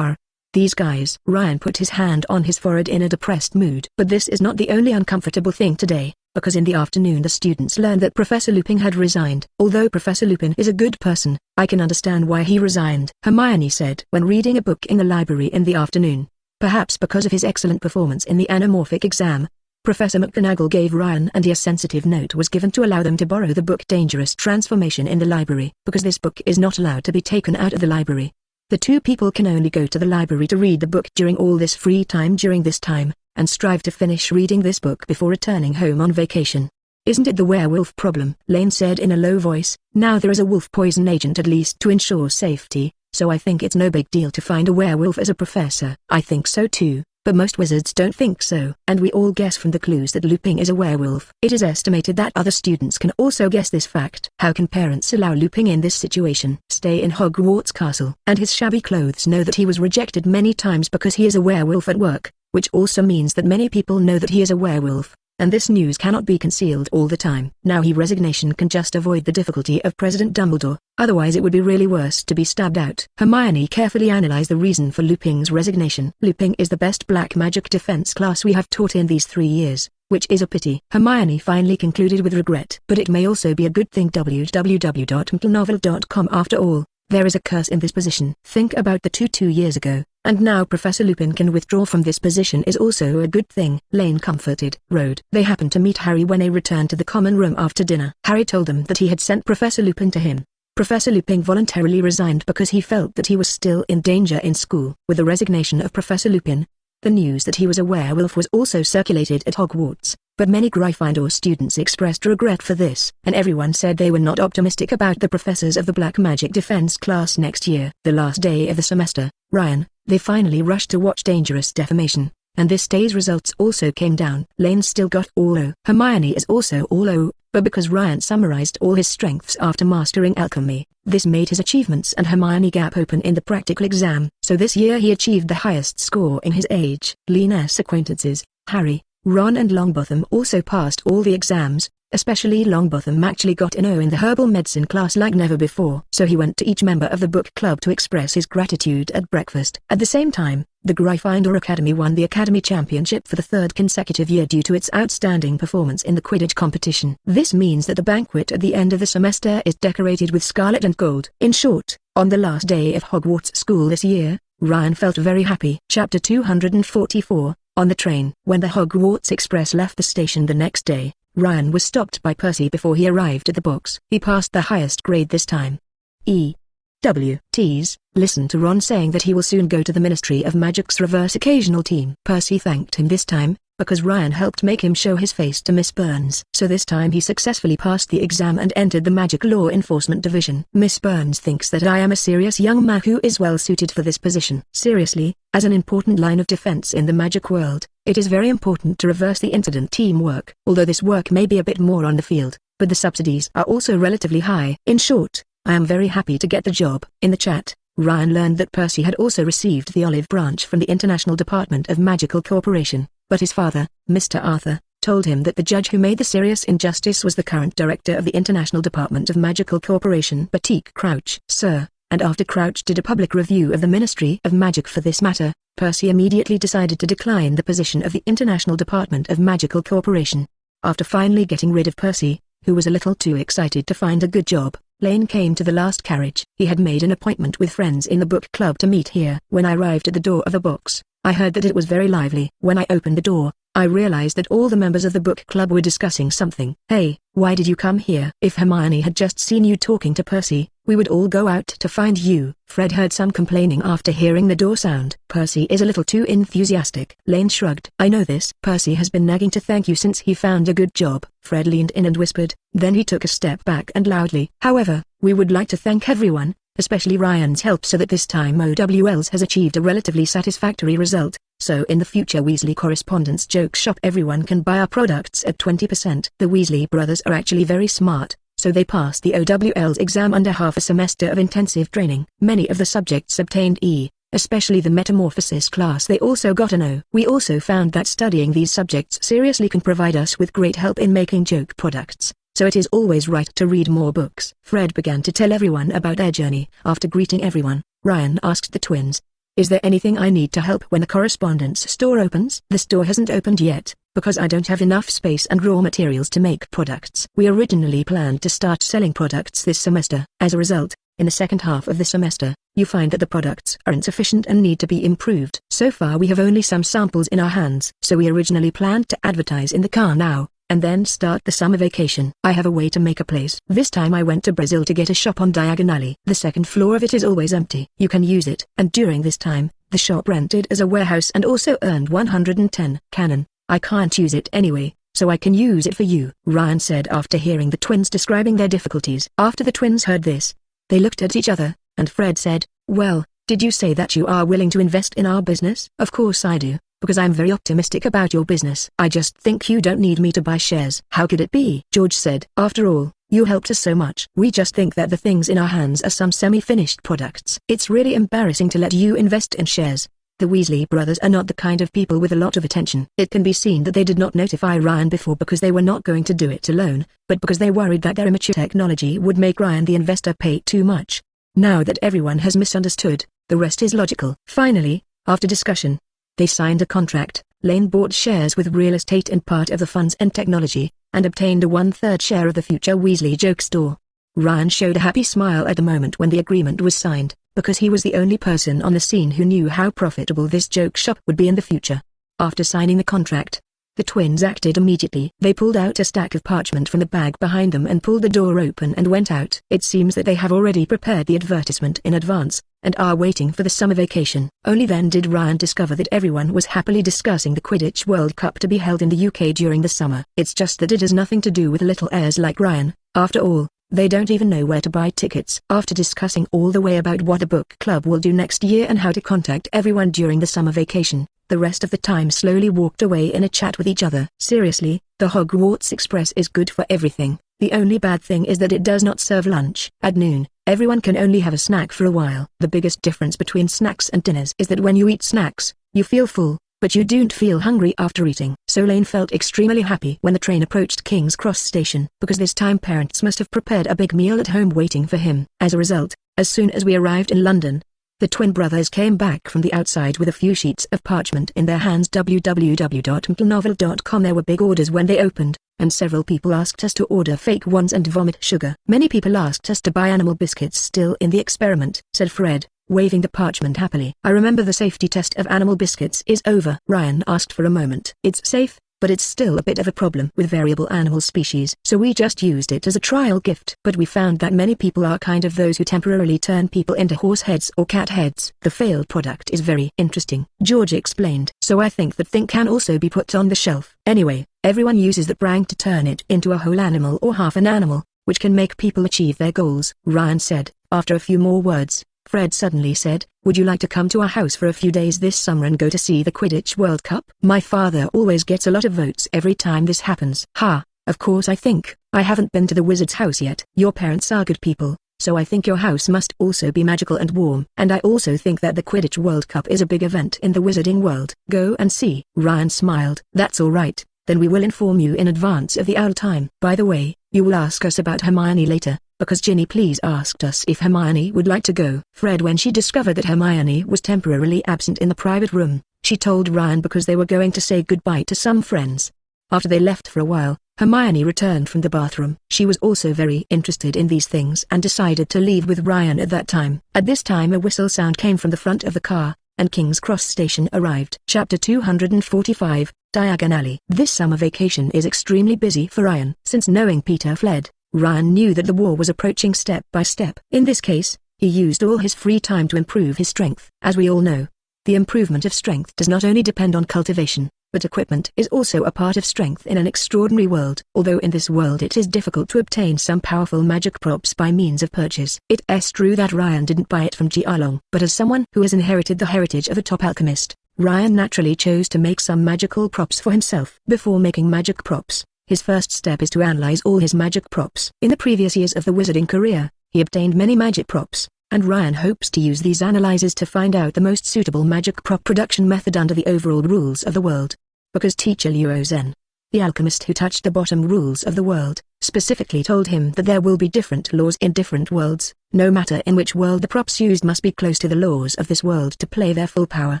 These guys. Ryan put his hand on his forehead in a depressed mood. But this is not the only uncomfortable thing today, because in the afternoon the students learned that Professor Lupin had resigned. Although Professor Lupin is a good person, I can understand why he resigned, Hermione said when reading a book in the library in the afternoon. Perhaps because of his excellent performance in the anamorphic exam, Professor McGonagall gave Ryan and a sensitive note was given to allow them to borrow the book Dangerous Transformation in the library, because this book is not allowed to be taken out of the library. The two people can only go to the library to read the book during all this free time during this time, and strive to finish reading this book before returning home on vacation. Isn't it the werewolf problem? Lane said in a low voice. Now there is a wolf poison agent at least to ensure safety, so I think it's no big deal to find a werewolf as a professor. I think so too, but most wizards don't think so. And we all guess from the clues that Lupin is a werewolf. It is estimated that other students can also guess this fact. How can parents allow Lupin in this situation? Stay in Hogwarts Castle. And his shabby clothes know that he was rejected many times because he is a werewolf at work, which also means that many people know that he is a werewolf. And this news cannot be concealed all the time. Now his resignation can just avoid the difficulty of President Dumbledore, otherwise it would be really worse to be stabbed out. Hermione carefully analyzed the reason for Lupin's resignation. Lupin is the best black magic defense class we have taught in these 3 years, which is a pity. Hermione finally concluded with regret. But it may also be a good thing. www.mplnovel.com. After all, there is a curse in this position. Think about the 2 years ago. And now Professor Lupin can withdraw from this position is also a good thing. Lane comforted. They happened to meet Harry when they returned to the common room after dinner. Harry told them that he had sent Professor Lupin to him. Professor Lupin voluntarily resigned because he felt that he was still in danger in school. With the resignation of Professor Lupin, the news that he was a werewolf was also circulated at Hogwarts, but many Gryffindor students expressed regret for this, and everyone said they were not optimistic about the professors of the Black Magic Defense class next year. The last day of the semester, Ryan, They finally rushed to watch Dangerous Defamation, and this day's results also came down. Lane still got all O. Hermione is also all O, but because Ryan summarized all his strengths after mastering alchemy, this made his achievements and Hermione gap open in the practical exam. So this year he achieved the highest score in his age. Lena's acquaintances, Harry, Ron and Longbottom also passed all the exams. Especially Longbottom actually got an O in the herbal medicine class like never before. So he went to each member of the book club to express his gratitude at breakfast. At the same time, the Gryffindor Academy won the Academy Championship for the third consecutive year due to its outstanding performance in the Quidditch competition. This means that the banquet at the end of the semester is decorated with scarlet and gold. In short, on the last day of Hogwarts school this year, Ryan felt very happy. Chapter 244, On the Train. When the Hogwarts Express left the station the next day, Ryan was stopped by Percy before he arrived at the box. He passed the highest grade this time. T's, listen to Ron saying that he will soon go to the Ministry of Magic's reverse occasional team. Percy thanked him this time, because Ryan helped make him show his face to Miss Burns. So this time he successfully passed the exam and entered the Magic Law Enforcement Division. Miss Burns thinks that I am a serious young man who is well suited for this position. Seriously, as an important line of defense in the magic world, it is very important to reverse the incident teamwork. Although this work may be a bit more on the field, but the subsidies are also relatively high. In short, I am very happy to get the job. In the chat, Ryan learned that Percy had also received the olive branch from the International Department of Magical Corporation, but his father, Mr. Arthur, told him that the judge who made the serious injustice was the current director of the International Department of Magical Corporation, Batik Crouch. Sir, and after Crouch did a public review of the Ministry of Magic for this matter, Percy immediately decided to decline the position of the International Department of Magical Corporation. After finally getting rid of Percy, who was a little too excited to find a good job, Lane came to the last carriage. He had made an appointment with friends in the book club to meet here. When I arrived at the door of the box, I heard that it was very lively. When I opened the door, I realized that all the members of the book club were discussing something. Hey, why did you come here? If Hermione had just seen you talking to Percy, we would all go out to find you. Fred heard some complaining after hearing the door sound. Percy is a little too enthusiastic. Lane shrugged. I know this. Percy has been nagging to thank you since he found a good job. Fred leaned in and whispered. Then he took a step back and loudly. However, we would like to thank everyone, especially Ryan's help so that this time OWLs has achieved a relatively satisfactory result. So in the future Weasley Correspondence Joke Shop everyone can buy our products at 20%. The Weasley brothers are actually very smart, so they passed the OWL's exam under half a semester of intensive training. Many of the subjects obtained E, especially the Metamorphosis class. They also got an O. We also found that studying these subjects seriously can provide us with great help in making joke products. So it is always right to read more books. Fred began to tell everyone about their journey. After greeting everyone, Ryan asked the twins, is there anything I need to help when the correspondence store opens? The store hasn't opened yet, because I don't have enough space and raw materials to make products. We originally planned to start selling products this semester. As a result, in the second half of the semester, you find that the products are insufficient and need to be improved. So far we have only some samples in our hands. So we originally planned to advertise in the car now, and then start the summer vacation. I have a way to make a place. This time I went to Brazil to get a shop on Diagon Alley. The second floor of it is always empty. You can use it. And during this time, the shop rented as a warehouse and also earned 110 canon. I can't use it anyway, so I can use it for you, Ryan said after hearing the twins describing their difficulties. After the twins heard this, they looked at each other, and Fred said, well, did you say that you are willing to invest in our business? Of course I do, because I'm very optimistic about your business. I just think you don't need me to buy shares. How could it be? George said. After all, you helped us so much. We just think that the things in our hands are some semi-finished products. It's really embarrassing to let you invest in shares. The Weasley brothers are not the kind of people with a lot of attention. It can be seen that they did not notify Ryan before because they were not going to do it alone, but because they worried that their immature technology would make Ryan the investor pay too much. Now that everyone has misunderstood, the rest is logical. Finally, after discussion, they signed a contract. Lane bought shares with real estate and part of the funds and technology, and obtained a 1/3 share of the future Weasley joke store. Ryan showed a happy smile at the moment when the agreement was signed, because he was the only person on the scene who knew how profitable this joke shop would be in the future. After signing the contract, the twins acted immediately. They pulled out a stack of parchment from the bag behind them and pulled the door open and went out. It seems that they have already prepared the advertisement in advance, and are waiting for the summer vacation. Only then did Ryan discover that everyone was happily discussing the Quidditch World Cup to be held in the UK during the summer. It's just that it has nothing to do with little heirs like Ryan. After all, They don't even know where to buy tickets. After discussing all the way about what the book club will do next year and how to contact everyone during the summer vacation, the rest of the time slowly walked away in a chat with each other. Seriously, the Hogwarts Express is good for everything. The only bad thing is that it does not serve lunch. At noon, everyone can only have a snack for a while. The biggest difference between snacks and dinners is that when you eat snacks, you feel full, but you don't feel hungry after eating. So Lane felt extremely happy when the train approached King's Cross station, because this time parents must have prepared a big meal at home waiting for him. As a result, as soon as we arrived in London, the twin brothers came back from the outside with a few sheets of parchment in their hands. www.mplnovel.com. There were big orders when they opened, and several people asked us to order fake ones and vomit sugar. Many people asked us to buy animal biscuits still in the experiment, said Fred, waving the parchment happily. I remember the safety test of animal biscuits is over. Ryan asked for a moment. It's safe, but it's still a bit of a problem with variable animal species, so we just used it as a trial gift. But we found that many people are kind of those who temporarily turn people into horse heads or cat heads. The failed product is very interesting, George explained. So I think that thing can also be put on the shelf. Anyway, everyone uses that prank to turn it into a whole animal or half an animal, which can make people achieve their goals, Ryan said. After a few more words, Fred suddenly said, "Would you like to come to our house for a few days this summer and go to see the Quidditch World Cup? My father always gets a lot of votes every time this happens." "Ha, of course I think. I haven't been to the wizard's house yet. Your parents are good people, so I think your house must also be magical and warm. And I also think that the Quidditch World Cup is a big event in the wizarding world. Go and see." Ryan smiled. "That's all right, then we will inform you in advance of the owl time. By the way, you will ask us about Hermione later, because Ginny please asked us if Hermione would like to go." Fred, when she discovered that Hermione was temporarily absent in the private room, she told Ryan because they were going to say goodbye to some friends. After they left for a while, Hermione returned from the bathroom. She was also very interested in these things and decided to leave with Ryan at that time. At this time a whistle sound came from the front of the car, and King's Cross station arrived. Chapter 245, Diagon Alley. This summer vacation is extremely busy for Ryan. Since knowing Peter fled, Ryan knew that the war was approaching step by step. In this case, he used all his free time to improve his strength. As we all know, the improvement of strength does not only depend on cultivation, but equipment is also a part of strength in an extraordinary world. Although in this world it is difficult to obtain some powerful magic props by means of purchase. It's true that Ryan didn't buy it from Jialong, but as someone who has inherited the heritage of a top alchemist, Ryan naturally chose to make some magical props for himself. Before making magic props, his first step is to analyze all his magic props. In the previous years of the wizarding career, he obtained many magic props, and Ryan hopes to use these analyzes to find out the most suitable magic prop production method under the overall rules of the world. Because teacher Luo Zhen, the alchemist who touched the bottom rules of the world, specifically told him that there will be different laws in different worlds. No matter in which world the props used must be close to the laws of this world to play their full power.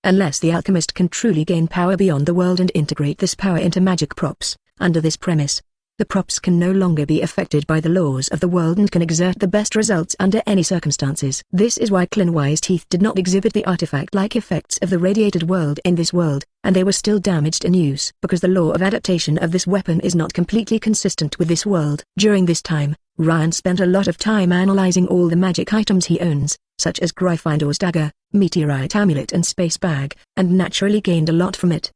Unless the alchemist can truly gain power beyond the world and integrate this power into magic props, under this premise, the props can no longer be affected by the laws of the world and can exert the best results under any circumstances. This is why Clinwise teeth did not exhibit the artifact-like effects of the radiated world in this world, and they were still damaged in use because the law of adaptation of this weapon is not completely consistent with this world. During this time, Ryan spent a lot of time analyzing all the magic items he owns, such as Gryffindor's dagger, meteorite amulet and space bag, and naturally gained a lot from it.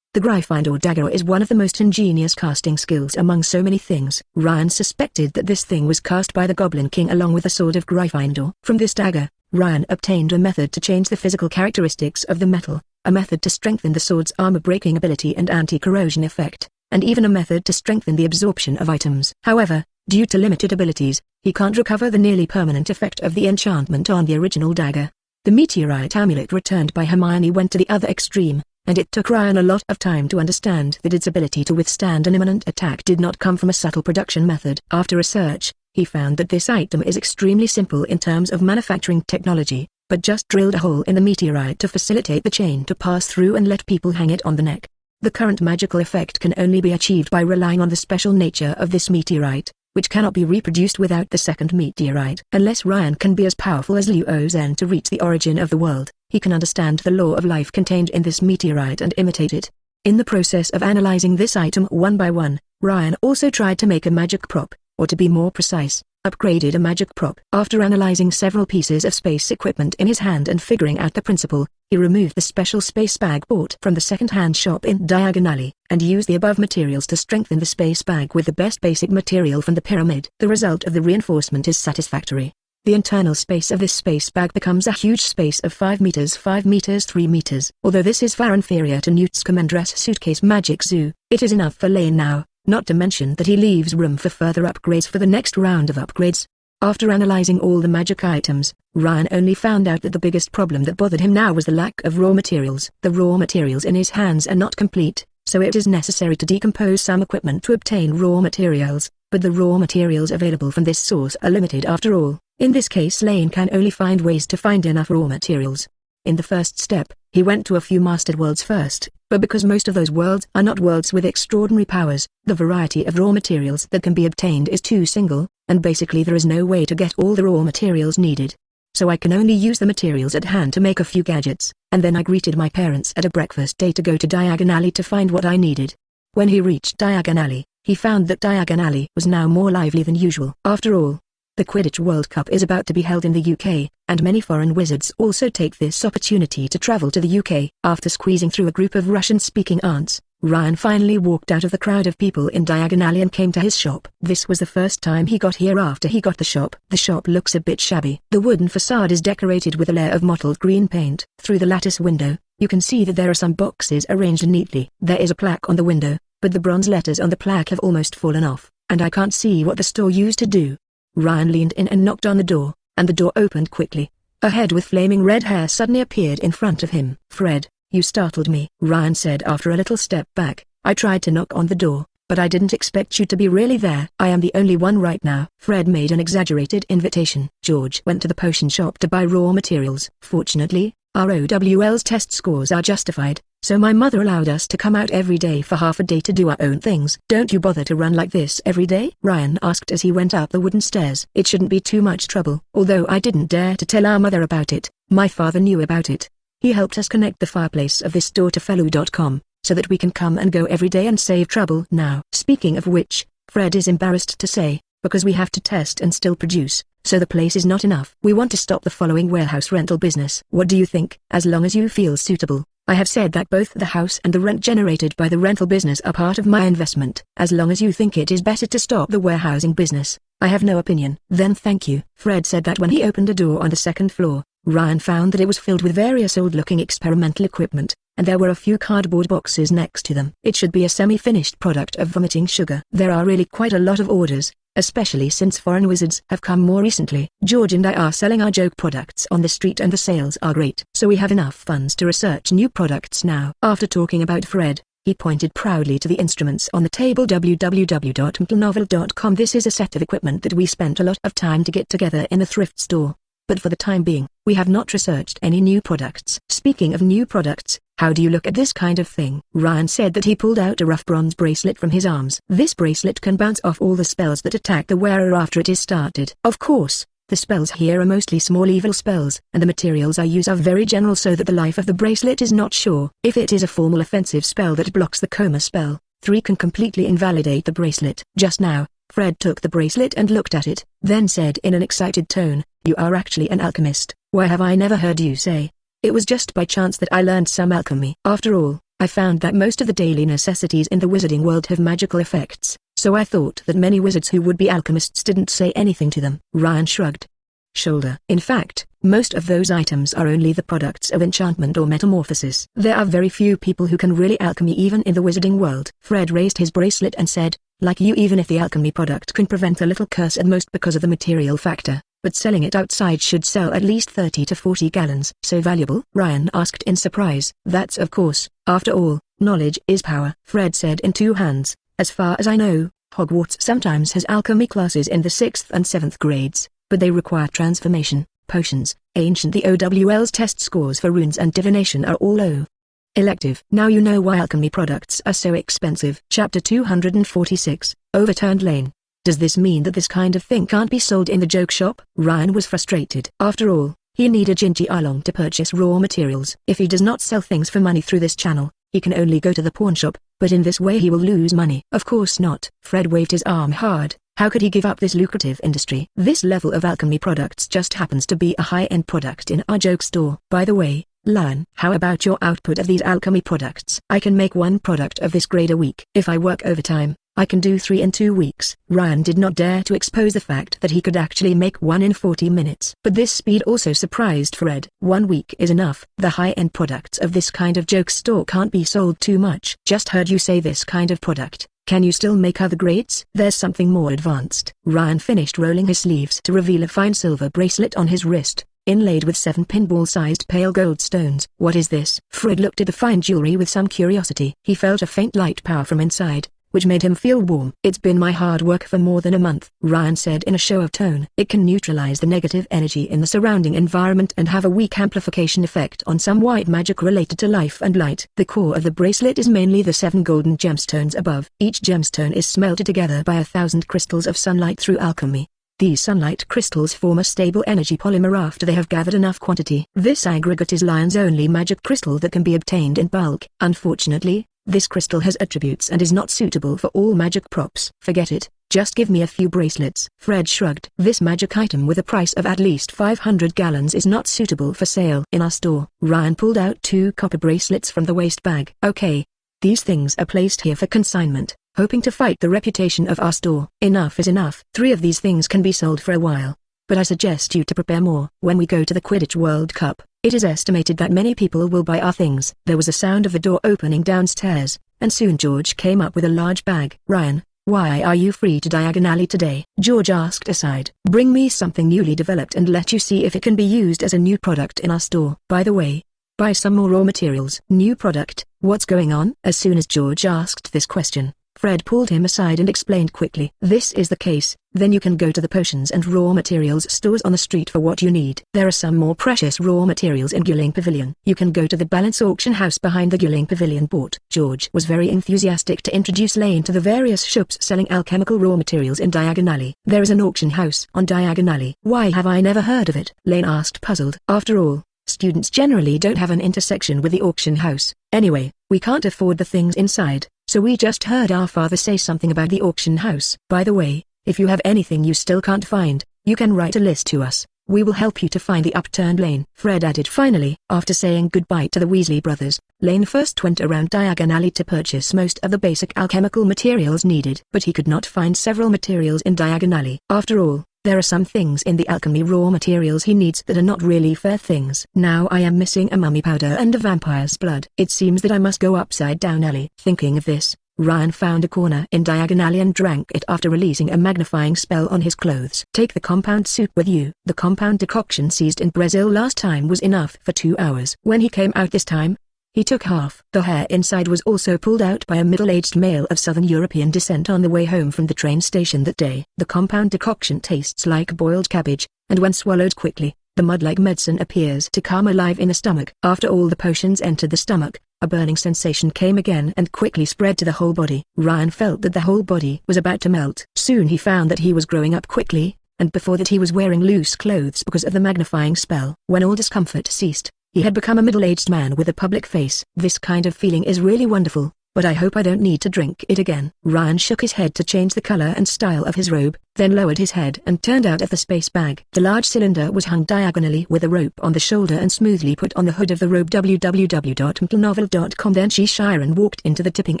The Gryffindor dagger is one of the most ingenious casting skills among so many things. Ryan suspected that this thing was cast by the Goblin King along with the sword of Gryffindor. From this dagger, Ryan obtained a method to change the physical characteristics of the metal, a method to strengthen the sword's armor-breaking ability and anti-corrosion effect, and even a method to strengthen the absorption of items. However, due to limited abilities, he can't recover the nearly permanent effect of the enchantment on the original dagger. The meteorite amulet returned by Hermione went to the other extreme, and it took Ryan a lot of time to understand that its ability to withstand an imminent attack did not come from a subtle production method. After research, he found that this item is extremely simple in terms of manufacturing technology, but just drilled a hole in the meteorite to facilitate the chain to pass through and let people hang it on the neck. The current magical effect can only be achieved by relying on the special nature of this meteorite, which cannot be reproduced without the second meteorite. Unless Ryan can be as powerful as Luo Zhen to reach the origin of the world, he can understand the law of life contained in this meteorite and imitate it. In the process of analyzing this item one by one, Ryan also tried to make a magic prop, or to be more precise, upgraded a magic prop. After analyzing several pieces of space equipment in his hand and figuring out the principle, he removed the special space bag bought from the second-hand shop in Diagon Alley, and used the above materials to strengthen the space bag with the best basic material from the pyramid. The result of the reinforcement is satisfactory. The internal space of this space bag becomes a huge space of 5 meters 5 meters 3 meters. Although this is far inferior to Newt's Commander's suitcase magic zoo, it is enough for Lane now, not to mention that he leaves room for further upgrades for the next round of upgrades. After analyzing all the magic items, Ryan only found out that the biggest problem that bothered him now was the lack of raw materials. The raw materials in his hands are not complete, so it is necessary to decompose some equipment to obtain raw materials, but the raw materials available from this source are limited after all. In this case, Lane can only find ways to find enough raw materials. In the first step, he went to a few mastered worlds first, but because most of those worlds are not worlds with extraordinary powers, the variety of raw materials that can be obtained is too single, and basically there is no way to get all the raw materials needed. So I can only use the materials at hand to make a few gadgets, and then I greeted my parents at a breakfast day to go to Diagon Alley to find what I needed. When he reached Diagon Alley, he found that Diagon Alley was now more lively than usual. After all, the Quidditch World Cup is about to be held in the UK, and many foreign wizards also take this opportunity to travel to the UK. After squeezing through a group of Russian-speaking aunts, Ryan finally walked out of the crowd of people in Diagon Alley and came to his shop. This was the first time he got here after he got the shop. The shop looks a bit shabby. The wooden facade is decorated with a layer of mottled green paint. Through the lattice window, you can see that there are some boxes arranged neatly. There is a plaque on the window, but the bronze letters on the plaque have almost fallen off, and I can't see what the store used to do. Ryan leaned in and knocked on the door, and the door opened quickly. A head with flaming red hair suddenly appeared in front of him. "Fred, you startled me," Ryan said after a little step back. "I tried to knock on the door, but I didn't expect you to be really there. I am the only one right now." Fred made an exaggerated invitation. George went to the potion shop to buy raw materials. "Fortunately, our OWL's test scores are justified, so my mother allowed us to come out every day for half a day to do our own things." "Don't you bother to run like this every day?" Ryan asked as he went up the wooden stairs. "It shouldn't be too much trouble." Although I didn't dare to tell our mother about it, my father knew about it. He helped us connect the fireplace of this door to fellow.com, so that we can come and go every day and save trouble now. Speaking of which, Fred is embarrassed to say, because we have to test and still produce, so the place is not enough. We want to stop the following warehouse rental business. What do you think? As long as you feel suitable. I have said that both the house and the rent generated by the rental business are part of my investment. As long as you think it is better to stop the warehousing business, I have no opinion. Then thank you. Fred said that when he opened a door on the second floor, Ryan found that it was filled with various old-looking experimental equipment, and there were a few cardboard boxes next to them. It should be a semi-finished product of vomiting sugar. There are really quite a lot of orders, especially since foreign wizards have come more recently. George and I are selling our joke products on the street and the sales are great. So we have enough funds to research new products now. After talking about Fred, he pointed proudly to the instruments on the table. www.mtlnovel.com. This is a set of equipment that we spent a lot of time to get together in a thrift store. But for the time being, we have not researched any new products. Speaking of new products, how do you look at this kind of thing? Ryan said that he pulled out a rough bronze bracelet from his arms. This bracelet can bounce off all the spells that attack the wearer after it is started. Of course, the spells here are mostly small evil spells, and the materials I use are very general so that the life of the bracelet is not sure. If it is a formal offensive spell that blocks the coma spell, 3 can completely invalidate the bracelet. Just now, Fred took the bracelet and looked at it, then said in an excited tone, "You are actually an alchemist. Why have I never heard you say?" "It was just by chance that I learned some alchemy. After all, I found that most of the daily necessities in the wizarding world have magical effects, so I thought that many wizards who would be alchemists didn't say anything to them." Ryan shrugged shoulder. "In fact, most of those items are only the products of enchantment or metamorphosis. There are very few people who can really alchemy even in the wizarding world." Fred raised his bracelet and said, "Like you, even if the alchemy product can prevent a little curse at most because of the material factor, but selling it outside should sell at least 30 to 40 gallons." "So valuable?" Ryan asked in surprise. "That's of course. After all, knowledge is power," Fred said in two hands. "As far as I know, Hogwarts sometimes has alchemy classes in the 6th and 7th grades, but they require transformation, potions, ancient. The OWL's test scores for runes and divination are all O. Elective. Now you know why alchemy products are so expensive." Chapter 246, Overturned Lane. "Does this mean that this kind of thing can't be sold in the joke shop?" Ryan was frustrated. After all, he needed Gingy Arlong to purchase raw materials. If he does not sell things for money through this channel, he can only go to the pawn shop, but in this way he will lose money. "Of course not." Fred waved his arm hard. How could he give up this lucrative industry? This level of alchemy products just happens to be a high-end product in our joke store. By the way, Lion, how about your output of these alchemy products? I can make 1 product of this grade a week. If I work overtime, I can do 3 in 2 weeks. Ryan did not dare to expose the fact that he could actually make 1 in 40 minutes. But this speed also surprised Fred. 1 week is enough. The high-end products of this kind of joke store can't be sold too much. Just heard you say this kind of product. Can you still make other grades? There's something more advanced. Ryan finished rolling his sleeves to reveal a fine silver bracelet on his wrist, inlaid with 7 pinball-sized pale gold stones. What is this? Fred looked at the fine jewelry with some curiosity. He felt a faint light power from inside, which made him feel warm. It's been my hard work for more than a month, Ryan said in a show of tone. It can neutralize the negative energy in the surrounding environment and have a weak amplification effect on some white magic related to life and light. The core of the bracelet is mainly the 7 golden gemstones above. Each gemstone is smelted together by 1,000 crystals of sunlight through alchemy. These sunlight crystals form a stable energy polymer after they have gathered enough quantity. This aggregate is Lion's only magic crystal that can be obtained in bulk. Unfortunately, this crystal has attributes and is not suitable for all magic props. Forget it, just give me a few bracelets. Fred shrugged. This magic item with a price of at least 500 gallons is not suitable for sale in our store. Ryan pulled out 2 copper bracelets from the waist bag. Okay. These things are placed here for consignment, hoping to fight the reputation of our store. Enough is enough. 3 of these things can be sold for a while, but I suggest you to prepare more. When we go to the Quidditch World Cup, it is estimated that many people will buy our things. There was a sound of the door opening downstairs, and soon George came up with a large bag. Ryan, why are you free to Diagon Alley today? George asked aside. Bring me something newly developed and let you see if it can be used as a new product in our store. By the way, buy some more raw materials. New product? What's going on? As soon as George asked this question, Fred pulled him aside and explained quickly. This is the case, then you can go to the potions and raw materials stores on the street for what you need. There are some more precious raw materials in Gilling Pavilion. You can go to the balance auction house behind the Gilling Pavilion. George was very enthusiastic to introduce Lane to the various shops selling alchemical raw materials in Diagon Alley. There is an auction house on Diagon Alley. Why have I never heard of it? Lane asked, puzzled. After all, students generally don't have an intersection with the auction house. Anyway, we can't afford the things inside, so we just heard our father say something about the auction house. By the way, if you have anything you still can't find, you can write a list to us. We will help you to find the upturned Lane. Fred added. Finally, after saying goodbye to the Weasley brothers, Lane first went around Diagon Alley to purchase most of the basic alchemical materials needed. But he could not find several materials in Diagon Alley. After all, there are some things in the alchemy raw materials he needs that are not really fair things. Now I am missing a mummy powder and a vampire's blood. It seems that I must go upside down alley. Thinking of this, Ryan found a corner in Diagon Alley and drank it after releasing a magnifying spell on his clothes. Take the compound soup with you. The compound decoction seized in Brazil last time was enough for 2 hours. When he came out this time, he took half. The hair inside was also pulled out by a middle-aged male of Southern European descent on the way home from the train station that day. The compound decoction tastes like boiled cabbage, and when swallowed quickly, the mud-like medicine appears to come alive in the stomach. After all the potions entered the stomach, a burning sensation came again and quickly spread to the whole body. Ryan felt that the whole body was about to melt. Soon he found that he was growing up quickly, and before that he was wearing loose clothes because of the magnifying spell. When all discomfort ceased, he had become a middle-aged man with a public face. This kind of feeling is really wonderful, but I hope I don't need to drink it again. Ryan shook his head to change the color and style of his robe, then lowered his head and turned out of the space bag. The large cylinder was hung diagonally with a rope on the shoulder and smoothly put on the hood of the robe. www.mtlnovel.com. Then Sharon walked into the tipping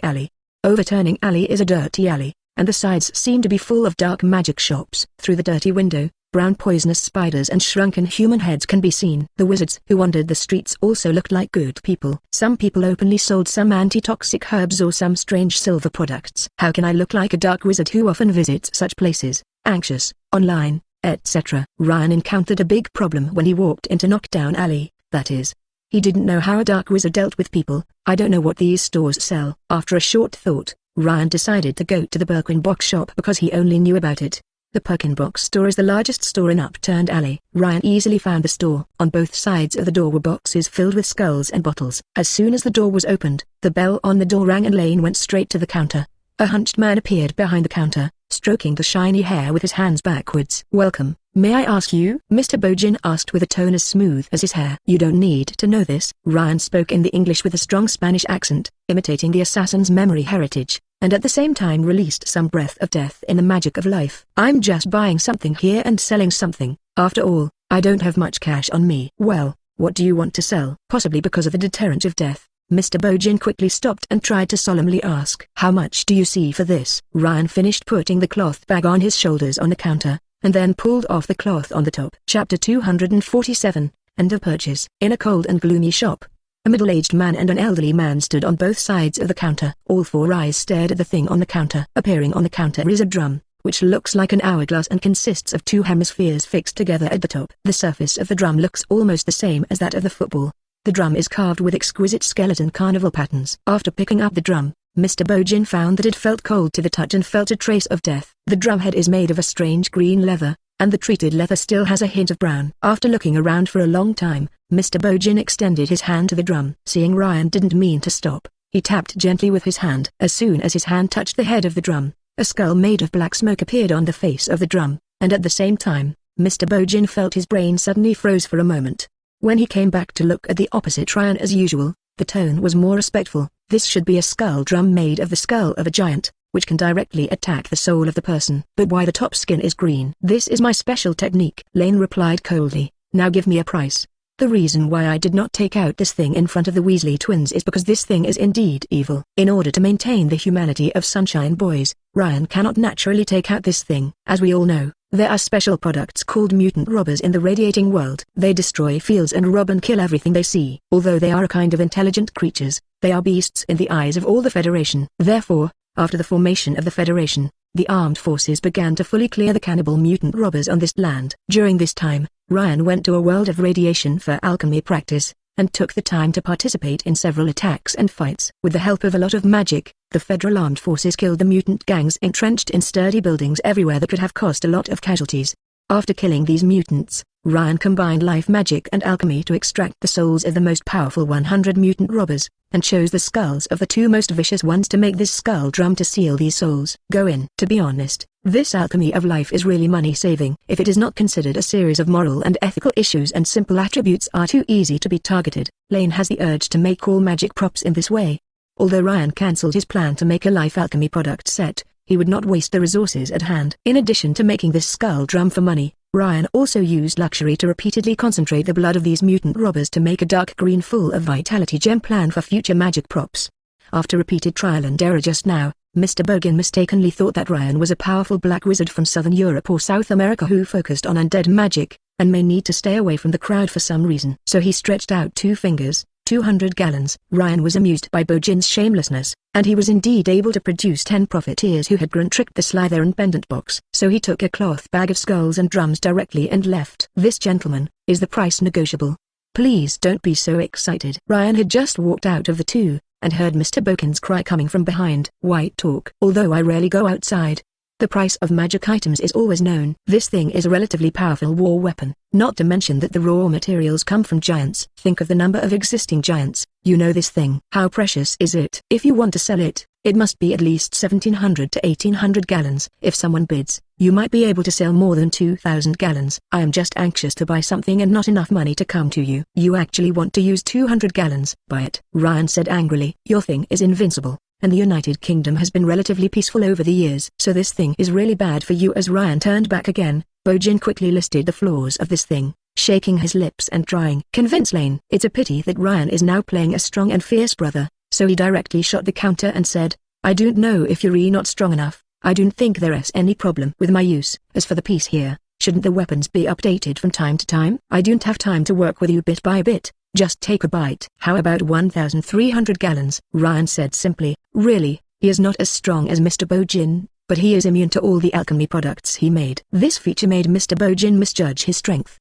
alley. Overturning alley is a dirty alley, and the sides seem to be full of dark magic shops. Through the dirty window, brown poisonous spiders and shrunken human heads can be seen. The wizards who wandered the streets also looked like good people. Some people openly sold some antitoxic herbs or some strange silver products. How can I look like a dark wizard who often visits such places, anxious, online, etc.? Ryan encountered a big problem when he walked into Knockdown Alley, that is, he didn't know how a dark wizard dealt with people. I don't know what these stores sell. After a short thought, Ryan decided to go to the Birkenbox shop because he only knew about it. The Birkenbox store is the largest store in Upturned Alley. Ryan easily found the store. On both sides of the door were boxes filled with skulls and bottles. As soon as the door was opened, the bell on the door rang and Lane went straight to the counter. A hunched man appeared behind the counter, stroking the shiny hair with his hands backwards. Welcome, may I ask you? Mr. Bogin asked with a tone as smooth as his hair. You don't need to know this. Ryan spoke in the English with a strong Spanish accent, imitating the assassin's memory heritage. and at the same time released some breath of death in the magic of life. I'm just buying something here and selling something. After all, I don't have much cash on me. Well, what do you want to sell? Possibly because of the deterrent of death, Mr. Bojin quickly stopped and tried to solemnly ask. How much do you see for this? Ryan finished putting the cloth bag on his shoulders on the counter, and then pulled off the cloth on the top. Chapter 247, End of Purchase. In a cold and gloomy shop, a middle-aged man and an elderly man stood on both sides of the counter. All four eyes stared at the thing on the counter. Appearing on the counter is a drum, which looks like an hourglass and consists of two hemispheres fixed together at the top. The surface of the drum looks almost the same as that of the football. The drum is carved with exquisite skeleton carnival patterns. After picking up the drum, Mr. Bojin found that it felt cold to the touch and felt a trace of death. The drum head is made of a strange green leather, and the treated leather still has a hint of brown. After looking around for a long time, Mr. Bojin extended his hand to the drum. Seeing Ryan didn't mean to stop, he tapped gently with his hand. As soon as his hand touched the head of the drum, a skull made of black smoke appeared on the face of the drum, and at the same time, Mr. Bojin felt his brain suddenly froze for a moment. When he came back to look at the opposite Ryan as usual, the tone was more respectful. This should be a skull drum made of the skull of a giant, which can directly attack the soul of the person. But why the top skin is green? This is my special technique, Lane replied coldly. Now give me a price. The reason why I did not take out this thing in front of the Weasley twins is because this thing is indeed evil. In order to maintain the humanity of Sunshine Boys, Ryan cannot naturally take out this thing. As we all know, there are special products called mutant robbers in the radiating world. They destroy fields and rob and kill everything they see. Although they are a kind of intelligent creatures, they are beasts in the eyes of all the Federation. Therefore, after the formation of the Federation, the armed forces began to fully clear the cannibal mutant robbers on this land. During this time, Ryan went to a world of radiation for alchemy practice, and took the time to participate in several attacks and fights. With the help of a lot of magic, the Federal armed forces killed the mutant gangs entrenched in sturdy buildings everywhere that could have caused a lot of casualties. After killing these mutants, Ryan combined life magic and alchemy to extract the souls of the most powerful 100 mutant robbers, and chose the skulls of the two most vicious ones to make this skull drum to seal these souls. Go in. To be honest, this alchemy of life is really money-saving. If it is not considered a series of moral and ethical issues and simple attributes are too easy to be targeted, Lane has the urge to make all magic props in this way. Although Ryan cancelled his plan to make a life alchemy product set, he would not waste the resources at hand. In addition to making this skull drum for money, Ryan also used luxury to repeatedly concentrate the blood of these mutant robbers to make a dark green full of vitality gem plan for future magic props. After repeated trial and error just now, Mr. Bogin mistakenly thought that Ryan was a powerful black wizard from Southern Europe or South America who focused on undead magic, and may need to stay away from the crowd for some reason. So he stretched out 2 fingers, 200 gallons. Ryan was amused by Bojin's shamelessness, and he was indeed able to produce 10 profiteers who had tricked the Slytherin pendant box. So he took a cloth bag of skulls and drums directly and left. This gentleman, is the price negotiable? Please don't be so excited. Ryan had just walked out of the two, and heard Mr. Bokin's cry coming from behind. White talk. Although I rarely go outside, the price of magic items is always known. This thing is a relatively powerful war weapon, not to mention that the raw materials come from giants. Think of the number of existing giants. You know this thing. How precious is it? If you want to sell it, it must be at least 1700 to 1800 gallons. If someone bids, you might be able to sell more than 2000 gallons. I am just anxious to buy something and not enough money to come to you. You actually want to use 200 gallons. Buy it. Ryan said angrily. Your thing is invincible, and the United Kingdom has been relatively peaceful over the years. So this thing is really bad for you. As Ryan turned back again, Bojin quickly listed the flaws of this thing, shaking his lips and trying. Convince Lane. It's a pity that Ryan is now playing a strong and fierce brother, so he directly shot the counter and said, I don't know if you're not strong enough. I don't think there's any problem with my use. As for the piece here, shouldn't the weapons be updated from time to time? I don't have time to work with you bit by bit. Just take a bite. How about 1,300 gallons? Ryan said simply. Really, he is not as strong as Mr. Bojin, but he is immune to all the alchemy products he made. This feature made Mr. Bojin misjudge his strength.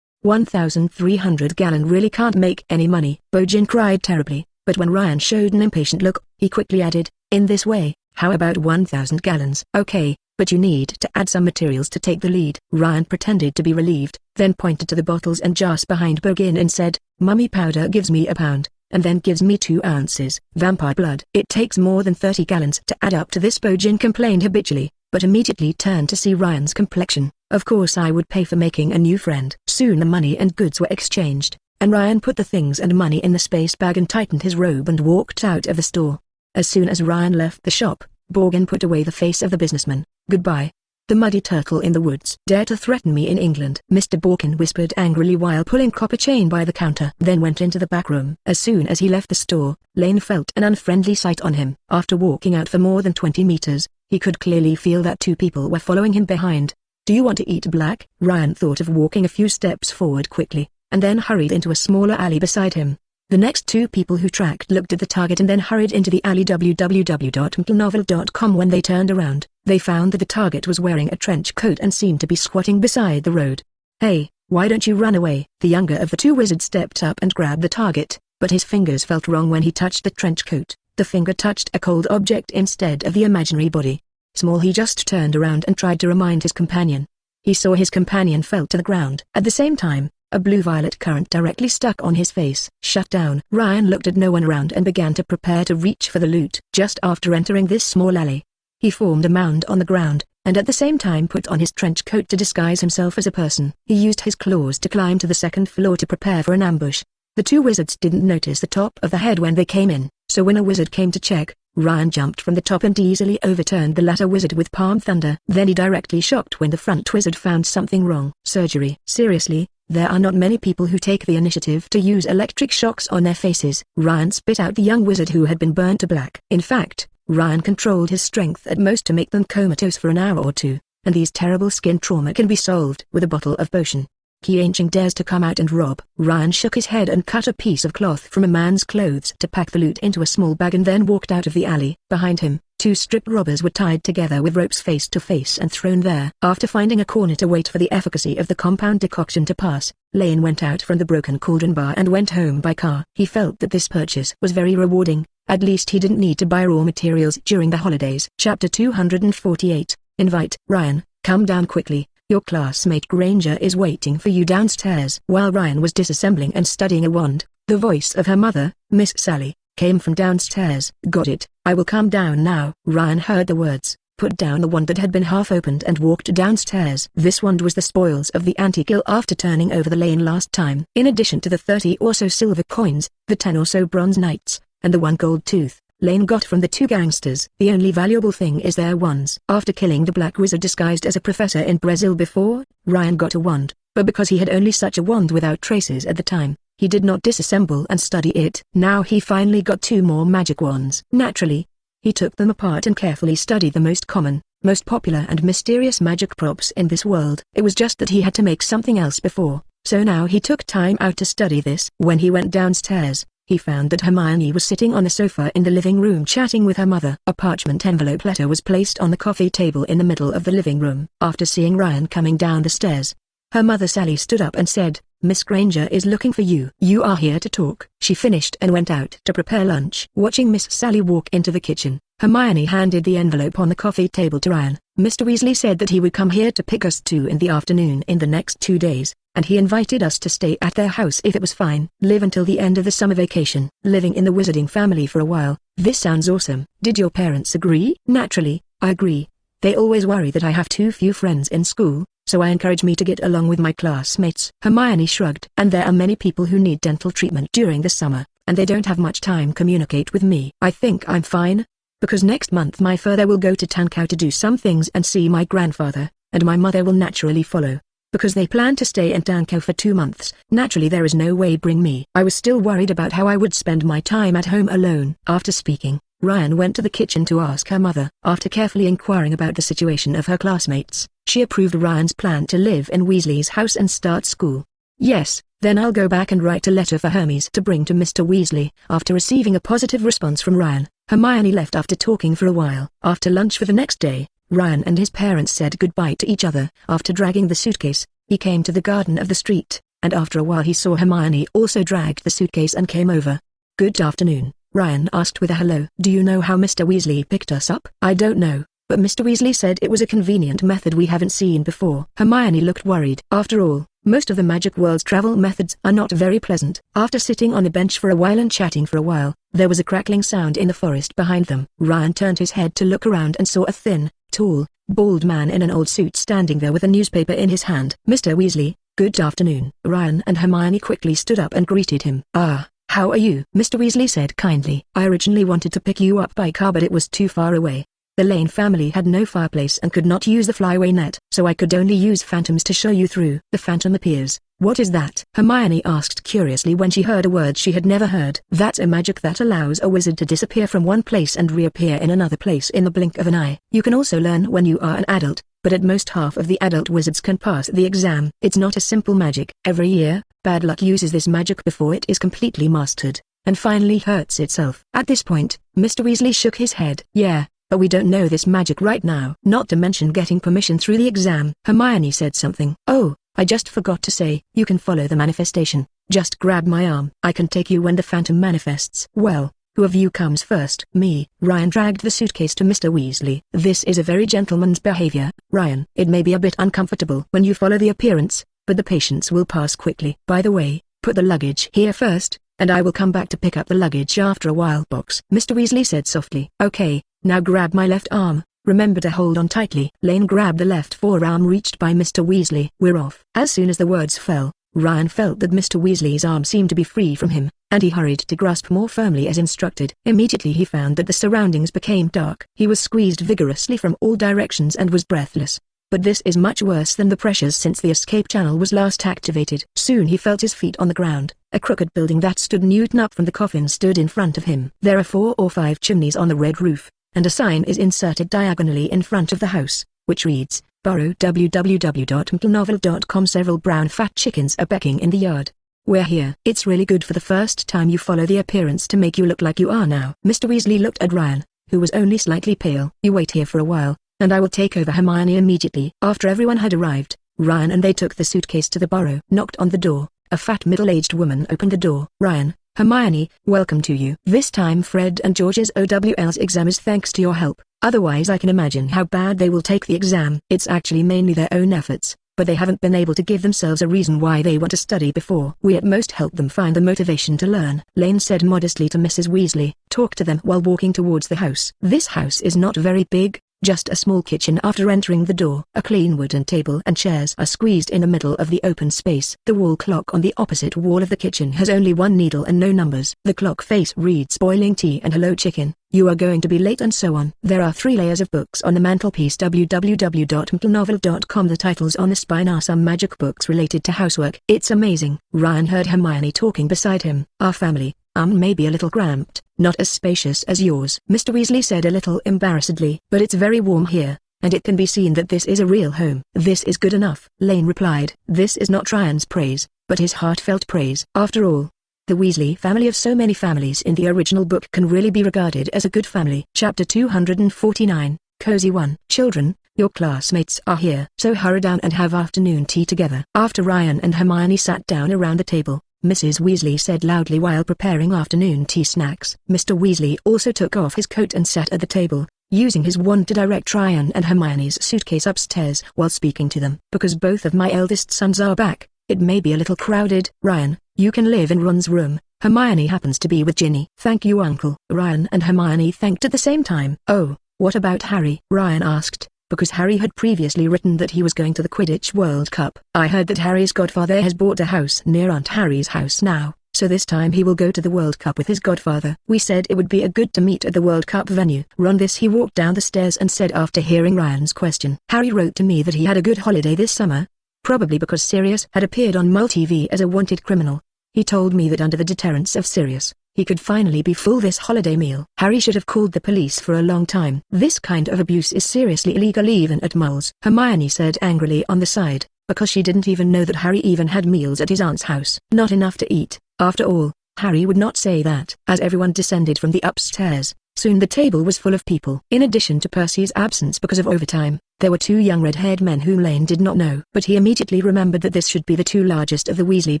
1,300 gallon really can't make any money. Bojin cried terribly, but when Ryan showed an impatient look, he quickly added, in this way, how about 1,000 gallons? Okay, but you need to add some materials to take the lead. Ryan pretended to be relieved, then pointed to the bottles and jars behind Bogin and said, Mummy powder gives me a pound, and then gives me 2 ounces. Vampire blood. It takes more than 30 gallons to add up to this. Bojin complained habitually, but immediately turned to see Ryan's complexion. Of course I would pay for making a new friend. Soon the money and goods were exchanged, and Ryan put the things and money in the space bag and tightened his robe and walked out of the store. As soon as Ryan left the shop, Borgin put away the face of the businessman. "Goodbye. The muddy turtle in the woods. Dare to threaten me in England?" Mr. Borgin whispered angrily while pulling copper chain by the counter. Then went into the back room. As soon as he left the store, Lane felt an unfriendly sight on him. After walking out for more than 20 meters, he could clearly feel that 2 people were following him behind. "Do you want to eat black?" Ryan thought of walking a few steps forward quickly, and then hurried into a smaller alley beside him. The next 2 people who tracked looked at the target and then hurried into the alley. www.mtlnovel.com. When they turned around, they found that the target was wearing a trench coat and seemed to be squatting beside the road. "Hey, why don't you run away?" The younger of the 2 wizards stepped up and grabbed the target, but his fingers felt wrong when he touched the trench coat. The finger touched a cold object instead of the imaginary body. Small, he just turned around and tried to remind his companion. He saw his companion fell to the ground. At the same time, a blue-violet current directly stuck on his face. "Shut down." Ryan looked at no one around and began to prepare to reach for the loot. Just after entering this small alley, he formed a mound on the ground, and at the same time put on his trench coat to disguise himself as a person. He used his claws to climb to the 2nd floor to prepare for an ambush. The 2 wizards didn't notice the top of the head when they came in, so when a wizard came to check, Ryan jumped from the top and easily overturned the latter wizard with palm thunder. Then he directly shocked when the front wizard found something wrong. "Surgery." "Seriously? There are not many people who take the initiative to use electric shocks on their faces." Ryan spit out the young wizard who had been burnt to black. In fact, Ryan controlled his strength at most to make them comatose for an hour or 2, and these terrible skin trauma can be solved with a bottle of potion. Qianqing dares to come out and rob. Ryan shook his head and cut a piece of cloth from a man's clothes to pack the loot into a small bag and then walked out of the alley. Behind him, 2 stripped robbers were tied together with ropes face to face and thrown there. After finding a corner to wait for the efficacy of the compound decoction to pass, Lane went out from the Broken Cauldron bar and went home by car. He felt that this purchase was very rewarding. At least he didn't need to buy raw materials during the holidays. Chapter 248, Invite. "Ryan, come down quickly. Your classmate Granger is waiting for you downstairs." While Ryan was disassembling and studying a wand, the voice of her mother, Miss Sally, came from downstairs. "Got it, I will come down now." Ryan heard the words, put down the wand that had been half opened and walked downstairs. This wand was the spoils of the anti-kill after turning over the lane last time. In addition to the 30 or so silver coins, the 10 or so bronze knights, and the 1 gold tooth, Lane got from the 2 gangsters. The only valuable thing is their wands. After killing the black wizard disguised as a professor in Brazil before, Ryan got a wand, but because he had only such a wand without traces at the time, he did not disassemble and study it. Now he finally got 2 more magic wands. Naturally, he took them apart and carefully studied the most common, most popular and mysterious magic props in this world. It was just that he had to make something else before, so now he took time out to study this. When he went downstairs, he found that Hermione was sitting on a sofa in the living room chatting with her mother. A parchment envelope letter was placed on the coffee table in the middle of the living room. After seeing Ryan coming down the stairs, her mother Sally stood up and said, "Miss Granger is looking for you. You are here to talk." She finished and went out to prepare lunch. Watching Miss Sally walk into the kitchen, Hermione handed the envelope on the coffee table to Ryan. "Mr. Weasley said that he would come here to pick us 2 in the afternoon in the next 2 days, and he invited us to stay at their house if it was fine. Live until the end of the summer vacation. Living in the wizarding family for a while. This sounds awesome. Did your parents agree?" "Naturally, I agree. They always worry that I have too few friends in school, so I encourage me to get along with my classmates." Hermione shrugged. "And there are many people who need dental treatment during the summer, and they don't have much time to communicate with me. I think I'm fine, because next month my father will go to Tankou to do some things and see my grandfather, and my mother will naturally follow, because they plan to stay in Tankou for 2 months. Naturally there is no way bring me." I was still worried about how I would spend my time at home alone. After speaking, Ryan went to the kitchen to ask her mother. After carefully inquiring about the situation of her classmates, she approved Ryan's plan to live in Weasley's house and start school. "Yes, then I'll go back and write a letter for Hermes to bring to Mr. Weasley." After receiving a positive response from Ryan, Hermione left after talking for a while. After lunch for the next day, Ryan and his parents said goodbye to each other. After dragging the suitcase, he came to the garden of the street, and after a while he saw Hermione also dragged the suitcase and came over. "Good afternoon," Ryan asked with a hello. "Do you know how Mr. Weasley picked us up?" "I don't know, but Mr. Weasley said it was a convenient method we haven't seen before." Hermione looked worried. After all, most of the magic world's travel methods are not very pleasant. After sitting on a bench for a while and chatting for a while, there was a crackling sound in the forest behind them. Ryan turned his head to look around and saw a thin, tall, bald man in an old suit standing there with a newspaper in his hand. "Mr. Weasley, good afternoon." Ryan and Hermione quickly stood up and greeted him. "Ah, "How are you?" Mr. Weasley said kindly. "I originally wanted to pick you up by car but it was too far away. The Lane family had no fireplace and could not use the flyaway net, so I could only use phantoms to show you through." The phantom appears. "What is that?" Hermione asked curiously when she heard a word she had never heard. "That's a magic that allows a wizard to disappear from one place and reappear in another place in the blink of an eye. You can also learn when you are an adult, but at most half of the adult wizards can pass the exam. It's not a simple magic. Every year, bad luck uses this magic before it is completely mastered, and finally hurts itself." At this point, Mr. Weasley shook his head. "Yeah, but we don't know this magic right now. Not to mention getting permission through the exam." Hermione said something. "Oh, I just forgot to say, you can follow the manifestation. Just grab my arm. I can take you when the phantom manifests." "Well, who of you comes first?" "Me." Ryan dragged the suitcase to Mr. Weasley. "This is a very gentleman's behavior, Ryan. It may be a bit uncomfortable when you follow the appearance, but the patience will pass quickly. By the way, put the luggage here first, and I will come back to pick up the luggage after a while." Box. Mr. Weasley said softly. "Okay. Now grab my left arm, remember to hold on tightly." Lane grabbed the left forearm reached by Mr. Weasley. "We're off." As soon as the words fell, Ryan felt that Mr. Weasley's arm seemed to be free from him, and he hurried to grasp more firmly as instructed. Immediately he found that the surroundings became dark. He was squeezed vigorously from all directions and was breathless. But this is much worse than the pressures since the escape channel was last activated. Soon he felt his feet on the ground. A crooked building that stood Newton up from the coffin stood in front of him. There are 4 or 5 chimneys on the red roof, and a sign is inserted diagonally in front of the house, which reads, "Burrow www.mplnovel.com." Several brown fat chickens are becking in the yard. "We're here." "It's really good for the first time you follow the appearance to make you look like you are now." Mr. Weasley looked at Ryan, who was only slightly pale. "You wait here for a while, and I will take over." Hermione immediately. After everyone had arrived, Ryan and they took the suitcase to the burrow. Knocked on the door. A fat middle-aged woman opened the door. "Ryan, Hermione, welcome to you. This time Fred and George's OWL's exam is thanks to your help. Otherwise I can imagine how bad they will take the exam." "It's actually mainly their own efforts, but they haven't been able to give themselves a reason why they want to study before. We at most help them find the motivation to learn," Lane said modestly to Mrs. Weasley. "Talk to them." While walking towards the house. This house is not very big, just a small kitchen. After entering the door, a clean wooden table and chairs are squeezed in the middle of the open space. The wall clock on the opposite wall of the kitchen has only 1 needle and no numbers. The clock face reads "Boiling tea and hello chicken, you are going to be late" and so on. There are 3 layers of books on the mantelpiece. www.mplnovel.com. The titles on the spine are some magic books related to housework. "It's amazing." Ryan heard Hermione talking beside him. "Our family may be a little cramped, not as spacious as yours," Mr. Weasley said a little embarrassedly. "But it's very warm here, and it can be seen that this is a real home." "This is good enough," Lane replied. This is not Ryan's praise, but his heartfelt praise. After all, the Weasley family of so many families in the original book can really be regarded as a good family. Chapter 249, Cozy One. "Children, your classmates are here, so hurry down and have afternoon tea together." After Ryan and Hermione sat down around the table, Mrs. Weasley said loudly while preparing afternoon tea snacks. Mr. Weasley also took off his coat and sat at the table, using his wand to direct Ryan and Hermione's suitcase upstairs while speaking to them. "Because both of my eldest sons are back, it may be a little crowded. Ryan, you can live in Ron's room. Hermione happens to be with Ginny." "Thank you, Uncle." Ryan and Hermione thanked at the same time. "Oh, what about Harry?" Ryan asked, because Harry had previously written that he was going to the Quidditch World Cup. "I heard that Harry's godfather has bought a house near Aunt Harry's house now, so this time he will go to the World Cup with his godfather. We said it would be a good to meet at the World Cup venue." Ron this he walked down the stairs and said after hearing Ryan's question. "Harry wrote to me that he had a good holiday this summer, probably because Sirius had appeared on MulTV as a wanted criminal. He told me that under the deterrence of Sirius, he could finally be full this holiday meal." Harry should have called the police for a long time. "This kind of abuse is seriously illegal even at Mul's," Hermione said angrily on the side, because she didn't even know that Harry even had meals at his aunt's house. Not enough to eat. After all, Harry would not say that. As everyone descended from the upstairs, soon the table was full of people. In addition to Percy's absence because of overtime, there were 2 young red-haired men whom Lane did not know. But he immediately remembered that this should be the 2 largest of the Weasley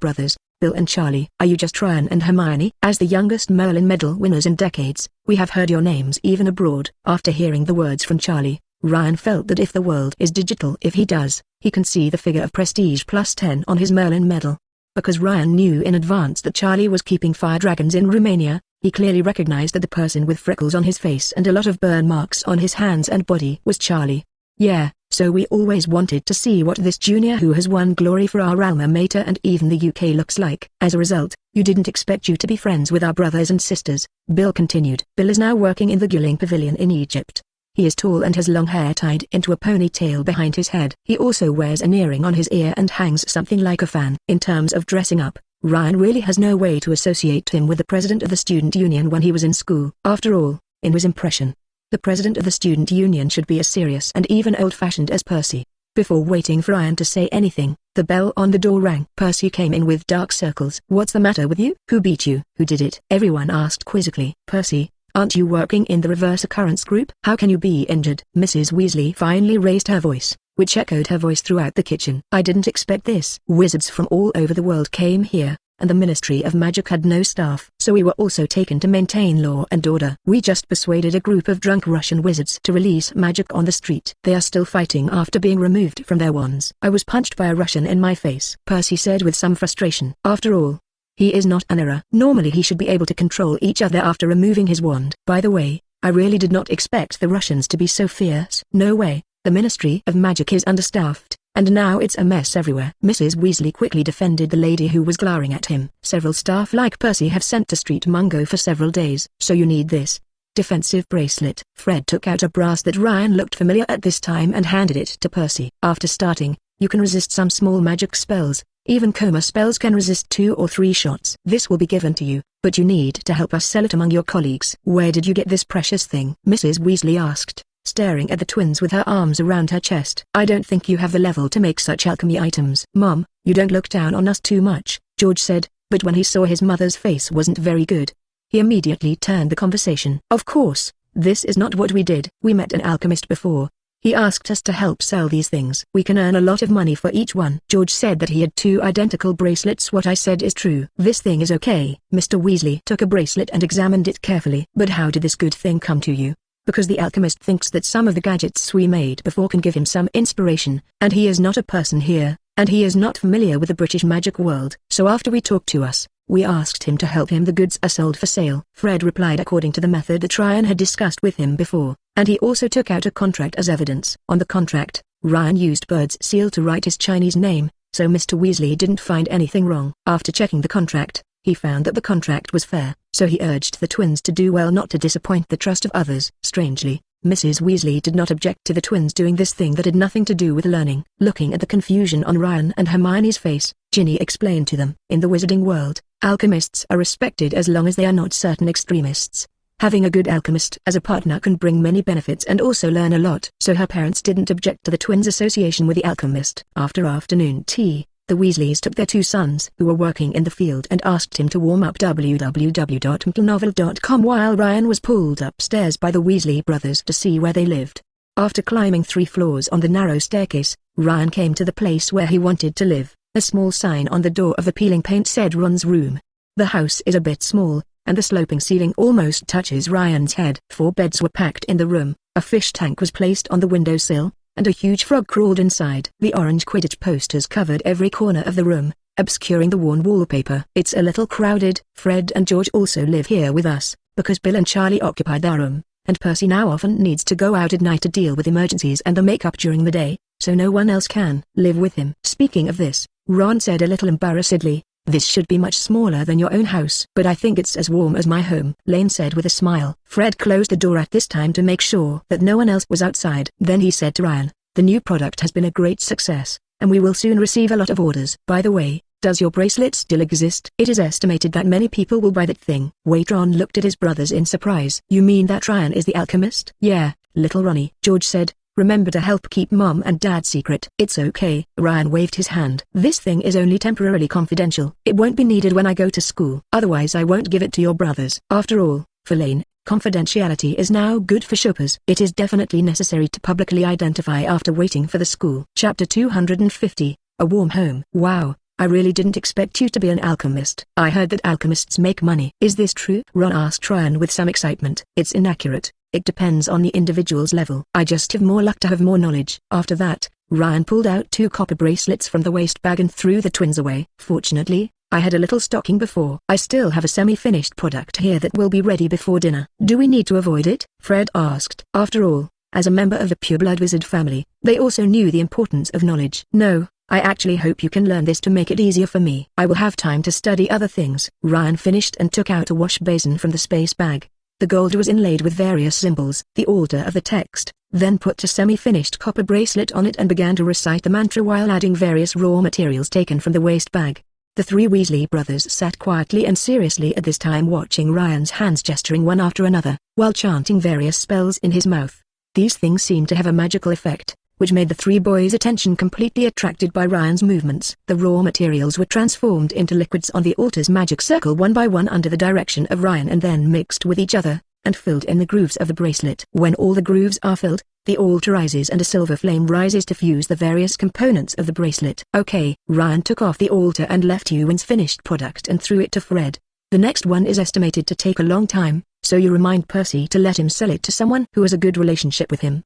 brothers, Bill and Charlie. "Are you just Ryan and Hermione?" "As the youngest Merlin Medal winners in decades, we have heard your names even abroad." After hearing the words from Charlie, Ryan felt that if the world is digital, if he does, he can see the figure of prestige +10 on his Merlin Medal. Because Ryan knew in advance that Charlie was keeping fire dragons in Romania, he clearly recognized that the person with freckles on his face and a lot of burn marks on his hands and body was Charlie. "Yeah, So we always wanted to see what this junior who has won glory for our alma mater and even the UK looks like. As a result, you didn't expect you to be friends with our brothers and sisters, Bill continued. Bill is now working in the Guling Pavilion in Egypt. He is tall and has long hair tied into a ponytail behind his head. He also wears an earring on his ear and hangs something like a fan. In terms of dressing up, Ryan really has no way to associate him with the president of the student union when he was in school. After all, in his impression, the president of the student union should be as serious and even old-fashioned as Percy. Before waiting for Ryan to say anything, the bell on the door rang. Percy came in with dark circles. "What's the matter with you? Who beat you? Who did it?" everyone asked quizzically. "Percy, aren't you working in the reverse occurrence group? How can you be injured?" Mrs. Weasley finally raised her voice, which echoed her voice throughout the kitchen. "I didn't expect this. Wizards from all over the world came here, and the Ministry of Magic had no staff. So we were also taken to maintain law and order. We just persuaded a group of drunk Russian wizards to release magic on the street. They are still fighting after being removed from their wands. I was punched by a Russian in my face," Percy said with some frustration. After all, he is not an error. Normally he should be able to control each other after removing his wand. "By the way, I really did not expect the Russians to be so fierce." "No way, the Ministry of Magic is understaffed, and now it's a mess everywhere." Mrs. Weasley quickly defended the lady who was glaring at him. "Several staff like Percy have sent to Street Mungo for several days. So you need this defensive bracelet." Fred took out a brass that Ryan looked familiar at this time and handed it to Percy. "After starting, you can resist some small magic spells. Even coma spells can resist 2 or 3 shots. This will be given to you, but you need to help us sell it among your colleagues." "Where did you get this precious thing?" Mrs. Weasley asked, staring at the twins with her arms around her chest. "I don't think you have the level to make such alchemy items." "Mom, you don't look down on us too much," George said, but when he saw his mother's face wasn't very good, he immediately turned the conversation. "Of course, this is not what we did. We met an alchemist before. He asked us to help sell these things. We can earn a lot of money for each one." George said that he had 2 identical bracelets. "What I said is true. This thing is okay." Mr. Weasley took a bracelet and examined it carefully. "But how did this good thing come to you?" "Because the alchemist thinks that some of the gadgets we made before can give him some inspiration, and he is not a person here, and he is not familiar with the British magic world. So after we talked to us, we asked him to help him. The goods are sold for sale." Fred replied according to the method that Ryan had discussed with him before, and he also took out a contract as evidence. On the contract, Ryan used Bird's seal to write his Chinese name, so Mr. Weasley didn't find anything wrong. After checking the contract, he found that the contract was fair, so he urged the twins to do well not to disappoint the trust of others. Strangely, Mrs. Weasley did not object to the twins doing this thing that had nothing to do with learning. Looking at the confusion on Ryan and Hermione's face, Ginny explained to them. "In the wizarding world, alchemists are respected as long as they are not certain extremists. Having a good alchemist as a partner can bring many benefits and also learn a lot." So her parents didn't object to the twins' association with the alchemist. After afternoon tea, the Weasleys took their 2 sons who were working in the field and asked him to warm up www.mplnovel.com while Ryan was pulled upstairs by the Weasley brothers to see where they lived. After climbing 3 floors on the narrow staircase, Ryan came to the place where he wanted to live. A small sign on the door of the peeling paint said Ron's room. The house is a bit small, and the sloping ceiling almost touches Ryan's head. 4 beds were packed in the room, a fish tank was placed on the windowsill, and a huge frog crawled inside. The orange Quidditch posters covered every corner of the room, obscuring the worn wallpaper. "It's a little crowded. Fred and George also live here with us, because Bill and Charlie occupied their room, and Percy now often needs to go out at night to deal with emergencies and the makeup during the day, so no one else can live with him." Speaking of this, Ron said a little embarrassedly, "This should be much smaller than your own house." "But I think it's as warm as my home," Lane said with a smile. Fred closed the door at this time to make sure that no one else was outside. Then he said to Ryan, "The new product has been a great success, and we will soon receive a lot of orders. By the way, does your bracelet still exist? It is estimated that many people will buy that thing." Ron looked at his brothers in surprise. "You mean that Ryan is the alchemist?" "Yeah, little Ronnie," George said. "Remember to help keep Mom and Dad secret." "It's okay." Ryan waved his hand. "This thing is only temporarily confidential. It won't be needed when I go to school. Otherwise I won't give it to your brothers." After all, for Lane, confidentiality is now good for shoppers. It is definitely necessary to publicly identify after waiting for the school. Chapter 250, A Warm Home. "Wow, I really didn't expect you to be an alchemist. I heard that alchemists make money." "Is this true?" Ron asked Ryan with some excitement. "It's inaccurate. It depends on the individual's level. I just have more luck to have more knowledge." After that, Ryan pulled out 2 copper bracelets from the waste bag and threw the twins away. "Fortunately, I had a little stocking before. I still have a semi-finished product here that will be ready before dinner." "Do we need to avoid it?" Fred asked. "After all, As a member of the pureblood wizard family, they also knew the importance of knowledge. No, I actually hope you can learn this to make it easier for me. I will have time to study other things. Ryan finished and took out a wash basin from the space bag. The gold was inlaid with various symbols. The altar of the text, then put a semi-finished copper bracelet on it and began to recite the mantra while adding various raw materials taken from the waste bag. The three Weasley brothers sat quietly and seriously at this time, watching Ryan's hands gesturing one after another, while chanting various spells in his mouth. These things seemed to have a magical effect, which made the three boys' attention completely attracted by Ryan's movements. The raw materials were transformed into liquids on the altar's magic circle one by one under the direction of Ryan and then mixed with each other, and filled in the grooves of the bracelet. When all the grooves are filled, the altar rises and a silver flame rises to fuse the various components of the bracelet. Okay, Ryan took off the altar and left Ewan's finished product and threw it to Fred. The next one is estimated to take a long time, so you remind Percy to let him sell it to someone who has a good relationship with him.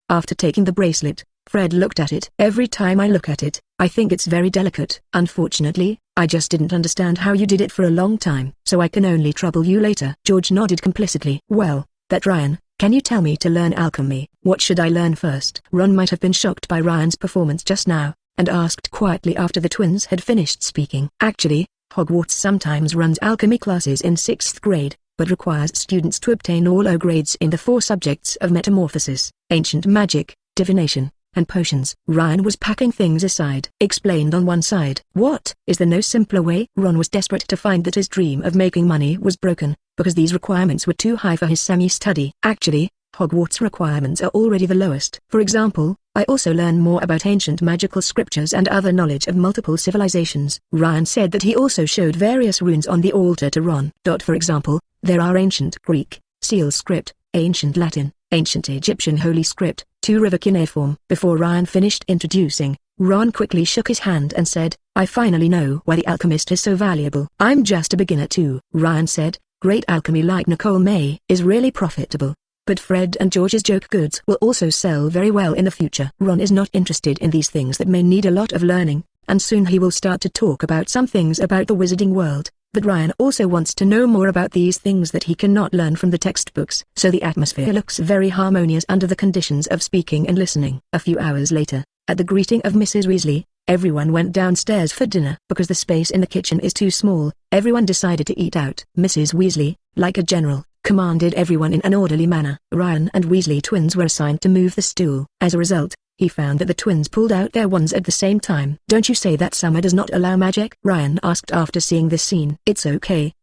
After taking the bracelet, Fred looked at it. Every time I look at it, I think it's very delicate. Unfortunately, I just didn't understand how you did it for a long time, so I can only trouble you later. George nodded complicitly. Well, that Ryan, can you tell me to learn alchemy? What should I learn first? Ron might have been shocked by Ryan's performance just now, and asked quietly after the twins had finished speaking. Actually, Hogwarts sometimes runs alchemy classes in 6th grade, but requires students to obtain all O grades in the 4 subjects of metamorphosis, ancient magic, divination, and potions. Ryan was packing things aside. Explained on one side. What? Is there no simpler way? Ron was desperate to find that his dream of making money was broken, because these requirements were too high for his semi-study. Actually, Hogwarts requirements are already the lowest. For example, I also learn more about ancient magical scriptures and other knowledge of multiple civilizations. Ryan said that he also showed various runes on the altar to Ron. For example, there are ancient Greek, seal script, ancient Latin, ancient Egyptian holy script, 2 river cuneiform. Before Ryan finished introducing, Ron quickly shook his hand and said, I finally know why the alchemist is so valuable. I'm just a beginner too. Ryan said, great alchemy like Nicole May is really profitable. But Fred and George's joke goods will also sell very well in the future. Ron is not interested in these things that may need a lot of learning, and soon he will start to talk about some things about the wizarding world. But Ryan also wants to know more about these things that he cannot learn from the textbooks. So the atmosphere looks very harmonious under the conditions of speaking and listening. A few hours later, at the greeting of Mrs. Weasley, everyone went downstairs for dinner. Because the space in the kitchen is too small, everyone decided to eat out. Mrs. Weasley, like a general, commanded everyone in an orderly manner. Ryan and Weasley twins were assigned to move the stool. As a result, he found that the twins pulled out their wands at the same time. Don't you say that summer does not allow magic? Ryan asked after seeing this scene. It's okay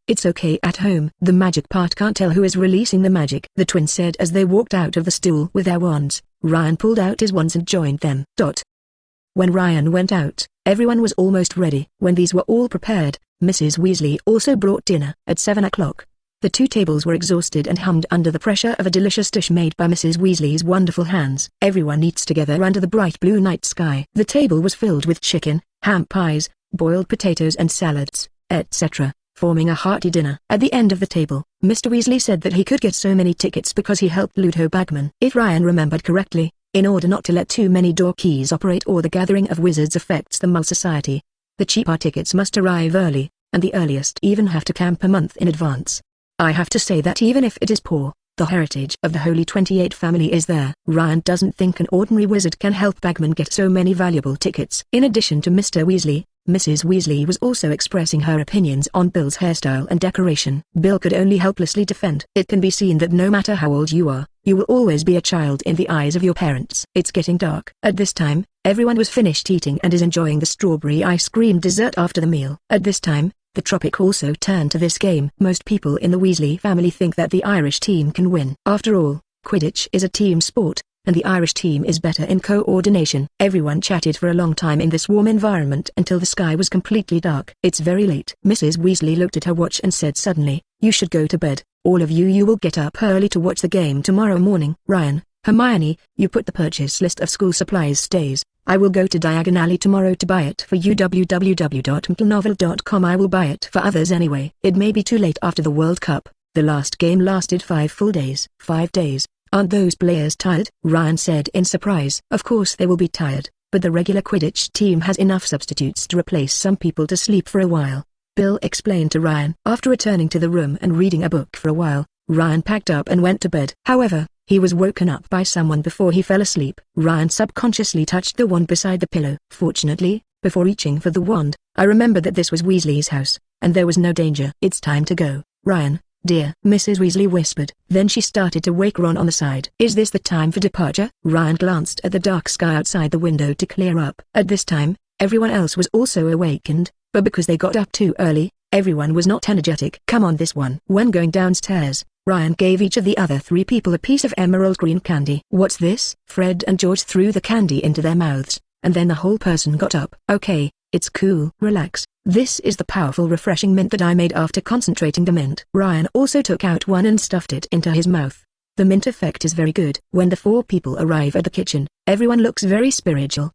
at home. The magic part can't tell who is releasing the magic, the twins said as they walked out of the stool with their wands. Ryan pulled out his wands and joined them. When Ryan went out, everyone was almost ready. When these were all prepared, Mrs. Weasley also brought dinner. At 7 o'clock, the 2 tables were exhausted and hummed under the pressure of a delicious dish made by Mrs. Weasley's wonderful hands. Everyone eats together under the bright blue night sky. The table was filled with chicken, ham pies, boiled potatoes and salads, etc., forming a hearty dinner. At the end of the table, Mr. Weasley said that he could get so many tickets because he helped Ludo Bagman. If Ryan remembered correctly, in order not to let too many door keys operate or the gathering of wizards affects the Mole Society, the cheaper tickets must arrive early, and the earliest even have to camp a month in advance. I have to say that even if it is poor, the heritage of the Holy 28 family is there. Ryan doesn't think an ordinary wizard can help Bagman get so many valuable tickets. In addition to Mr. Weasley, Mrs. Weasley was also expressing her opinions on Bill's hairstyle and decoration. Bill could only helplessly defend. It can be seen that no matter how old you are, you will always be a child in the eyes of your parents. It's getting dark. At this time, everyone was finished eating and is enjoying the strawberry ice cream dessert after the meal. At this time, the tropic also turned to this game. Most people in the Weasley family think that the Irish team can win. After all, Quidditch is a team sport, and the Irish team is better in coordination. Everyone chatted for a long time in this warm environment until the sky was completely dark. It's very late. Mrs. Weasley looked at her watch and said suddenly, you should go to bed. All of you will get up early to watch the game tomorrow morning. Ryan, Hermione, you put the purchase list of school supplies stays. I will go to Diagon Alley tomorrow to buy it for you. www.mtlnovel.com. I will buy it for others anyway. It may be too late after the World Cup. The last game lasted 5 full days. 5 days. Aren't those players tired? Ryan said in surprise. Of course they will be tired, but the regular Quidditch team has enough substitutes to replace some people to sleep for a while, Bill explained to Ryan. After returning to the room and reading a book for a while, Ryan packed up and went to bed. However, he was woken up by someone before he fell asleep. Ryan subconsciously touched the wand beside the pillow. Fortunately, before reaching for the wand, I remembered that this was Weasley's house, and there was no danger. "It's time to go, Ryan, dear," Mrs. Weasley whispered. Then she started to wake Ron on the side. "Is this the time for departure?" Ryan glanced at the dark sky outside the window to clear up. At this time, everyone else was also awakened, but because they got up too early, everyone was not energetic. "Come on this one." When going downstairs, Ryan gave each of the other 3 people a piece of emerald green candy. "What's this?" Fred and George threw the candy into their mouths, and then the whole person got up. "Okay, it's cool. Relax. This is the powerful refreshing mint that I made after concentrating the mint." Ryan also took out one and stuffed it into his mouth. The mint effect is very good. When the 4 people arrive at the kitchen, everyone looks very spiritual.